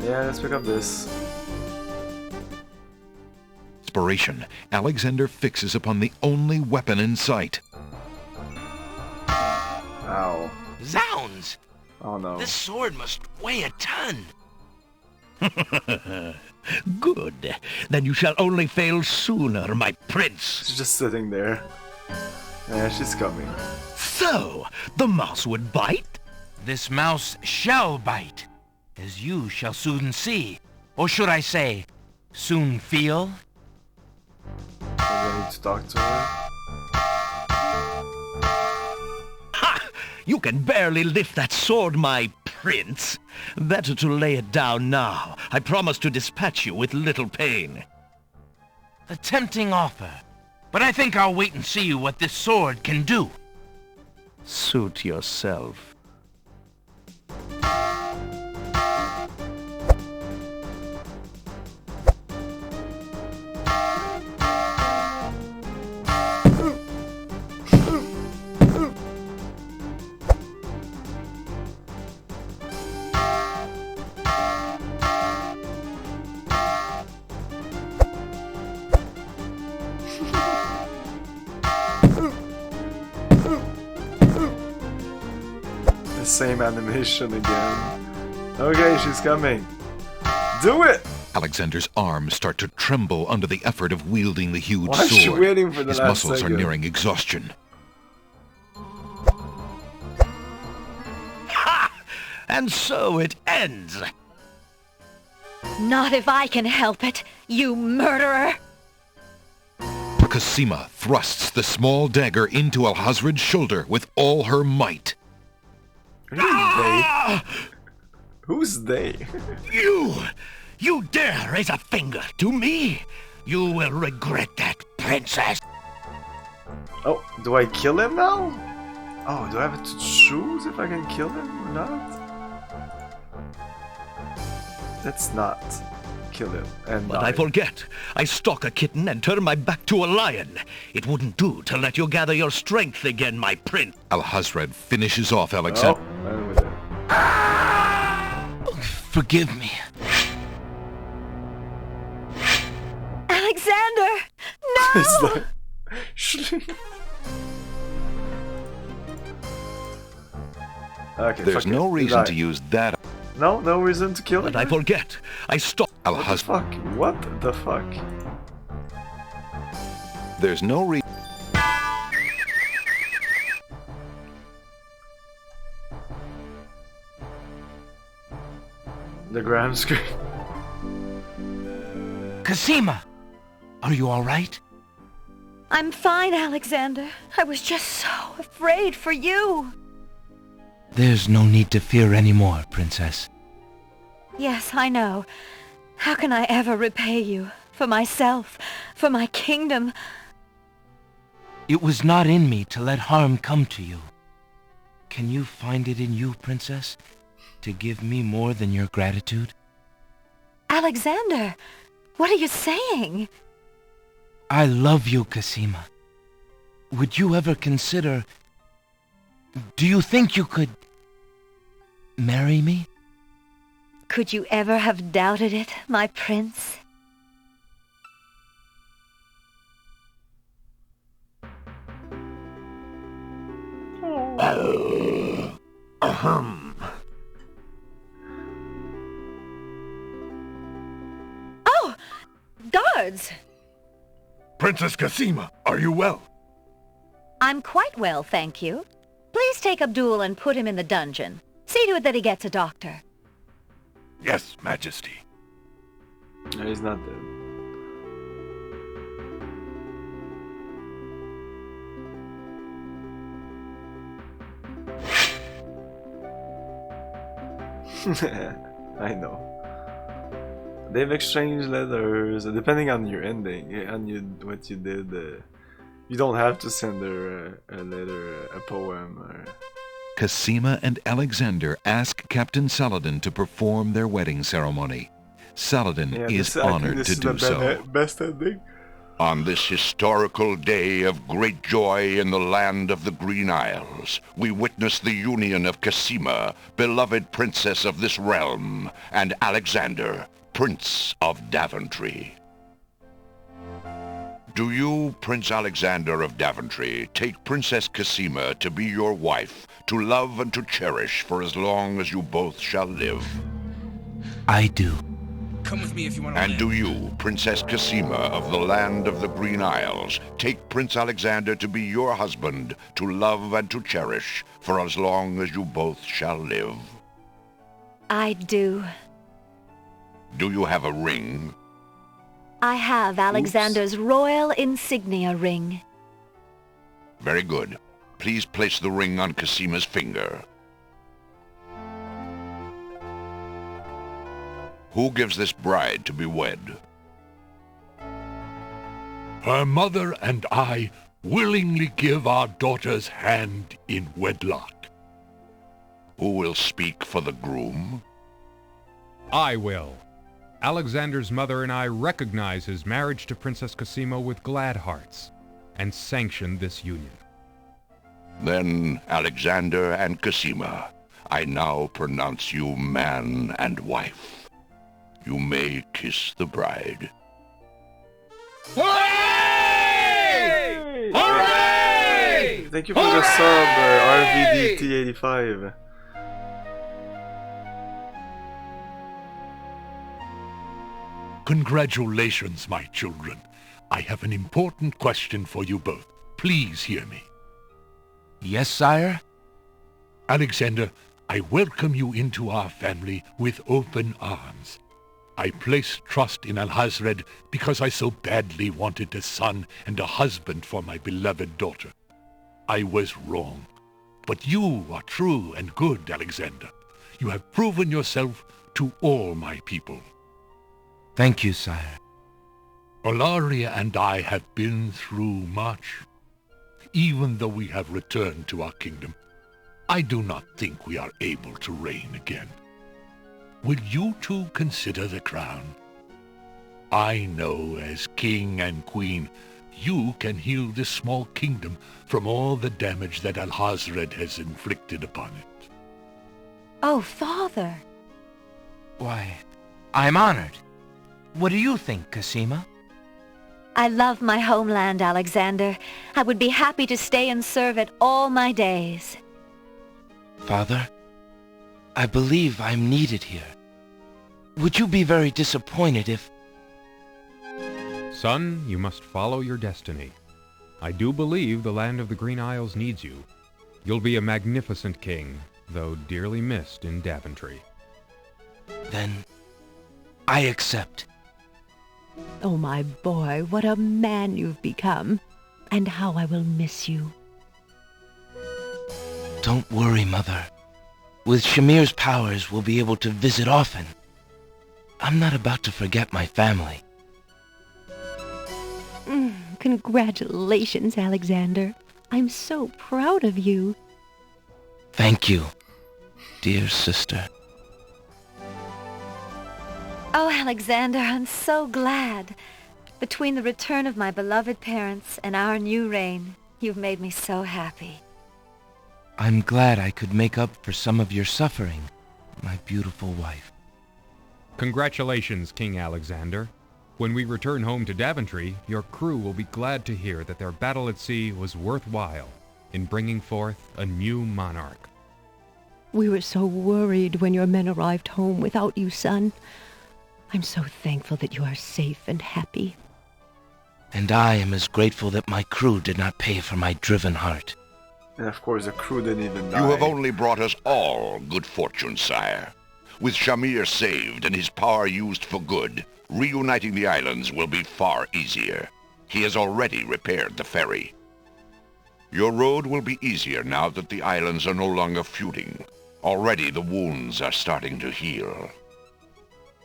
Yeah, let's pick up this. Inspiration, Alexander fixes upon the only weapon in sight. Ow. Zounds! Oh no. This sword must weigh a ton. Good. Then you shall only fail sooner, my prince. She's just sitting there. Yeah, she's coming. So, the mouse would bite? This mouse shall bite, as you shall soon see. Or should I say, soon feel? I need to talk to her. Ha! You can barely lift that sword, my prince. Better to lay it down now. I promise to dispatch you with little pain. A tempting offer, but I think I'll wait and see what this sword can do. Suit yourself. Same animation again. Okay, she's coming. Do it! Alexander's arms start to tremble under the effort of wielding the huge Why sword. is she waiting for the His last muscles second? are nearing exhaustion. Ha! And so it ends. Not if I can help it, you murderer! Cosima thrusts the small dagger into Alhazred's shoulder with all her might. Who's they? You dare raise a finger to me? You will regret that, princess. Oh, do I kill him now? Oh, do I have to choose if I can kill him or not? Let's not kill him and But die. I forget. I stalk a kitten and turn my back to a lion. It wouldn't do to let you gather your strength again, my prince. Alhazred finishes off Alexander. Oh, and with it. Forgive me. Alexander! No! It's like... Okay, There's fuck no it. reason Die. to use that. No reason to kill him. But I forget. I stalk. What the fuck? What the fuck? There's no reason. The Graham screen. Cosima! Are you alright? I'm fine, Alexander. I was just so afraid for you. There's no need to fear anymore, Princess. Yes, I know. How can I ever repay you? For myself, for my kingdom. It was not in me to let harm come to you. Can you find it in you, Princess? to give me more than your gratitude? Alexander, what are you saying? I love you, Cosima. Would you ever consider... Do you think you could... marry me? Could you ever have doubted it, my prince? Oh! Guards! Princess Cosima, are you well? I'm quite well, thank you. Please take Abdul and put him in the dungeon. See to it that he gets a doctor. Yes, Majesty. No, he's not dead. I know. They've exchanged letters, depending on your ending, and what you did. You don't have to send her a letter, a poem, or... Cosima and Alexander ask Captain Saladin to perform their wedding ceremony. Saladin is honored to do so. Best ending. On this historical day of great joy in the land of the Green Isles, we witness the union of Cosima, beloved princess of this realm, and Alexander, Prince of Daventry. Do you, Prince Alexander of Daventry, take Princess Cosima to be your wife, to love and to cherish for as long as you both shall live? I do. Come with me if you want to And live. do you, Princess Cosima of the land of the Green Isles, take Prince Alexander to be your husband, to love and to cherish for as long as you both shall live? I do. Do you have a ring? I have Alexander's royal insignia ring. Very good. Please place the ring on Cosima's finger. Who gives this bride to be wed? Her mother and I willingly give our daughter's hand in wedlock. Who will speak for the groom? I will. Alexander's mother and I recognize his marriage to Princess Cosima with glad hearts, and sanction this union. Then, Alexander and Cosima, I now pronounce you man and wife. You may kiss the bride. Hooray! Hooray! Thank you for the sub, RVDT85. Congratulations, my children. I have an important question for you both. Please hear me. Yes, sire? Alexander, I welcome you into our family with open arms. I place trust in Alhazred because I so badly wanted a son and a husband for my beloved daughter. I was wrong. But you are true and good, Alexander. You have proven yourself to all my people. Thank you, sire. Olaria and I have been through much. Even though we have returned to our kingdom, I do not think we are able to reign again. Will you two consider the crown? I know as king and queen, you can heal this small kingdom from all the damage that Alhazred has inflicted upon it. Oh, father. Why, I'm honored. What do you think, Cosima? I love my homeland, Alexander. I would be happy to stay and serve it all my days. Father, I believe I'm needed here. Would you be very disappointed if... Son, you must follow your destiny. I do believe the land of the Green Isles needs you. You'll be a magnificent king, though dearly missed in Daventry. Then, I accept. Oh, my boy, what a man you've become, and how I will miss you. Don't worry, Mother. With Shamir's powers, we'll be able to visit often. I'm not about to forget my family. Congratulations, Alexander. I'm so proud of you. Thank you, dear sister. Oh, Alexander, I'm so glad. Between the return of my beloved parents and our new reign, you've made me so happy. I'm glad I could make up for some of your suffering, my beautiful wife. Congratulations, King Alexander. When we return home to Daventry, your crew will be glad to hear that their battle at sea was worthwhile in bringing forth a new monarch. We were so worried when your men arrived home without you, son. I'm so thankful that you are safe and happy. And I am as grateful that my crew did not pay for my driven heart. And of course the crew didn't even die. You have only brought us all good fortune, sire. With Shamir saved and his power used for good, reuniting the islands will be far easier. He has already repaired the ferry. Your road will be easier now that the islands are no longer feuding. Already the wounds are starting to heal.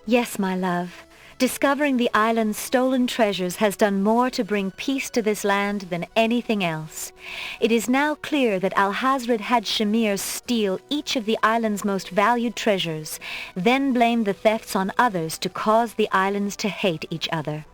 Yes, my love. Discovering the island's stolen treasures has done more to bring peace to this land than anything else. It is now clear that Alhazred had Shamir steal each of the island's most valued treasures, then blame the thefts on others to cause the islands to hate each other.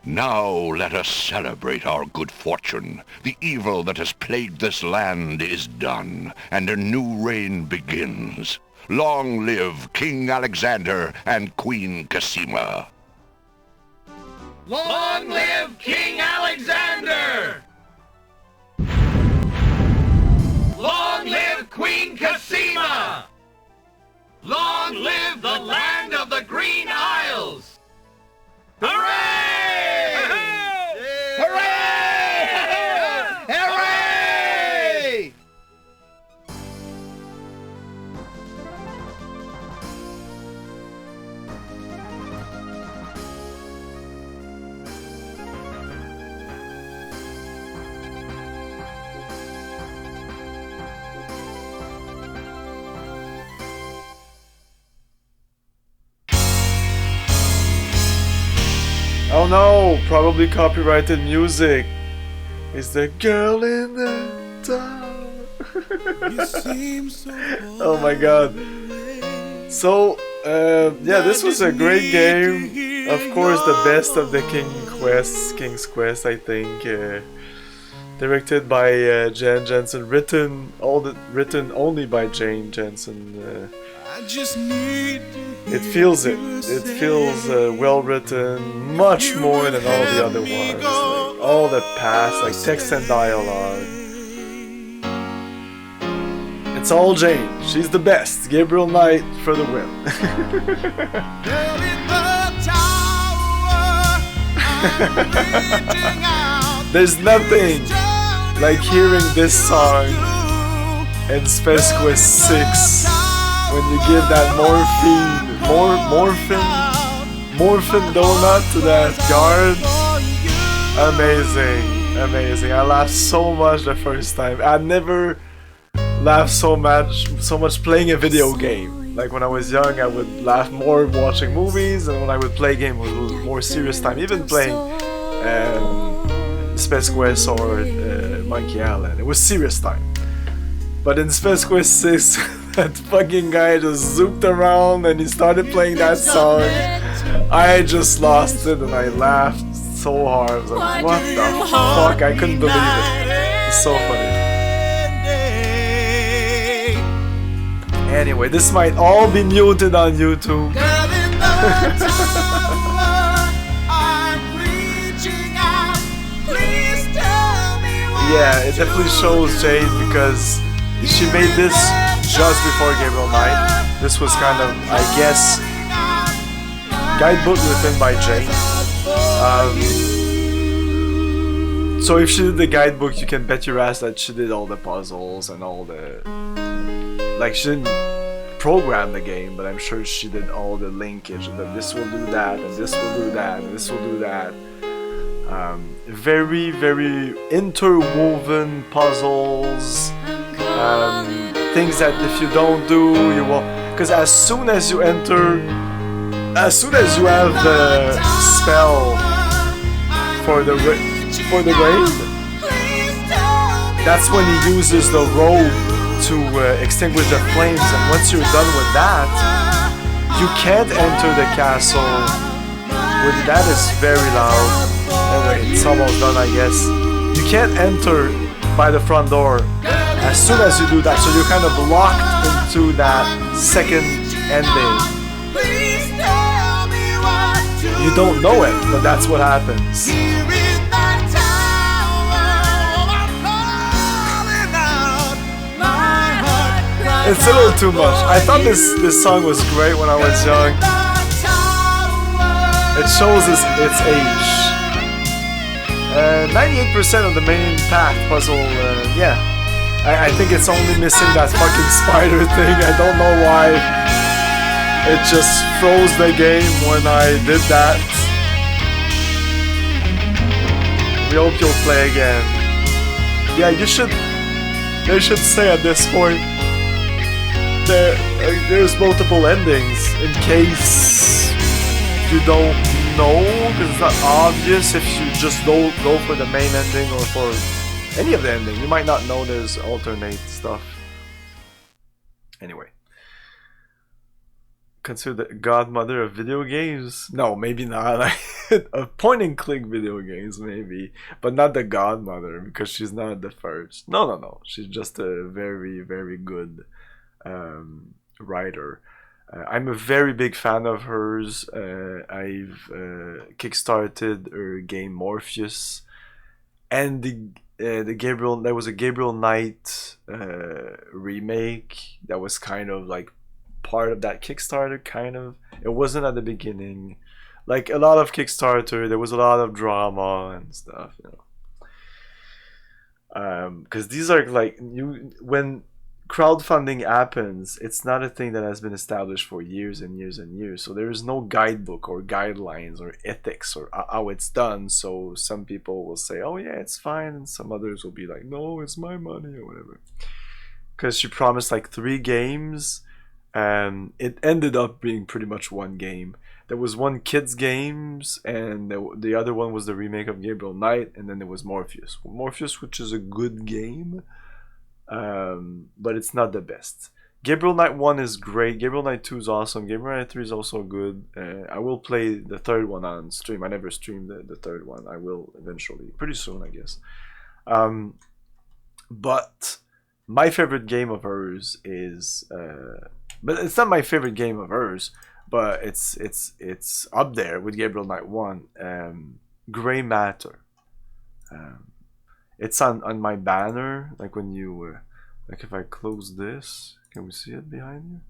Now let us celebrate our good fortune. The evil that has plagued this land is done, and a new reign begins. Long live King Alexander and Queen Cassima. Long live King Alexander! Long live Queen Cassima! Long live the land of the Green Isles! Hooray! Hooray! Hooray! Oh no, probably copyrighted music. Is the girl in the dark? Oh my god. So, yeah, this was a great game. Of course, the best of the King's Quest, I think. Directed by Jane Jensen, written only by Jane Jensen. It feels it. It feels well written, much more than all the other ones. Like, all the past, like text and dialogue. It's all Jane. She's the best. Gabriel Knight for the win. There's nothing like hearing this song in Space Quest 6 when you give that morphin donut to that guard. Amazing. I laughed so much the first time. I never laughed so much playing a video game. Like when I was young, I would laugh more watching movies, and when I would play a game, it was more serious time. Even playing Space Quest or Monkey Island, it was serious time. But in Space Quest 6, that fucking guy just zooped around and he started playing that song. I just lost it and I laughed so hard. I was like, what the fuck? I couldn't believe it. It's so funny. Anyway, this might all be muted on YouTube. Yeah, it definitely shows Jade because she made this just before Gabriel Knight. This was kind of, I guess, guidebook written by Jane. So if she did the guidebook, you can bet your ass that she did all the puzzles and all the... Like, she didn't program the game, but I'm sure she did all the linkage, that this will do that, and this will do that, and this will do that. Very, very interwoven puzzles. Things that if you don't do, you will... Because as soon as you enter... As soon as you have the spell for the raid, that's when he uses the robe to extinguish the flames, and once you're done with that, You can't enter the castle. That is very loud. Anyway, it's almost done, I guess. You can't enter by the front door as soon as you do that, so you're kind of locked into that second ending. You don't know it, but that's what happens. It's a little too much. I thought this song was great when I was young. It shows its age. 98% of the main path puzzle, yeah. I think it's only missing that fucking spider thing. I don't know why. It just froze the game when I did that. We hope you'll play again. Yeah, they should say at this point there's multiple endings in case you don't know, because it's not obvious. If you just don't go for the main ending or for any of the ending, you might not know there's alternate stuff. Anyway, consider the godmother of video games? No, maybe not. A point and click video games, maybe, but not the godmother, because she's not the first. No. She's just a very, very good writer. I'm a very big fan of hers. I've kickstarted her game Morpheus, and the Gabriel. There was a Gabriel Knight remake that was kind of like part of that Kickstarter. Kind of. It wasn't at the beginning. Like a lot of Kickstarter, there was a lot of drama and stuff, you know. Because these are like when crowdfunding happens, it's not a thing that has been established for years and years and years. So there is no guidebook or guidelines or ethics or how it's done. So some people will say, "Oh yeah, it's fine," and some others will be like, "No, it's my money," or whatever. Because she promised like 3 games, and it ended up being pretty much one game. There was one kids games, and the other one was the remake of Gabriel Knight, and then there was Morpheus. Morpheus, which is a good game. But it's not the best. Gabriel Knight 1 is great. Gabriel Knight 2 is awesome. Gabriel Knight 3 is also good. I will play the third one on stream. I never streamed the third one. I will eventually. Pretty soon, I guess. But my favorite game of hers is... but it's not my favorite game of hers, but it's up there with Gabriel Knight 1. Grey Matter. It's on my banner, like when you, like if I close this, can we see it behind you?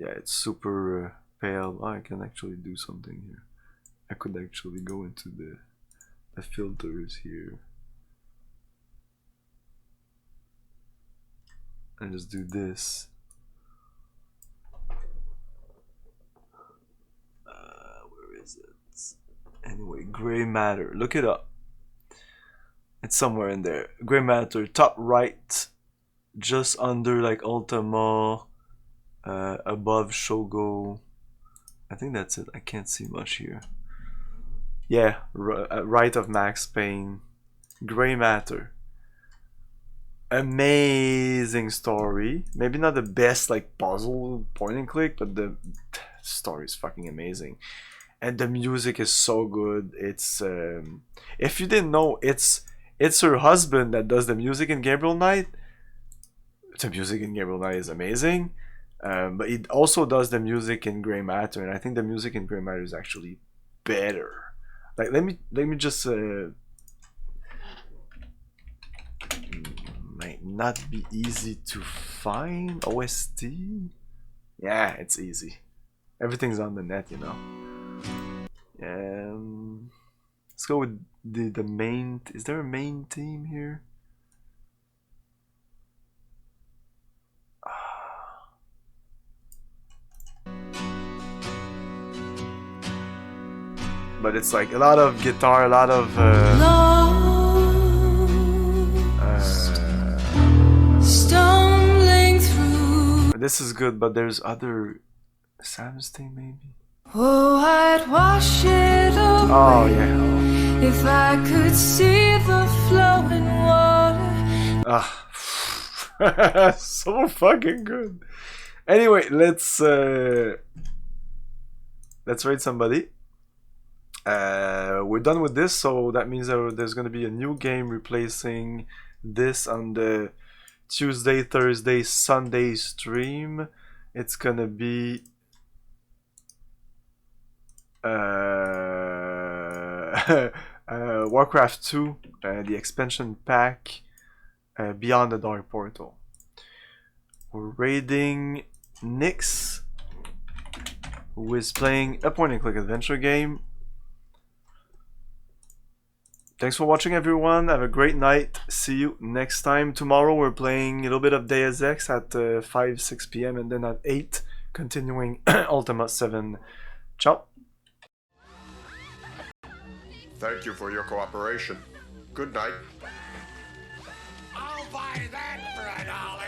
Yeah, it's super pale. Oh, I can actually do something here. I could actually go into the filters here. And just do this. Where is it? Anyway, Grey Matter. Look it up. It's somewhere in there. Grey Matter, top right, just under like Ultima, above Shogo. I think that's it. I can't see much here. Yeah, right of Max Payne. Grey Matter. Amazing story. Maybe not the best like puzzle point and click, but the story is fucking amazing. And the music is so good. It's if you didn't know, it's her husband that does the music in Gabriel Knight. The music in Gabriel Knight is amazing, but he also does the music in Grey Matter, and I think the music in Grey Matter is actually better. Like let me just might not be easy to find OST. Yeah, it's easy. Everything's on the net, you know. Let's go with the main. Is there a main team here? But it's like a lot of guitar, a lot of stumbling through. This is good, but there's other Sam's theme maybe. Oh, I'd wash it away. Oh yeah. If I could see the flowing water. So fucking good. Anyway, let's raid somebody. We're done with this, so that means there's gonna be a new game replacing this on the Tuesday, Thursday, Sunday stream. It's gonna be Warcraft 2, the expansion pack, Beyond the Dark Portal. We're raiding Nyx, who is playing a point-and-click adventure game. Thanks for watching, everyone. Have a great night. See you next time. Tomorrow we're playing a little bit of Deus Ex at 5-6 p.m. and then at 8, continuing Ultima 7. Ciao. Thank you for your cooperation. Good night. I'll buy that for $1.